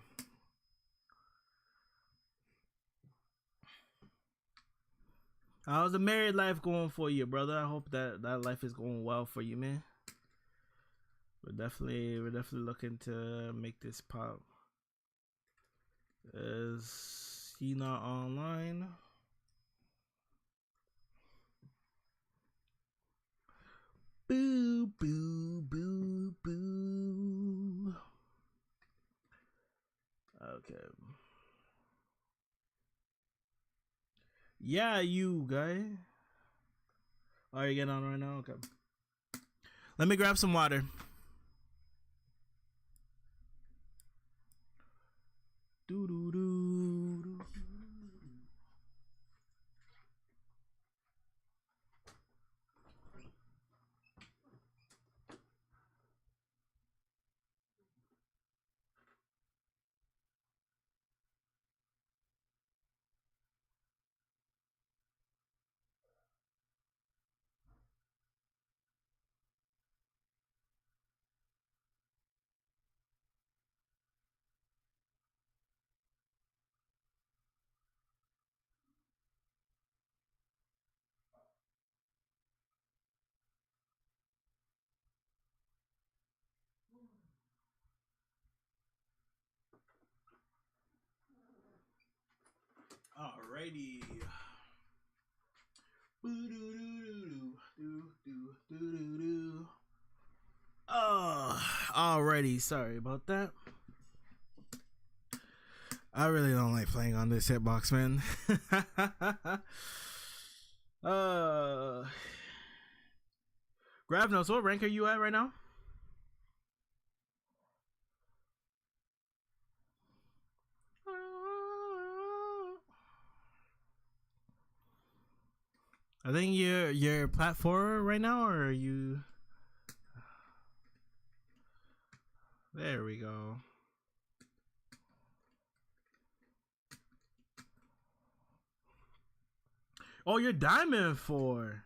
How's the married life going for you, brother? I hope that life is going well for you, man. We're definitely looking to make this pop. Is he not online? Boo, boo, boo, boo. Okay. Yeah, you guy. Are you getting on right now? Okay. Let me grab some water. Do. Alrighty. Alrighty. Sorry about that. I really don't like playing on this hitbox, man. Gravnos, what rank are you at right now? I think you're platformer right now, or are you? There we go. Oh, you're diamond 4.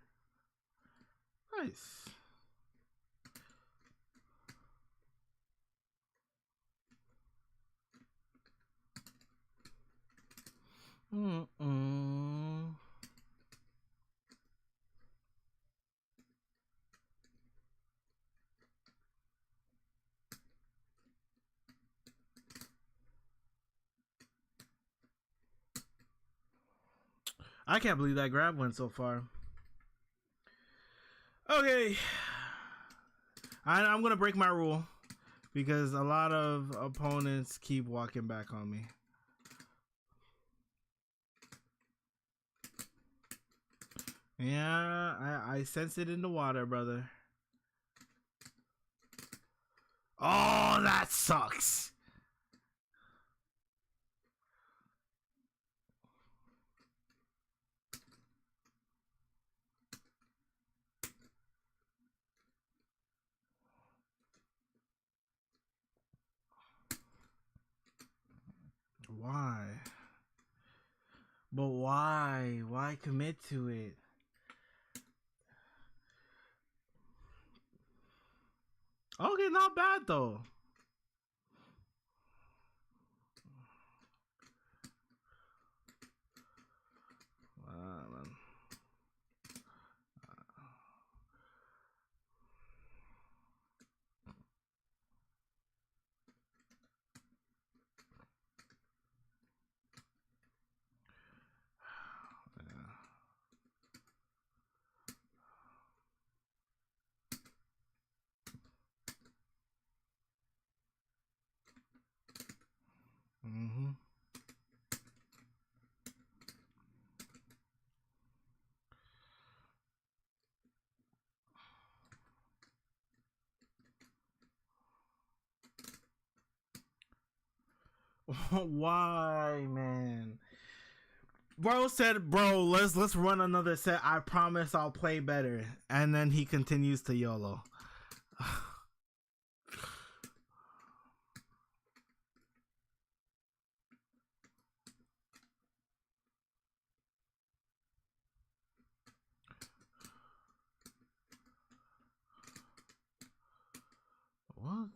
Nice. I can't believe that grab went so far. Okay. I'm going to break my rule because a lot of opponents keep walking back on me. Yeah, I sense it in the water, brother. Oh, that sucks. Why? But why? Why commit to it? Okay, not bad though. Man. Mm-hmm. Why, man? Bro said, "Bro, let's run another set. I promise I'll play better." And then he continues to YOLO. What?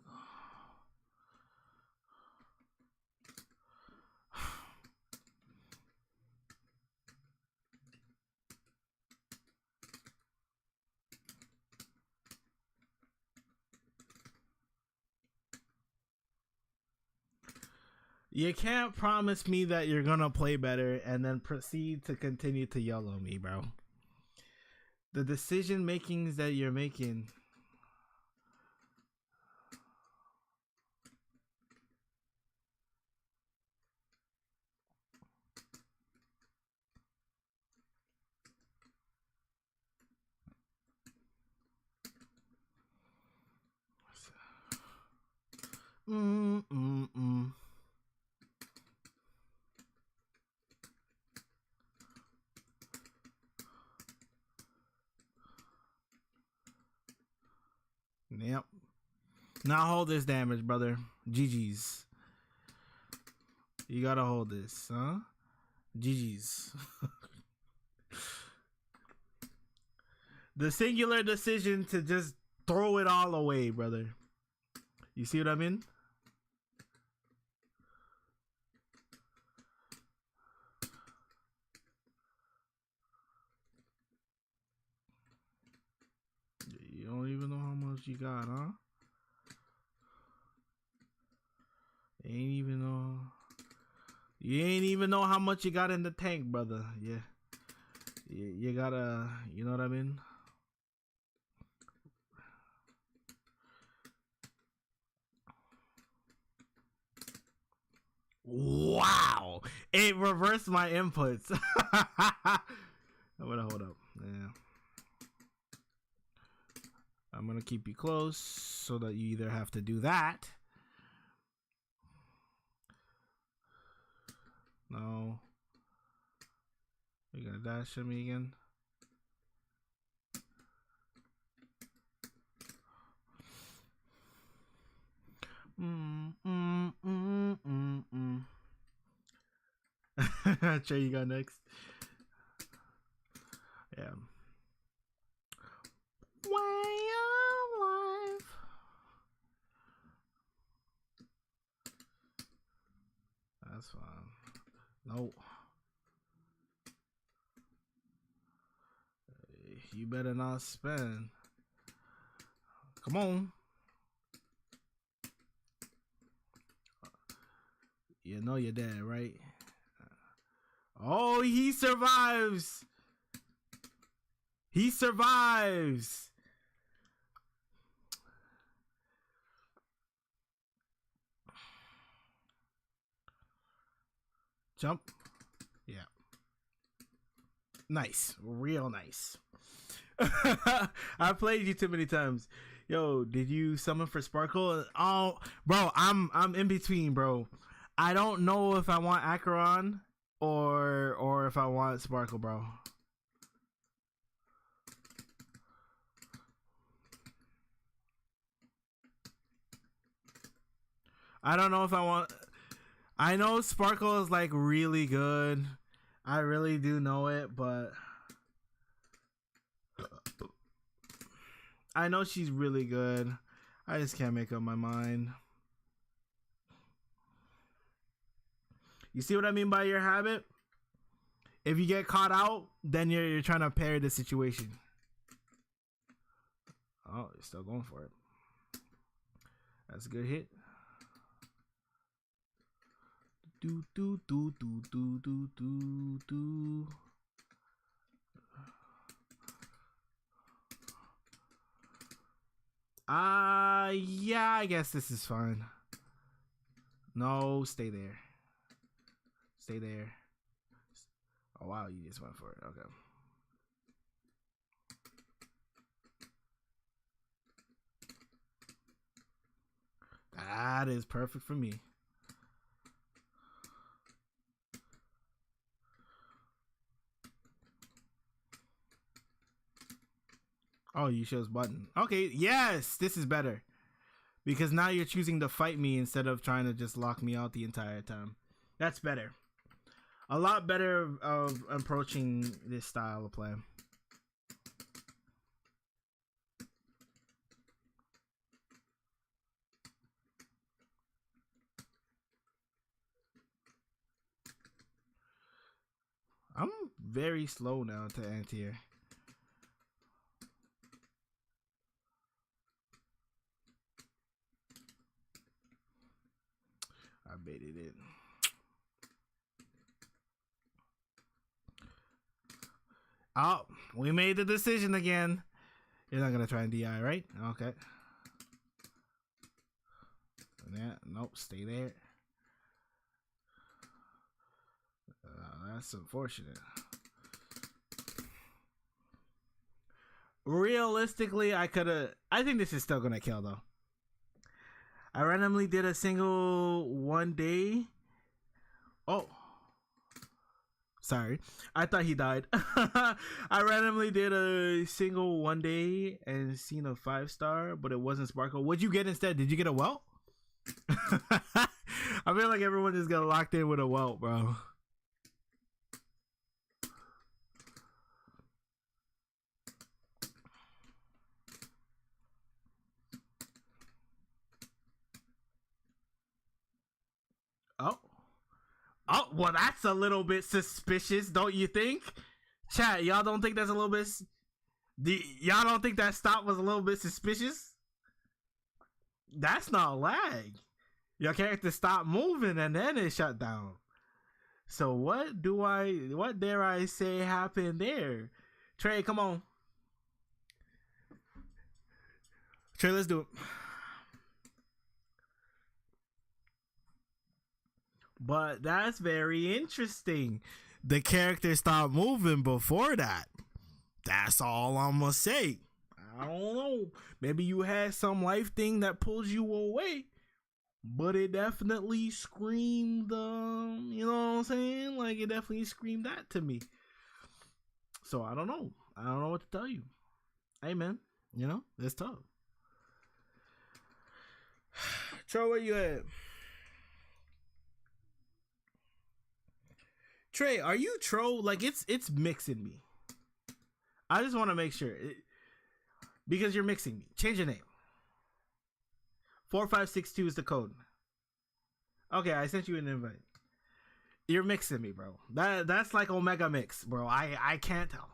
You can't promise me that you're gonna play better and then proceed to continue to YOLO me, bro. The decision makings that you're making. Yep. Now hold this damage, brother. GG's. You gotta hold this, huh? GG's. The singular decision to just throw it all away, brother. You see what I mean? You don't even know how much you got, huh? You ain't even know how much you got in the tank, brother. Yeah. You gotta, you know what I mean? Wow. It reversed my inputs. I'm gonna hold up. Yeah. I'm gonna keep you close so that you either have to do that. No. You gonna dash at me again? Trey, you got next. Yeah. Way of life. That's fine. No. You better not spend. Come on. You know you're dead, right? Oh, he survives. He survives. Jump. Yeah. Nice. Real nice. I played you too many times. Yo, did you summon for Sparkle? Oh, bro, I'm in between, bro. I don't know if I want Acheron or if I want Sparkle, bro. I don't know if I want. I know Sparkle is like really good. I really do know it, but I know she's really good. I just can't make up my mind. You see what I mean by your habit? If you get caught out, then you're trying to parry the situation. Oh, you're still going for it. That's a good hit. Do do do do do do do do. Yeah, I guess this is fine. No, stay there. Stay there. Oh wow, you just went for it. Okay. That is perfect for me. Oh, you chose button. Okay, yes, this is better. Because now you're choosing to fight me instead of trying to just lock me out the entire time. That's better. A lot better of approaching this style of play. I'm very slow now to anti-air. I baited it. Oh, we made the decision again. You're not gonna try and DI, right? Okay. Yeah, nope, stay there. That's unfortunate. Realistically, I think this is still gonna kill though. I randomly did a single 1 day. Oh. Sorry. I thought he died. I randomly did a single 1 day and seen a 5-star, but it wasn't Sparkle. What'd you get instead? Did you get a welt? I feel like everyone just got locked in with a welt, bro. Oh. Oh, well, that's a little bit suspicious, don't you think? Chat, y'all don't think that's a little bit... Y'all don't think that stop was a little bit suspicious? That's not lag. Your character stopped moving and then it shut down. So what dare I say happened there? Trey, come on. Trey, let's do it. But that's very interesting. The character stopped moving before that. That's all I'm gonna say. I don't know. Maybe you had some life thing that pulls you away. But it definitely screamed, you know what I'm saying? Like, it definitely screamed that to me. So, I don't know. I don't know what to tell you. Hey, man. You know, it's tough. Troy, where you at? Trey, are you troll? Like, it's mixing me. I just want to make sure. Because you're mixing me. Change your name. 4562 is the code. Okay, I sent you an invite. You're mixing me, bro. That's like Omega Mix, bro. I can't tell.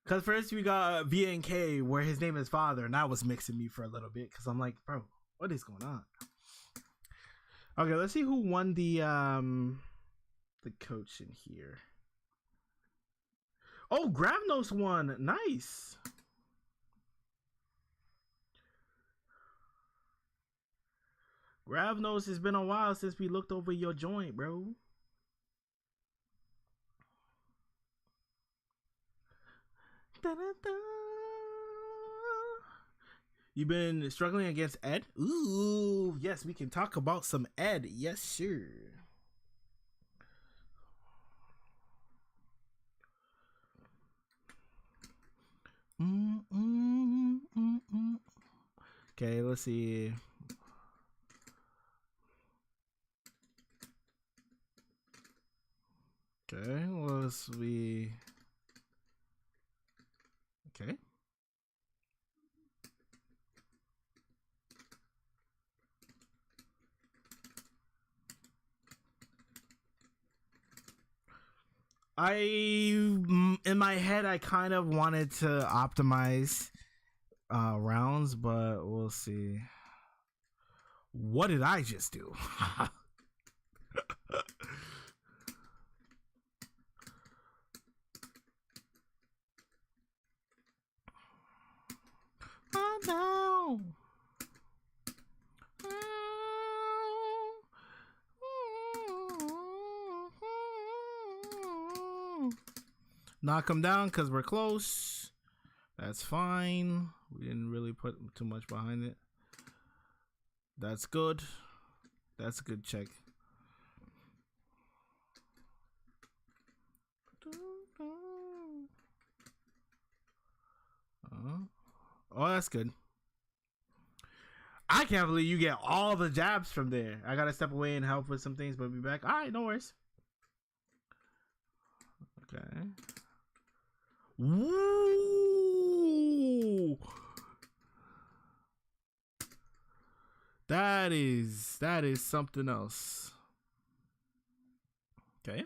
Because first we got VNK where his name is Father, and that was mixing me for a little bit because I'm like, bro, what is going on? Okay, let's see who won the the coach in here. Oh, Gravnos won. Nice. Gravnos, it's been a while since we looked over your joint, bro. Da-da-da. You been struggling against Ed? Ooh, yes, we can talk about some Ed. Yes, sure. Okay, let's see. Okay, let's be. Okay. In my head, I kind of wanted to optimize rounds, but we'll see. What did I just do? Oh, no. Knock him down because we're close. That's fine. We didn't really put too much behind it. That's good. That's a good check. Oh, that's good. I can't believe you get all the jabs from there. I gotta step away and help with some things, but be back. All right, no worries. Okay. Woo! That is something else. Okay.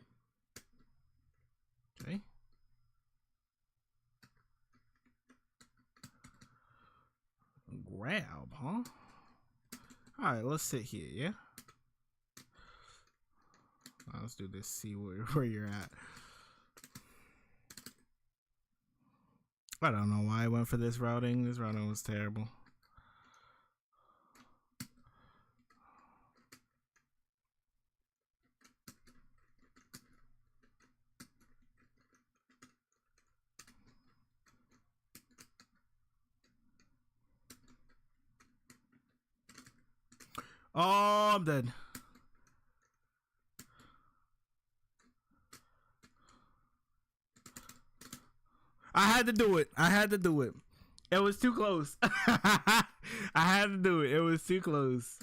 Okay. Grab, huh? All right, let's sit here, yeah? Let's do this, see where you're at. I don't know why I went for this routing. This routing was terrible. Oh, I'm dead. I had to do it. I had to do it. It was too close. I had to do it. It was too close.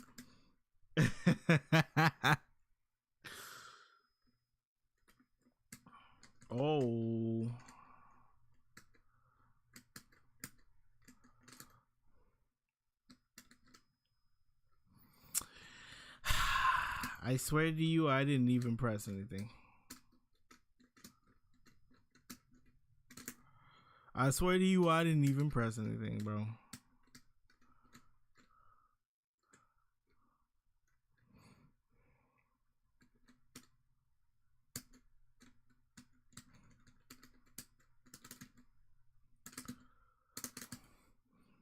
Oh. I swear to you, I didn't even press anything. I swear to you, I didn't even press anything, bro.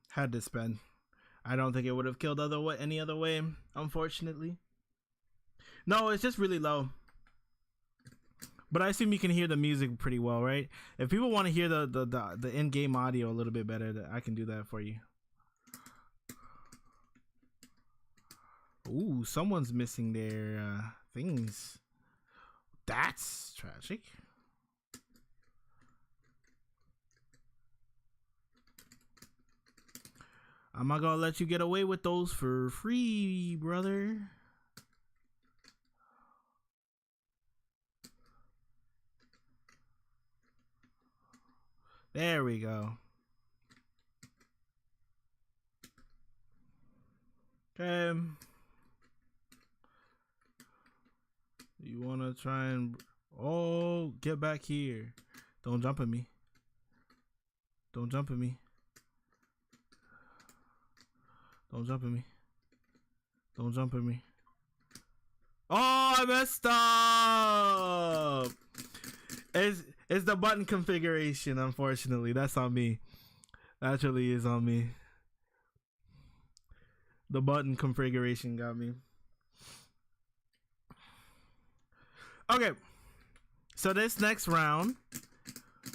Had to spend. I don't think it would have killed any other way, unfortunately. No, it's just really low. But I assume you can hear the music pretty well, right? If people want to hear the in-game audio a little bit better, I can do that for you. Ooh, someone's missing their things. That's tragic. I'm not gonna let you get away with those for free, brother. There we go. Okay. You wanna try and... Oh, get back here. Don't jump at me. Don't jump at me. Don't jump at me. Don't jump at me. Oh, I messed up. It's the button configuration, unfortunately. That's on me. That really is on me. The button configuration got me. Okay. So this next round,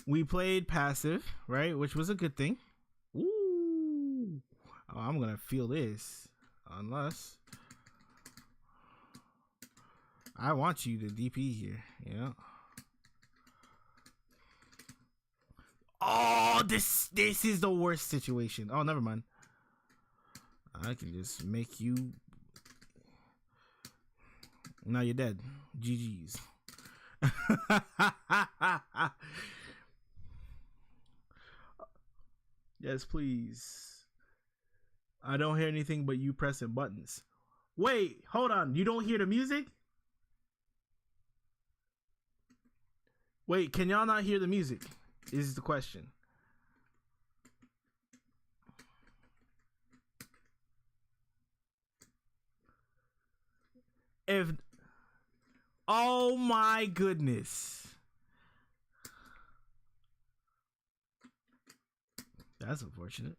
we played passive, right? Which was a good thing. Ooh. Oh, I'm going to feel this. Unless I want you to DP here. Yeah. Oh, this is the worst situation. Oh, never mind. I can just make you. Now you're dead. GG's. Yes, please. I don't hear anything but you pressing buttons. Wait, hold on. You don't hear the music? Wait, can y'all not hear the music? Is the question. If oh my goodness. That's unfortunate.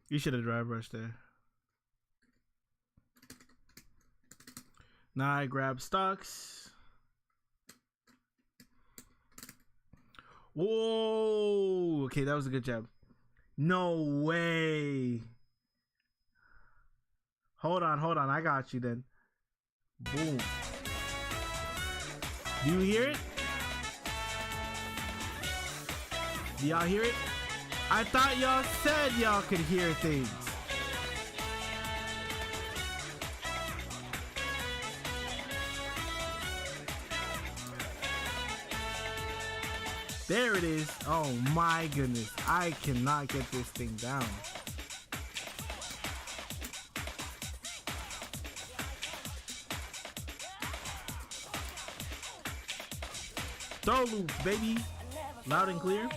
You should have dry brushed there. Now I grab stocks. Whoa. Okay, that was a good job. No way. Hold on. I got you then. Boom. Do you hear it? Do y'all hear it? I thought y'all said y'all could hear things. There it is. Oh my goodness. I cannot get this thing down. Throw loops, baby. Loud and clear.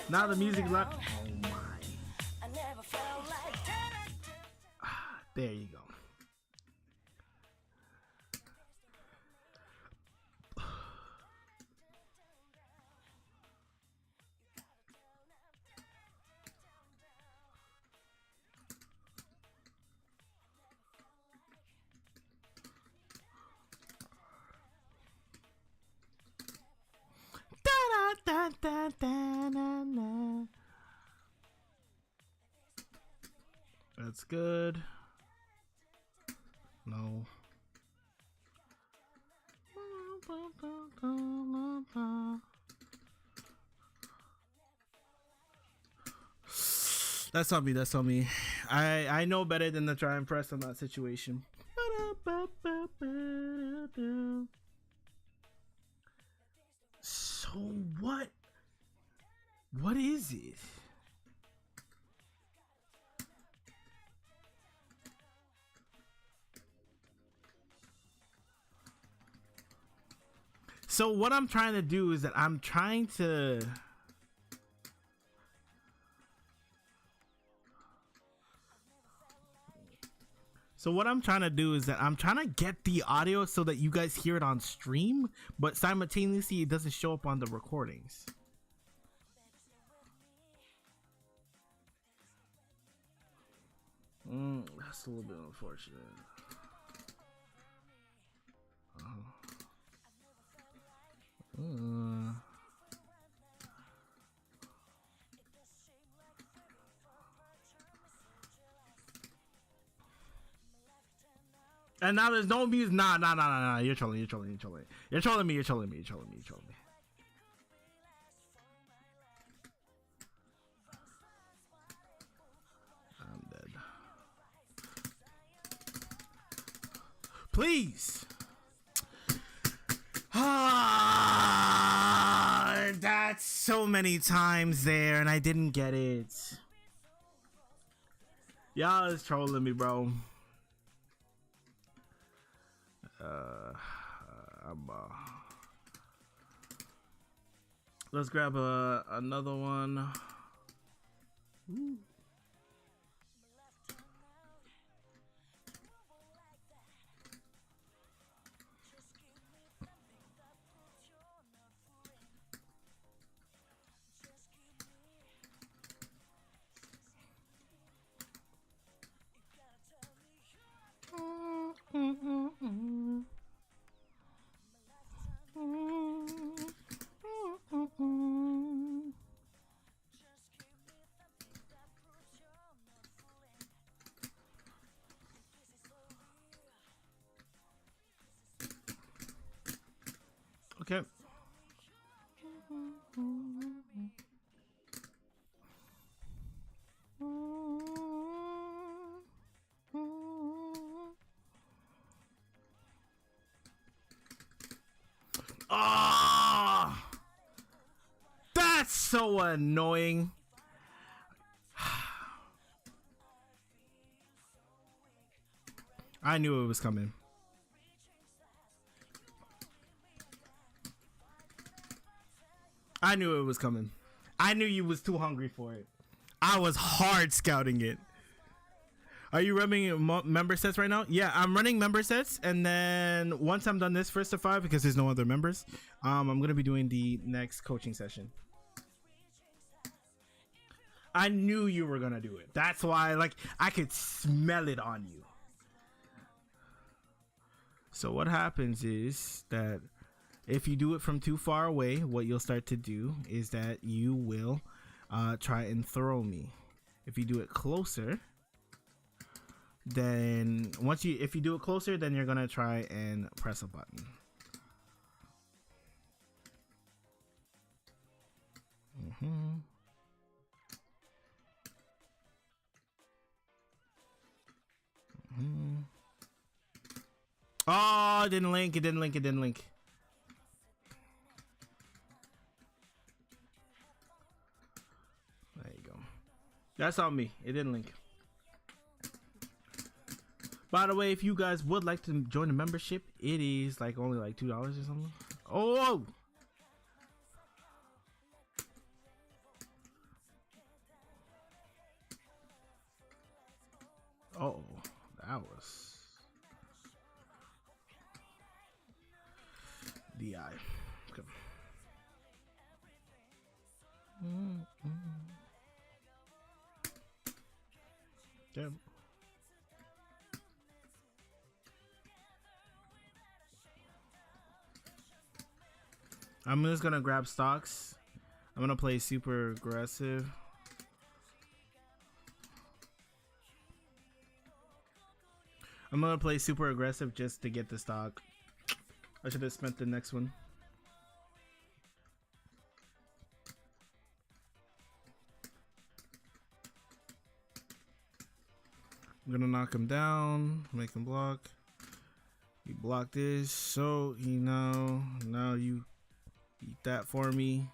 Now the music's loud. Oh my. There you go. That's good. No. That's on me. That's on me. I know better than to try and press on that situation. So what? What is it? So what I'm trying to do is that I'm trying to get the audio so that you guys hear it on stream, but simultaneously it doesn't show up on the recordings. That's a little bit unfortunate. And now there's no music. Nah. You're trolling me. I'm dead. Please. That's so many times there, and I didn't get it. Y'all is trolling me, bro. Let's grab another one. Ooh. Okay. Ah, that's so annoying. I knew it was coming. I knew it was coming. I knew you was too hungry for it. I was hard scouting it. Are you running member sets right now? Yeah, I'm running member sets, and then once I'm done this first to 5, because there's no other members, I'm gonna be doing the next coaching session. I knew you were gonna do it. That's why, like, I could smell it on you. So what happens is that if you do it from too far away, what you'll start to do is that you will try and throw me. If you do it closer, then if you do it closer, then you're gonna try and press a button. Oh, it didn't link. It didn't link. It didn't link. There you go. That's on me. It didn't link. By the way, if you guys would like to join the membership, it is like only like $2 or something. Oh! Oh, that was DI. Okay. Okay. I'm just gonna grab stocks. I'm gonna play super aggressive. I'm gonna play super aggressive just to get the stock. I should have spent the next one. I'm gonna knock him down, make him block. You block this, so you know, now you eat that for me.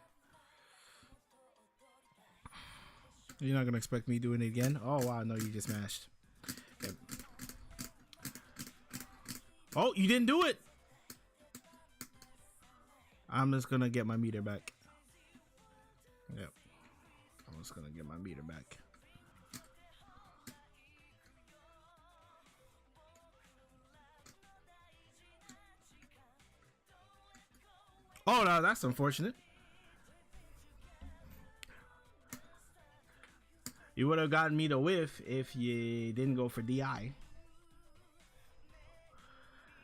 You're not gonna expect me doing it again. Oh wow, no, you just mashed. Okay. Oh, you didn't do it. I'm just gonna get my meter back. Yep. I'm just gonna get my meter back. Oh no, that's unfortunate. You would have gotten me to whiff if you didn't go for DI.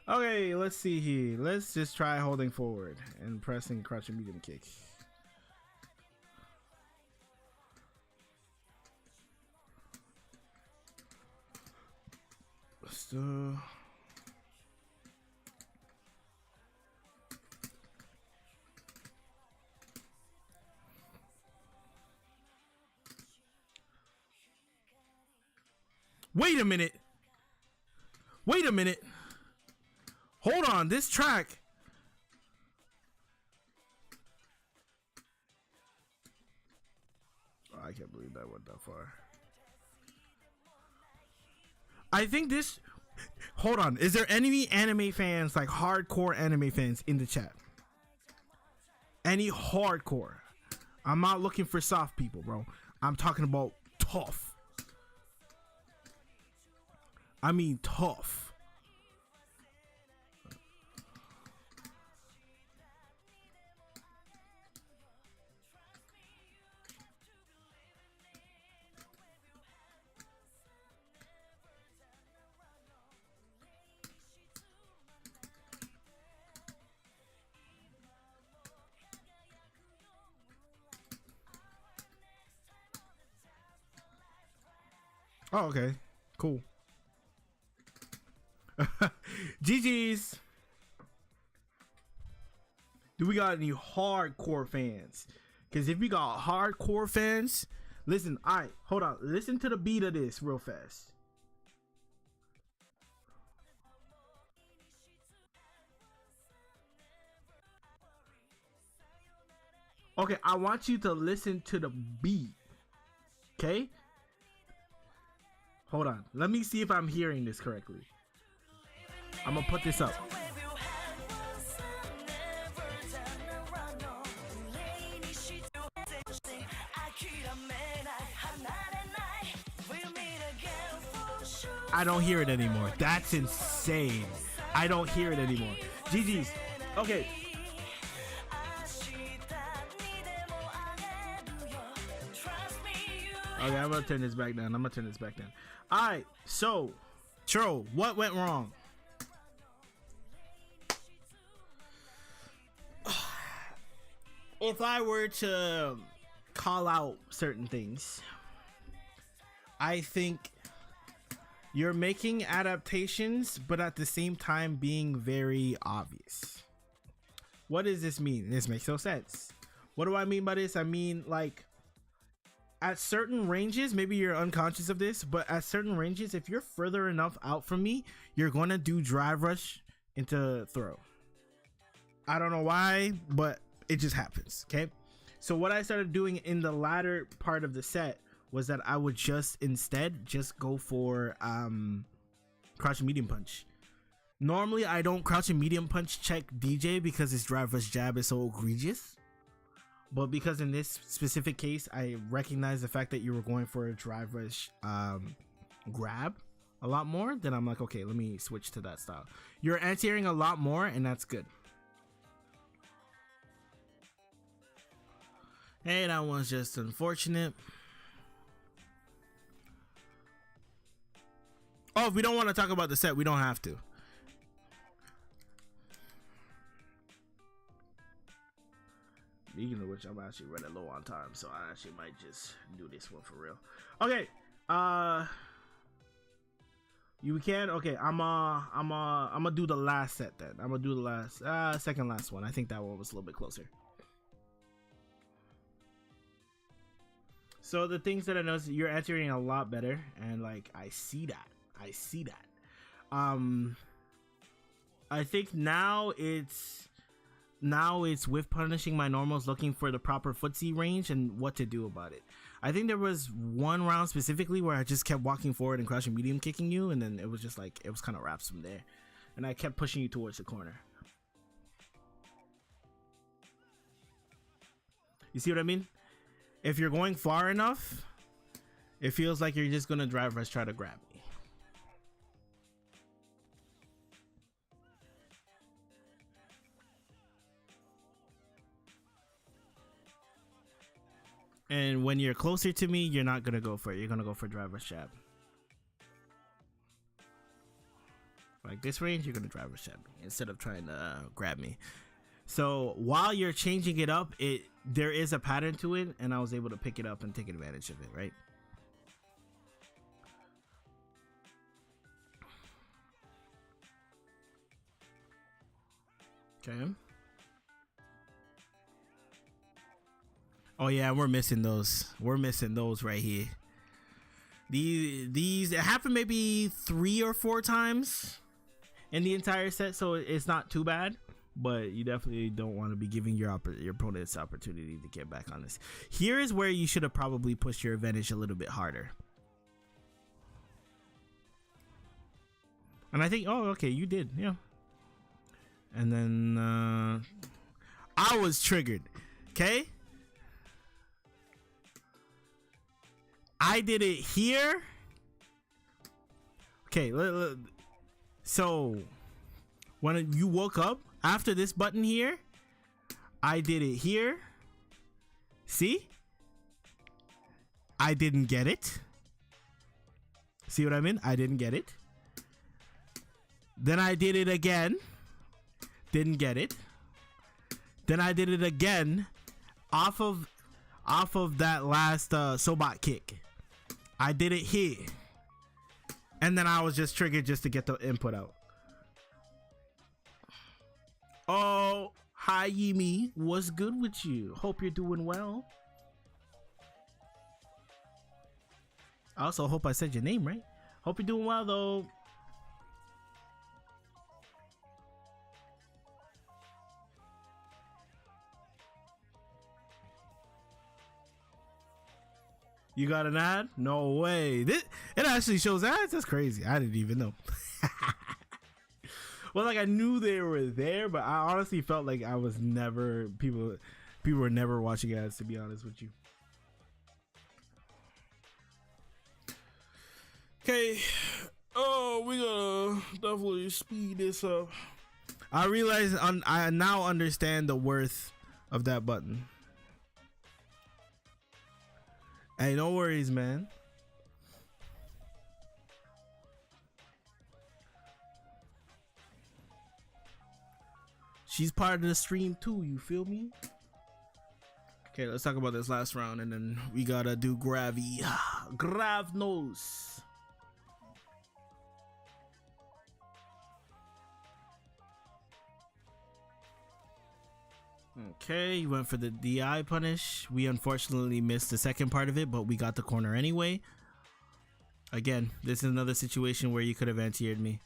Okay, let's see here. Let's just try holding forward and pressing crouch and medium kick. So wait a minute. Wait a minute. Hold on, this track. Oh, I can't believe that went that far. I think this. Hold on. Is there any anime fans, like hardcore anime fans in the chat? Any hardcore? I'm not looking for soft people, bro. I'm talking about tough. I mean tough. Oh, okay. Cool. GG's. Do we got any hardcore fans? Because if we got hardcore fans, listen, alright, hold on. Listen to the beat of this real fast. Okay, I want you to listen to the beat. Okay? Hold on. Let me see if I'm hearing this correctly. I'm gonna put this up. I don't hear it anymore. That's insane. I don't hear it anymore. GG's. Okay. Okay, I'm gonna turn this back down. Alright, so Churro, what went wrong? If I were to call out certain things, I think you're making adaptations, but at the same time being very obvious. What does this mean? This makes no sense. What do I mean by this? I mean, like, at certain ranges, maybe you're unconscious of this, but at certain ranges, if you're further enough out from me, you're going to do drive rush into throw. I don't know why, but it just happens, okay? So what I started doing in the latter part of the set was that I would instead go for crouch and medium punch. Normally, I don't crouch and medium punch check DJ because his drive rush jab is so egregious. But because in this specific case, I recognize the fact that you were going for a drive rush grab a lot more, then I'm like, okay, let me switch to that style. You're anti-airing a lot more, and that's good. Hey, that one's just unfortunate. Oh, if we don't want to talk about the set, we don't have to. Speaking of which, I'm actually running low on time, so I actually might just do this one for real. Okay, you can. Okay, I'm gonna do the last set then. I'm gonna do the last, second last one. I think that one was a little bit closer. So the things that I noticed, you're answering a lot better, and like I see that. I think now it's with punishing my normals, looking for the proper footsie range and what to do about it. I think there was one round specifically where I just kept walking forward and crouching medium kicking you, and then it was just like, it was kind of wraps from there, and I kept pushing you towards the corner. You see what I mean? If you're going far enough, it feels like you're just gonna drive rush, try to grab me. And when you're closer to me, you're not gonna go for it. You're gonna go for drive rush jab. Like this range, you're gonna drive rush jab me instead of trying to grab me. So while you're changing it up, there is a pattern to it, and I was able to pick it up and take advantage of it, right? Okay. Oh yeah, we're missing those. We're missing those right here. These it happened maybe 3 or 4 times in the entire set, so it's not too bad. But you definitely don't want to be giving your opponent's opportunity to get back on this. Here is where you should have probably pushed your advantage a little bit harder. And I think, oh, okay, you did, yeah. And then I was triggered, okay? I did it here. Okay, so when you woke up after this button here, I did it here. See? I didn't get it. See what I mean? I didn't get it. Then I did it again. Didn't get it. Then I did it again off of that last Sobot kick. I did it here. And then I was just triggered just to get the input out. Oh, hi Yimi. What's good with you? Hope you're doing well. I also hope I said your name right. Hope you're doing well though. You got an ad? No way. It actually shows ads? That's crazy. I didn't even know. Well, like I knew they were there, but I honestly felt like I was never people were never watching ads, to be honest with you. Okay. Oh, we gotta definitely speed this up. I realize I now understand the worth of that button. Hey, no worries, man. She's part of the stream too, you feel me? Okay, let's talk about this last round and then we gotta do Gravy. Grav nose. Okay, you went for the DI punish. We unfortunately missed the second part of it, but we got the corner anyway. Again, this is another situation where you could have anti-aired me.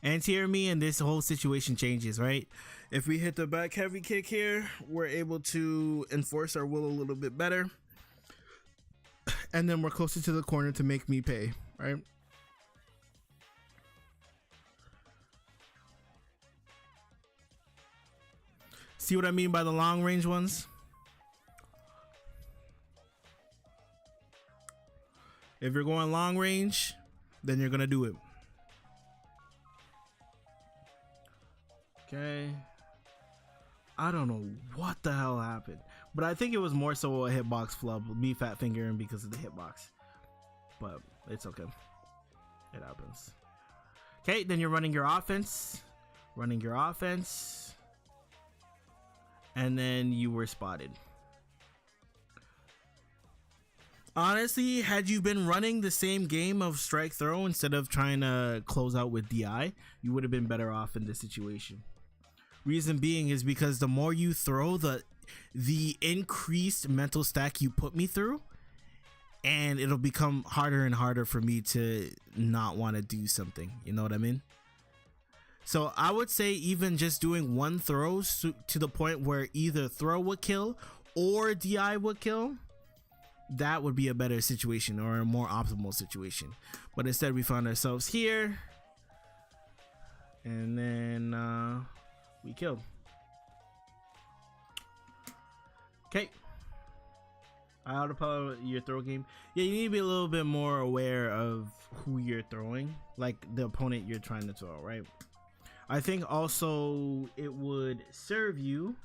Anti-air me and this whole situation changes, right? If we hit the back heavy kick here, we're able to enforce our will a little bit better. And then we're closer to the corner to make me pay, right? See what I mean by the long range ones? If you're going long range, then you're gonna do it. Okay. I don't know what the hell happened, but I think it was more so a hitbox flub, me fat fingering because of the hitbox. But it's okay. It happens. Okay, then you're running your offense. And then you were spotted. Honestly, had you been running the same game of strike throw instead of trying to close out with DI, you would have been better off in this situation. Reason being is because the more you throw, the increased mental stack you put me through, and it'll become harder and harder for me to not want to do something. You know what I mean? So I would say even just doing one throw to the point where either throw would kill or DI would kill, that would be a better situation or a more optimal situation. But instead we found ourselves here and then we killed. Okay. Autopilot your throw game. Yeah, you need to be a little bit more aware of who you're throwing, like the opponent you're trying to throw, right? I think also it would serve you.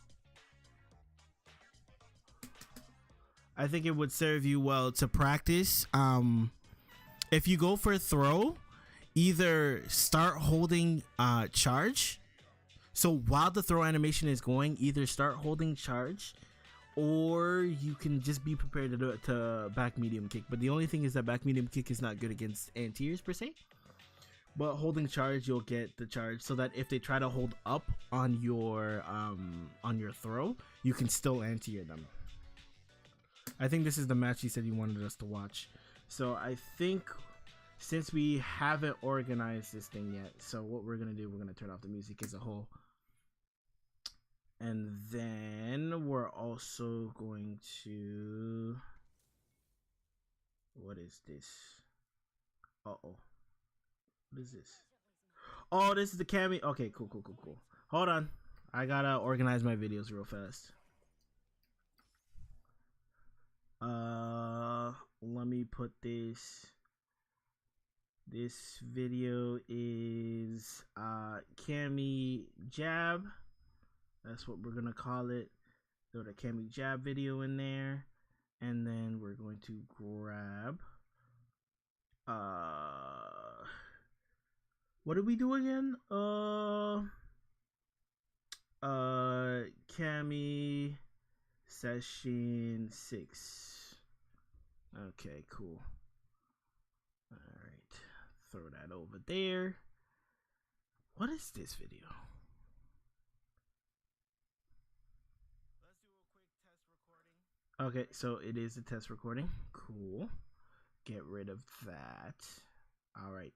I think it would serve you well to practice. If you go for a throw, either start holding charge. So while the throw animation is going, either start holding charge, or you can just be prepared to do it to back medium kick. But the only thing is that back medium kick is not good against anti-airs per se. But holding charge, you'll get the charge so that if they try to hold up on your throw, you can still anti-air them. I think this is the match you said you wanted us to watch. So I think since we haven't organized this thing yet, so what we're gonna do, we're gonna turn off the music as a whole. And then we're also going to, what is this? Uh-oh. What is this? Oh, this is the cameo. Okay, cool. Hold on. I gotta organize my videos real fast. let me put this. This video is Cammy Jab. That's what we're gonna call it. Throw the Cammy Jab video in there, and then we're going to grab what did we do again? Cammy session 6. Okay, cool. All right, throw that over there. What is this video? Let's do a quick test recording. Okay, so it is a test recording. Cool. Get rid of that. All right,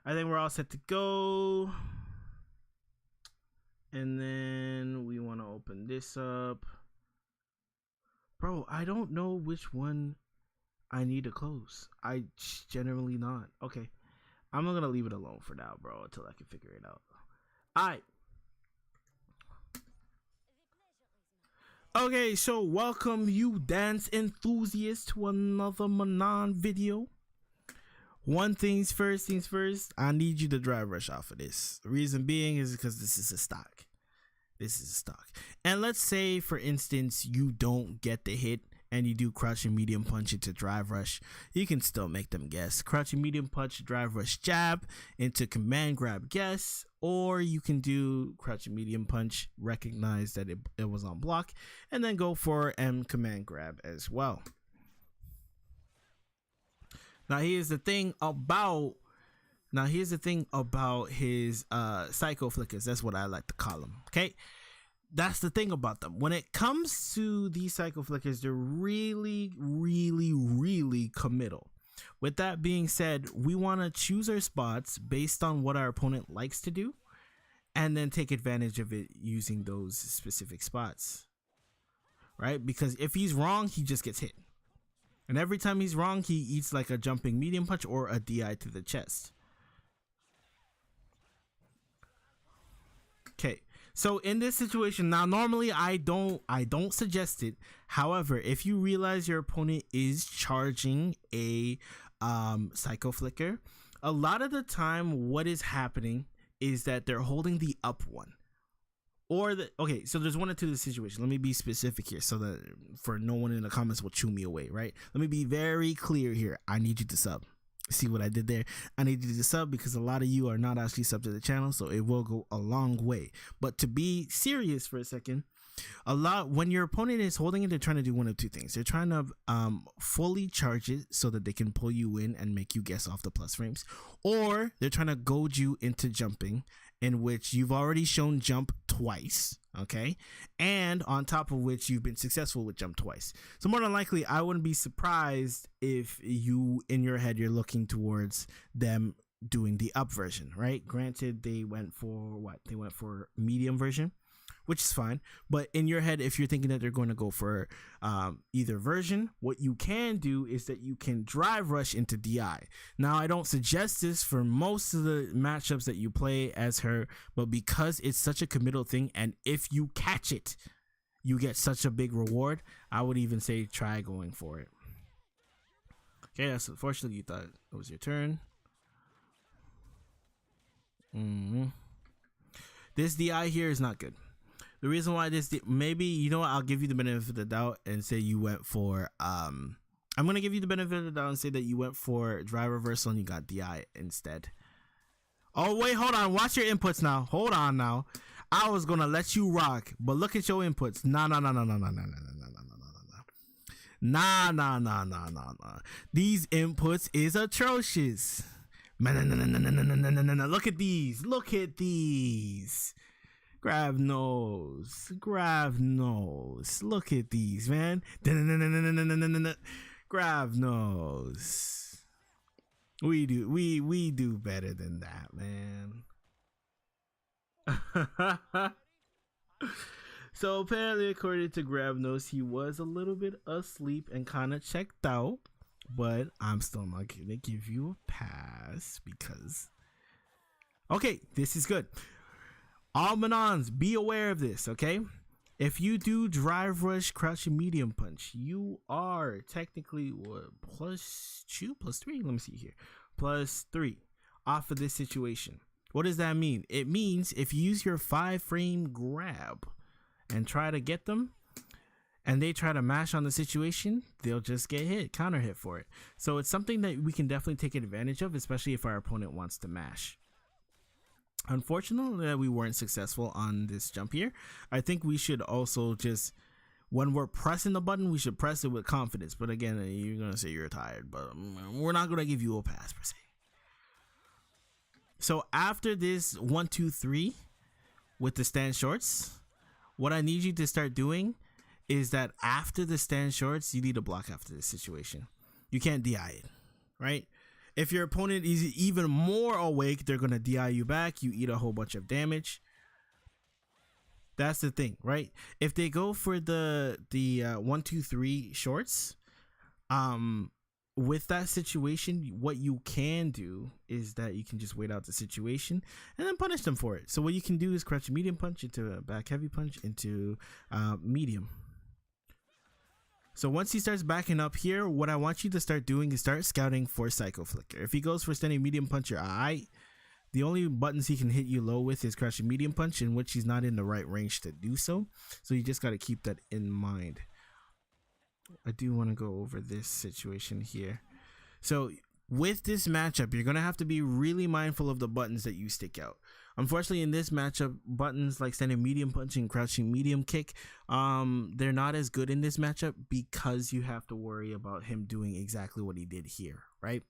I think we're all set to go. And then we want to open this up. Bro, I don't know which one I need to close. I generally not. Okay, I'm gonna leave it alone for now, bro, until I can figure it out. All right. Okay, so welcome you dance enthusiasts to another Manon video. One things first, I need you to drive rush off of this. The reason being is because this is a stock. And let's say, for instance, you don't get the hit and you do crouch and medium punch into drive rush. You can still make them guess. Crouch and medium punch, drive rush jab into command grab guess. Or you can do crouch and medium punch, recognize that it was on block, and then go for M command grab as well. Now here's the thing about his psycho flickers. That's what I like to call them. Okay, that's the thing about them. When it comes to these psycho flickers, they're really committal. With that being said, we want to choose our spots based on what our opponent likes to do, and then take advantage of it using those specific spots, right? Because if he's wrong, he just gets hit. And every time he's wrong, he eats like a jumping medium punch or a DI to the chest. Okay, so in this situation, now normally I don't suggest it. However, if you realize your opponent is charging a psycho flicker, a lot of the time what is happening is that they're holding the up one. Or okay, so there's one or two of the situation. Let me be specific here so that for no one in the comments will chew me away, right? Let me be very clear here. I need you to sub. See what I did there? I need you to sub because a lot of you are not actually sub to the channel, so it will go a long way. But to be serious for a second, when your opponent is holding it, they're trying to do one of two things. They're trying to fully charge it so that they can pull you in and make you guess off the plus frames, or they're trying to goad you into jumping, in which you've already shown jump twice, okay, and on top of which you've been successful with jump twice. So more than likely, I wouldn't be surprised if you, in your head, you're looking towards them doing the up version, right? Granted, they went for what? They went for medium version, which is fine. But in your head, if you're thinking that they're going to go for either version, what you can do is that you can drive rush into DI. Now, I don't suggest this for most of the matchups that you play as her, but because it's such a committal thing, and if you catch it, you get such a big reward, I would even say try going for it. Okay, that's unfortunately, you thought it was your turn. This DI here is not good. The reason why maybe, you know what, I'll give you the benefit of the doubt and say you went for I'm gonna give you the benefit of the doubt and say that you went for drive reversal and you got DI instead. Oh wait, hold on, watch your inputs now. Hold on now. I was gonna let you rock, but look at your inputs. Nah. These inputs is atrocious. Look at these. Grab nose. Look at these, man. Grab nose. We do better than that, man. So apparently, according to Grab Nose, he was a little bit asleep and kind of checked out. But I'm still not gonna give you a pass because, okay, this is good. All Manons, be aware of this, okay? If you do drive rush, crouching medium punch, you are technically what, +2, +3? Let me see here. +3 off of this situation. What does that mean? It means if you use your 5-frame grab and try to get them, and they try to mash on the situation, they'll just get hit, counter hit for it. So it's something that we can definitely take advantage of, especially if our opponent wants to mash. Unfortunately, we weren't successful on this jump here. I think we should also just, when we're pressing the button, we should press it with confidence. But again, you're going to say you're tired, but we're not going to give you a pass per se. So after this 1, 2, 3 with the stand shorts, what I need you to start doing is that after the stand shorts, you need to block after this situation. You can't DI it, right? If your opponent is even more awake, they're going to DI you back. You eat a whole bunch of damage. That's the thing, right? If they go for the 1, 2, 3 shorts, with that situation, what you can do is that you can just wait out the situation and then punish them for it. So what you can do is crouch a medium punch into a back heavy punch into medium. So once he starts backing up here, what I want you to start doing is start scouting for Psycho Flicker. If he goes for standing medium punch, you're alright. The only buttons he can hit you low with is crouching medium punch, in which he's not in the right range to do so. So you just got to keep that in mind. I do want to go over this situation here. So with this matchup, you're going to have to be really mindful of the buttons that you stick out. Unfortunately, in this matchup, buttons like standing medium punch and crouching medium kick, they're not as good in this matchup because you have to worry about him doing exactly what he did here, right?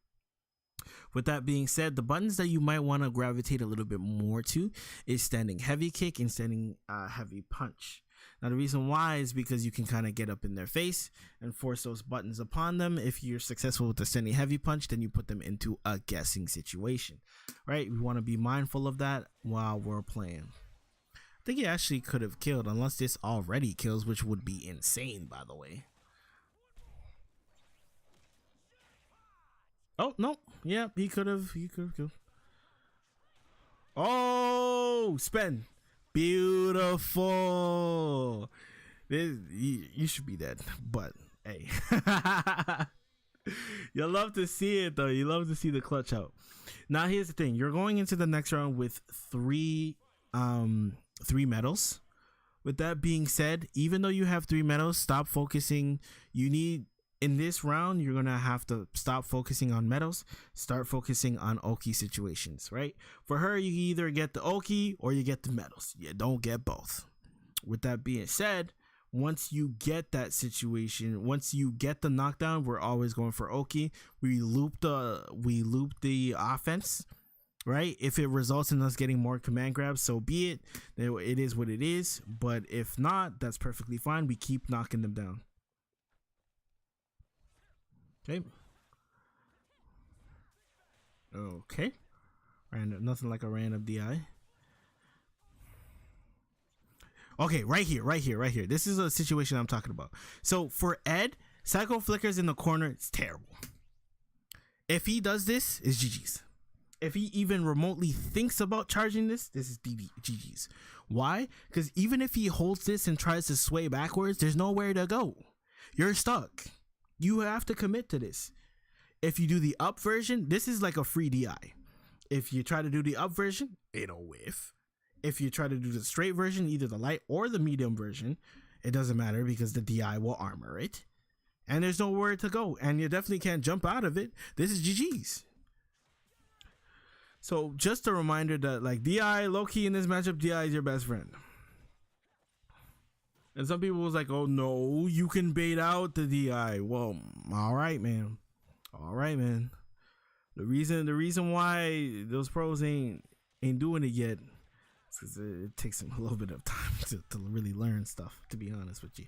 With that being said, the buttons that you might want to gravitate a little bit more to is standing heavy kick and standing heavy punch. Now, the reason why is because you can kind of get up in their face and force those buttons upon them. If you're successful with the standing heavy punch, then you put them into a guessing situation, right? We want to be mindful of that while we're playing. I think he actually could have killed, unless this already kills, which would be insane, by the way. Oh, no. Yeah, he could have killed. Oh, spin. Beautiful. You should be dead, but hey. You love to see it though. You love to see the clutch out. Now here's the thing. You're going into the next round with three medals. With that being said, even though you have 3 medals, stop focusing. In this round, you're going to have to stop focusing on medals, start focusing on Oki situations, right? For her, you either get the Oki or you get the medals. You don't get both. With that being said, once you get that situation, once you get the knockdown, we're always going for Oki. We loop the offense, right? If it results in us getting more command grabs, so be it. It is what it is. But if not, that's perfectly fine. We keep knocking them down. Okay. Random, nothing like a random DI. Okay, right here. This is a situation I'm talking about. So for Ed, Psycho Flickers in the corner, it's terrible. If he does this, it's GG's. If he even remotely thinks about charging this is GG's. Why? Because even if he holds this and tries to sway backwards, there's nowhere to go. You're stuck. You have to commit to this. If you do the up version, this is like a free DI. If you try to do the up version, it'll whiff. If you try to do the straight version, either the light or the medium version, it doesn't matter because the DI will armor it. And there's nowhere to go. And you definitely can't jump out of it. This is GG's. So just a reminder that like DI, low-key in this matchup, DI is your best friend. And some people was like, oh no, you can bait out the DI. Well, all right, man. The reason why those pros ain't doing it yet is because it takes them a little bit of time to really learn stuff, to be honest with you.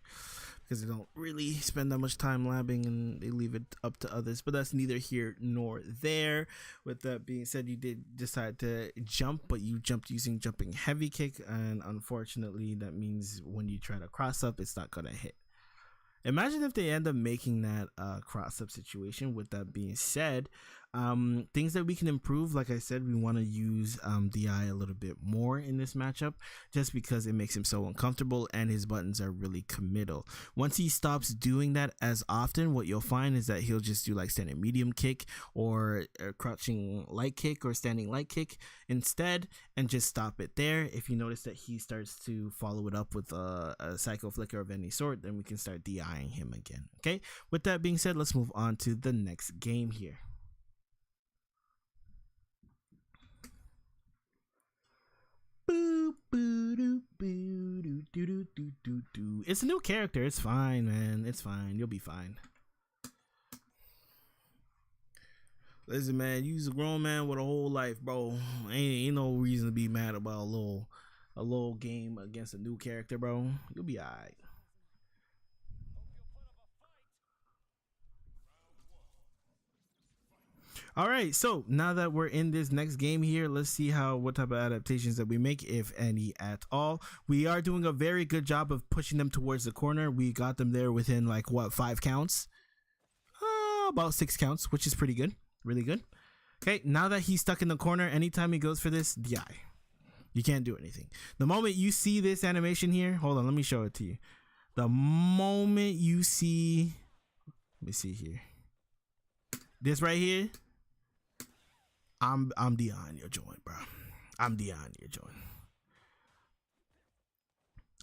Because they don't really spend that much time labbing and they leave it up to others. But that's neither here nor there. With that being said, you did decide to jump, but you jumped using jumping heavy kick. And unfortunately, that means when you try to cross up, it's not going to hit. Imagine if they end up making that cross up situation. With that being said, Things that we can improve, like I said, we want to use DI a little bit more in this matchup, just because it makes him so uncomfortable and his buttons are really committal. Once he stops doing that as often, what you'll find is that he'll just do like standing medium kick or crouching light kick or standing light kick instead, and just stop it there. If you notice that he starts to follow it up with a psycho flicker of any sort, then we can start DIing him again. Okay, with that being said, let's move on to the next game here. It's a new character. It's fine, man. It's fine. You'll be fine. Listen, man, you's a grown man with a whole life, bro. Ain't no reason to be mad about a little game against a new character, bro. You'll be alright. All right, so now that we're in this next game here, let's see what type of adaptations that we make, if any at all. We are doing a very good job of pushing them towards the corner. We got them there within like what, 5 counts? About 6 counts, which is pretty good, really good. Okay, now that he's stuck in the corner, anytime he goes for this, DI. You can't do anything. The moment you see this animation here, hold on, let me show it to you. The moment you see, let me see here, this right here, I'm DIing your joint, bro. I'm DIing your joint.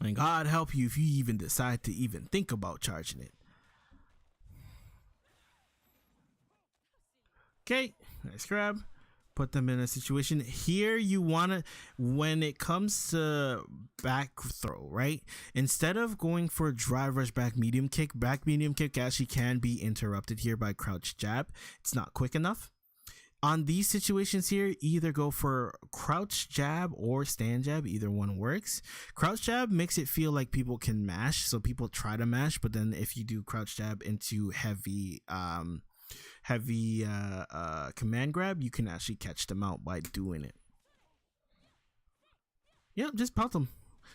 And God help you if you even decide to even think about charging it. Okay, nice grab. Put them in a situation here. You want to, when it comes to back throw, right? Instead of going for drive rush back medium kick actually can be interrupted here by crouch jab. It's not quick enough. On these situations here, either go for crouch jab or stand jab. Either one works. Crouch jab makes it feel like people can mash, so people try to mash, but then if you do crouch jab into heavy command grab, you can actually catch them out by doing it. Yep, just pelt them.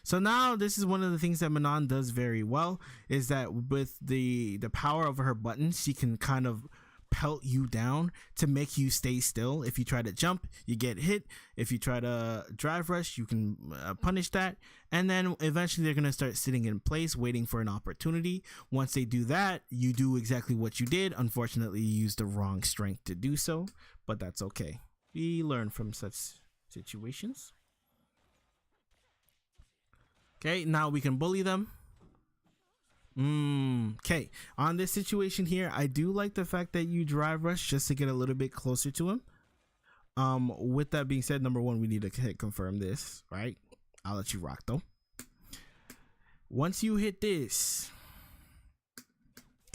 So now this is one of the things that Manon does very well, is that with the power of her buttons, she can kind of pelt you down to make you stay still. If you try to jump, you get hit. If you try to drive rush, you can punish that, and then eventually they're going to start sitting in place waiting for an opportunity. Once they do that, you do exactly what you did. Unfortunately, you used the wrong strength to do so, but that's okay. We learn from such situations. Okay, now we can bully them. Okay, on this situation here, I do like the fact that you drive rush just to get a little bit closer to him. With that being said, number one, we need to hit confirm this, right? I'll let you rock though. Once you hit this,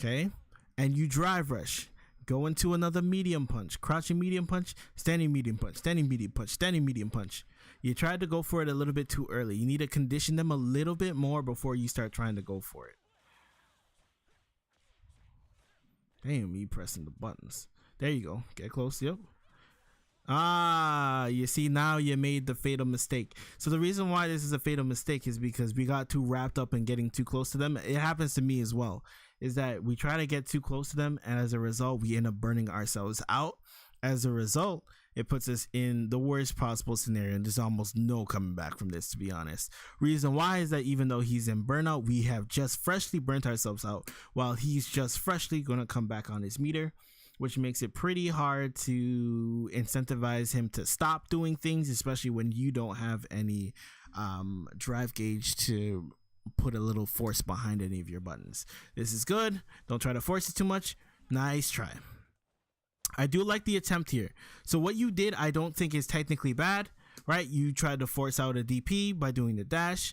okay, and you drive rush, go into another medium punch, crouching medium punch, standing medium punch, standing medium punch, standing medium punch. You tried to go for it a little bit too early. You need to condition them a little bit more before you start trying to go for it. Damn, me pressing the buttons. There you go. Get close. Yep. You see, now you made the fatal mistake. So the reason why this is a fatal mistake is because we got too wrapped up in getting too close to them. It happens to me as well, is that we try to get too close to them, and as a result, we end up burning ourselves out. As a result, it puts us in the worst possible scenario, and there's almost no coming back from this, to be honest. Reason why is that even though he's in burnout, we have just freshly burnt ourselves out, while he's just freshly going to come back on his meter, which makes it pretty hard to incentivize him to stop doing things, especially when you don't have any drive gauge to put a little force behind any of your buttons. This is good. Don't try to force it too much. Nice try. I do like the attempt here. So what you did, I don't think is technically bad, right? You tried to force out a DP by doing the dash.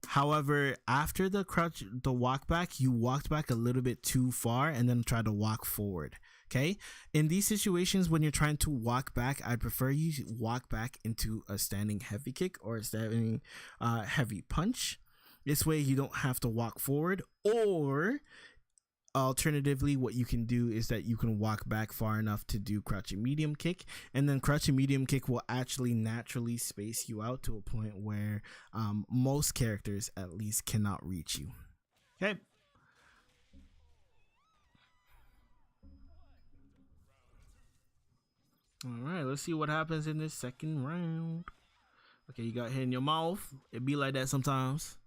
However, after the crouch, the walk back, you walked back a little bit too far and then tried to walk forward. Okay. In these situations, when you're trying to walk back, I'd prefer you walk back into a standing heavy kick or a standing heavy punch. This way you don't have to walk forward, or alternatively, what you can do is that you can walk back far enough to do crouching medium kick, and then crouching medium kick will actually naturally space you out to a point where most characters at least cannot reach you. Okay. All right, let's see what happens in this second round. Okay, you got hit in your mouth. It be like that sometimes.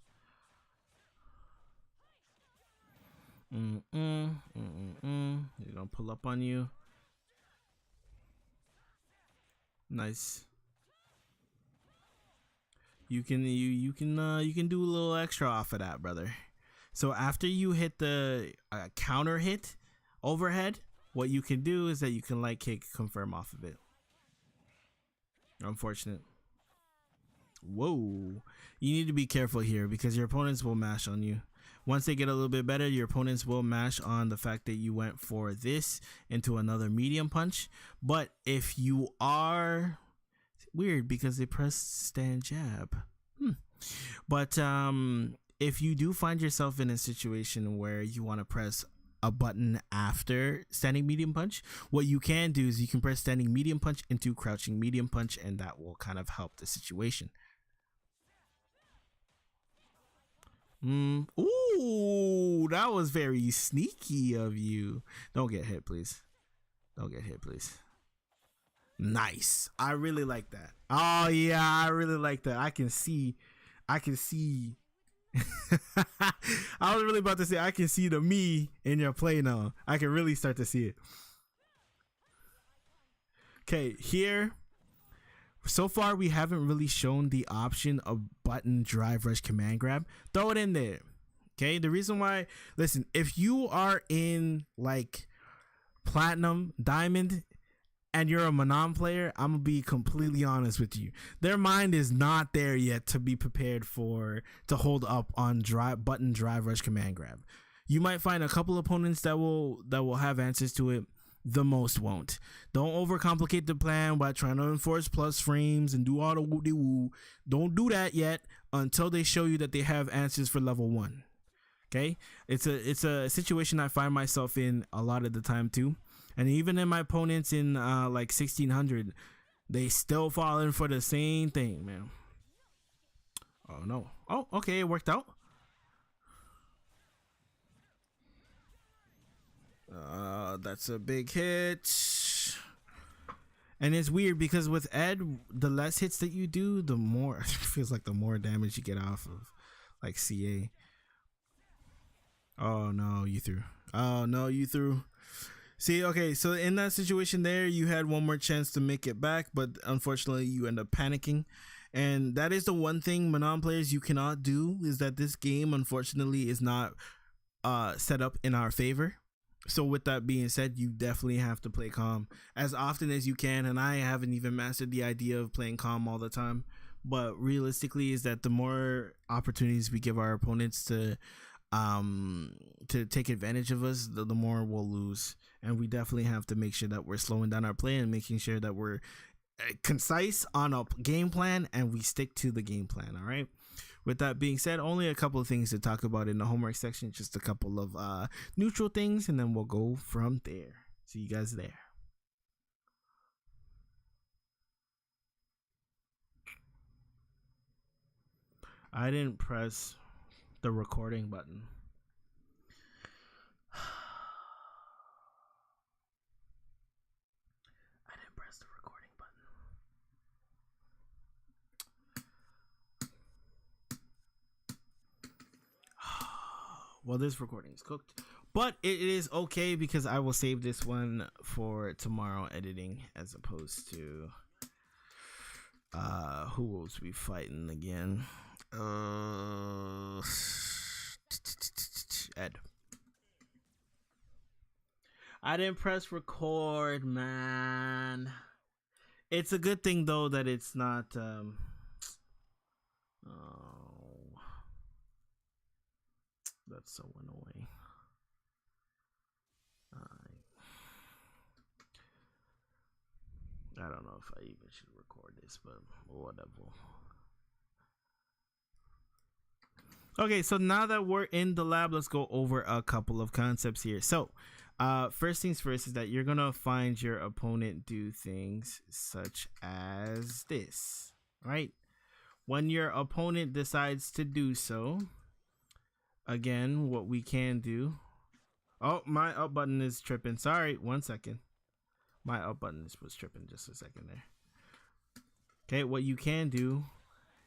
You're gonna pull up on you. Nice. You can do a little extra off of that, brother. So after you hit the counter hit overhead, what you can do is that you can light kick confirm off of it. Unfortunate. Whoa. You need to be careful here because your opponents will mash on you. Once they get a little bit better, your opponents will mash on the fact that you went for this into another medium punch. But if you are weird because they press stand jab. But if you do find yourself in a situation where you want to press a button after standing medium punch, what you can do is you can press standing medium punch into crouching medium punch, and that will kind of help the situation. Ooh, that was very sneaky of you. Don't get hit, please. Don't get hit, please. Nice. I really like that. Oh yeah, I really like that. I can see I was really about to say I can see the me in your play now. I can really start to see it. Okay, here so far we haven't really shown the option of button drive rush command grab. Throw it in there. Okay, the reason why, listen, if you are in like platinum, diamond, and you're a Manon player, I'm gonna be completely honest with you. Their mind is not there yet to be prepared to hold up on button drive rush command grab. You might find a couple opponents that will have answers to it. The most won't. Don't overcomplicate the plan by trying to enforce plus frames and do all the woo-de-woo. Don't do that yet until they show you that they have answers for level 1. Okay, it's a situation I find myself in a lot of the time too. And even in my opponents in like 1600, they still fall in for the same thing, man. Oh no. Oh, okay, it worked out. That's a big hit. And it's weird because with Ed, the less hits that you do, the more it feels like the more damage you get off of like CA. Oh no, you threw. Oh no, you threw. See, okay, so in that situation there, you had one more chance to make it back, but unfortunately you end up panicking. And that is the one thing Manon players you cannot do, is that this game unfortunately is not set up in our favor. So with that being said, you definitely have to play calm as often as you can. And I haven't even mastered the idea of playing calm all the time. But realistically is that the more opportunities we give our opponents to take advantage of us, the more we'll lose. And we definitely have to make sure that we're slowing down our play and making sure that we're concise on a game plan and we stick to the game plan. All right. With that being said, only a couple of things to talk about in the homework section, just a couple of neutral things, and then we'll go from there. See you guys there. I didn't press the recording button. Well, this recording is cooked, but it is okay because I will save this one for tomorrow editing as opposed to who will we fighting again? Ed. I didn't press record, man. It's a good thing though that it's not that's so annoying. I don't know if I even should record this, but whatever. Okay, so now that we're in the lab, let's go over a couple of concepts here. So, first things first is that you're gonna find your opponent do things such as this, right? When your opponent decides to do so, again, what we can do. Oh, my up button is tripping. Sorry, 1 second. My up button was tripping just a second there. Okay, what you can do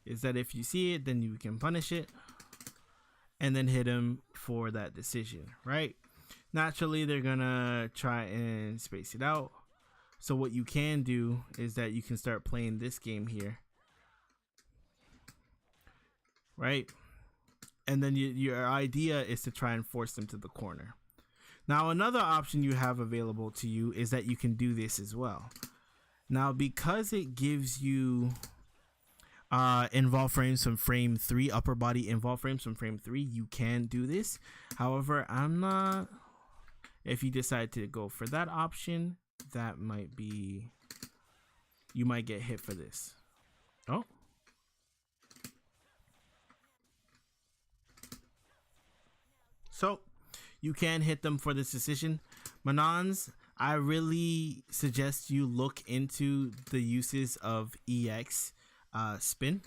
is that if you see it, then you can punish it and then hit him for that decision, right? Naturally, they're gonna try and space it out. So what you can do is that you can start playing this game here, right? And then your idea is to try and force them to the corner. Now, another option you have available to you is that you can do this as well. Now, because it gives you involve frames from frame 3, upper body involve frames from frame 3, you can do this. However, I'm not. If you decide to go for that option, that might be, you might get hit for this. Oh. So you can hit them for this decision. Manons, I really suggest you look into the uses of EX spin,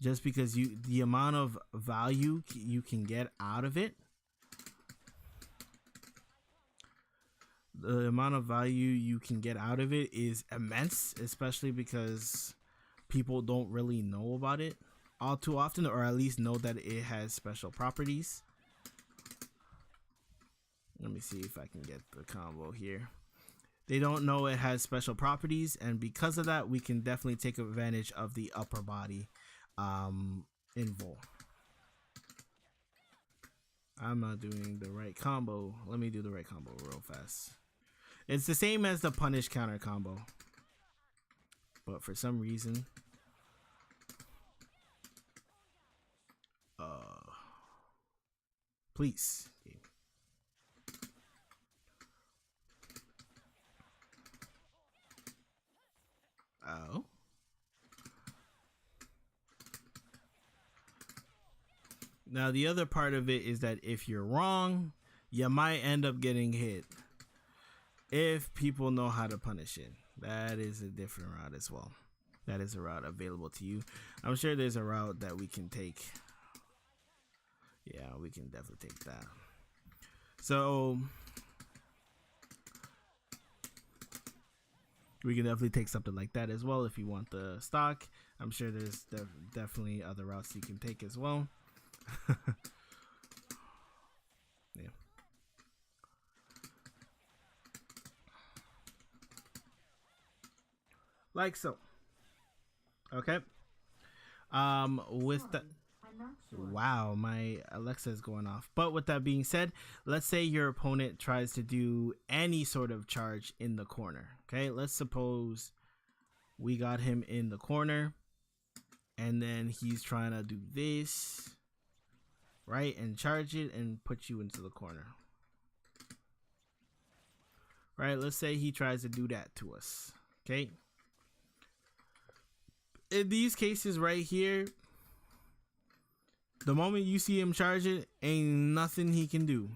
just because the amount of value you can get out of it. The amount of value you can get out of it is immense, especially because people don't really know about it all too often, or at least know that it has special properties. Let me see if I can get the combo here. They don't know it has special properties, and because of that, we can definitely take advantage of the upper body invul. I'm not doing the right combo. Let me do the right combo real fast. It's the same as the punish counter combo, but for some reason, please. Oh. Now the other part of it is that if you're wrong, you might end up getting hit. If people know how to punish it, that is a different route as well. That is a route available to you. I'm sure there's a route that we can take. Yeah, we can definitely take that. So we can definitely take something like that as well if you want the stock. I'm sure there's definitely other routes you can take as well. Yeah. Like so. Okay. With the wow, my Alexa is going off. But with that being said, let's say your opponent tries to do any sort of charge in the corner. Okay, let's suppose we got him in the corner and then he's trying to do this, right, and charge it and put you into the corner. Right, let's say he tries to do that to us. Okay, in these cases right here, the moment you see him charge it, ain't nothing he can do.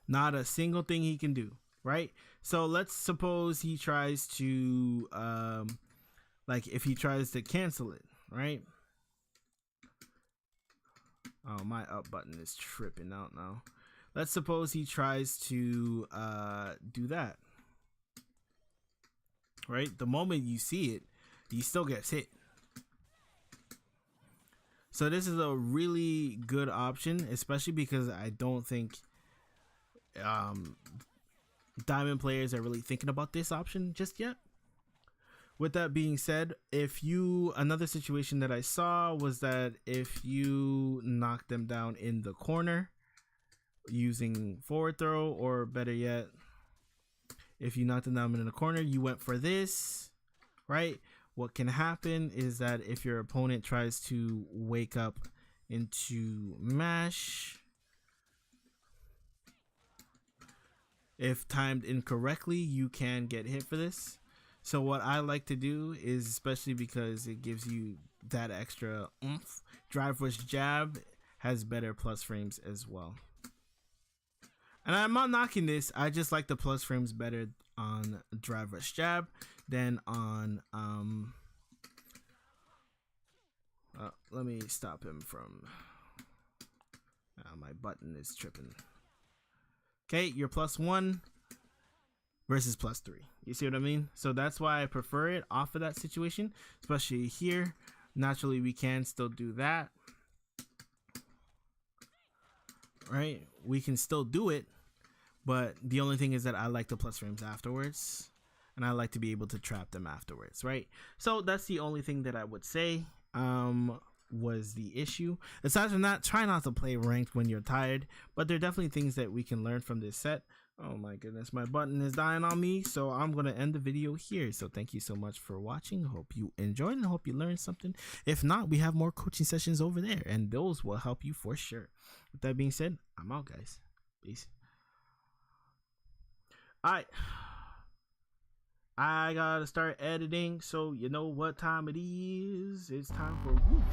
Not a single thing he can do, right? So let's suppose he tries to, like if he tries to cancel it, right? Oh, my up button is tripping out now. Let's suppose he tries to do that, right? The moment you see it, he still gets hit. So this is a really good option, especially because I don't think diamond players are really thinking about this option just yet. With that being said, another situation that I saw was that if you knock them down in the corner using forward throw, or better yet, if you knock them down in the corner, you went for this, right? What can happen is that if your opponent tries to wake up into mash, if timed incorrectly, you can get hit for this. So what I like to do is, especially because it gives you that extra oomph, drive rush jab has better plus frames as well. And I'm not knocking this, I just like the plus frames better on drive rush jab than on let me stop him from my button is tripping. Okay, you're +1 versus +3. You see what I mean? So that's why I prefer it off of that situation, especially here. Naturally, we can still do that, right? We can still do it, but the only thing is that I like the plus frames afterwards, and I like to be able to trap them afterwards, right? So that's the only thing that I would say was the issue. Aside from that, try not to play ranked when you're tired, but there are definitely things that we can learn from this set. Oh my goodness, my button is dying on me, so I'm gonna end the video here. So thank you so much for watching. Hope you enjoyed and hope you learned something. If not, we have more coaching sessions over there, and those will help you for sure. With that being said, I'm out, guys. Peace. Alright, I gotta start editing, so you know what time it is. It's time for whoosh.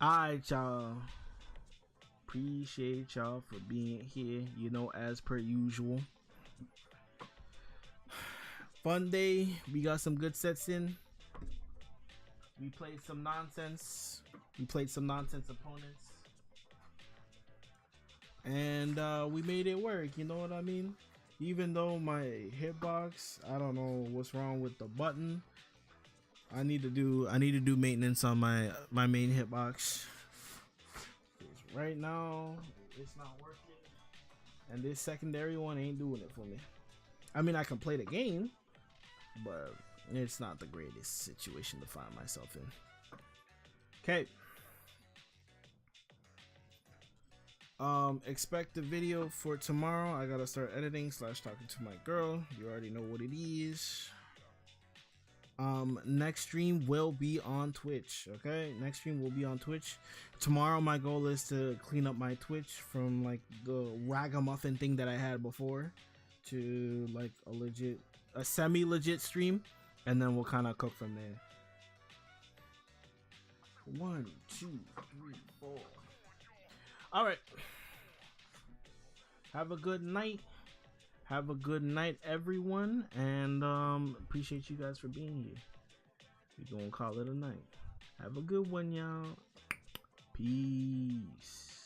Alright, y'all. Appreciate y'all for being here, you know, as per usual. Fun day. We got some good sets in. We played some nonsense. We played some nonsense opponents. And we made it work, you know what I mean? Even though my hitbox, I don't know what's wrong with the button. I need to do maintenance on my main hitbox. Right now it's not working, and this secondary one ain't doing it for me. I mean, I can play the game, but it's not the greatest situation to find myself in. Okay. Expect the video for tomorrow. I gotta start editing / talking to my girl. You already know what it is. Next stream will be on Twitch. Okay, next stream will be on Twitch tomorrow. My goal is to clean up my Twitch from like the ragamuffin thing that I had before to like a semi-legit stream, and then we'll kind of cook from there. 1, 2, 3, 4. All right, have a good night. Have a good night, everyone, and appreciate you guys for being here. We're gonna call it a night. Have a good one, y'all. Peace.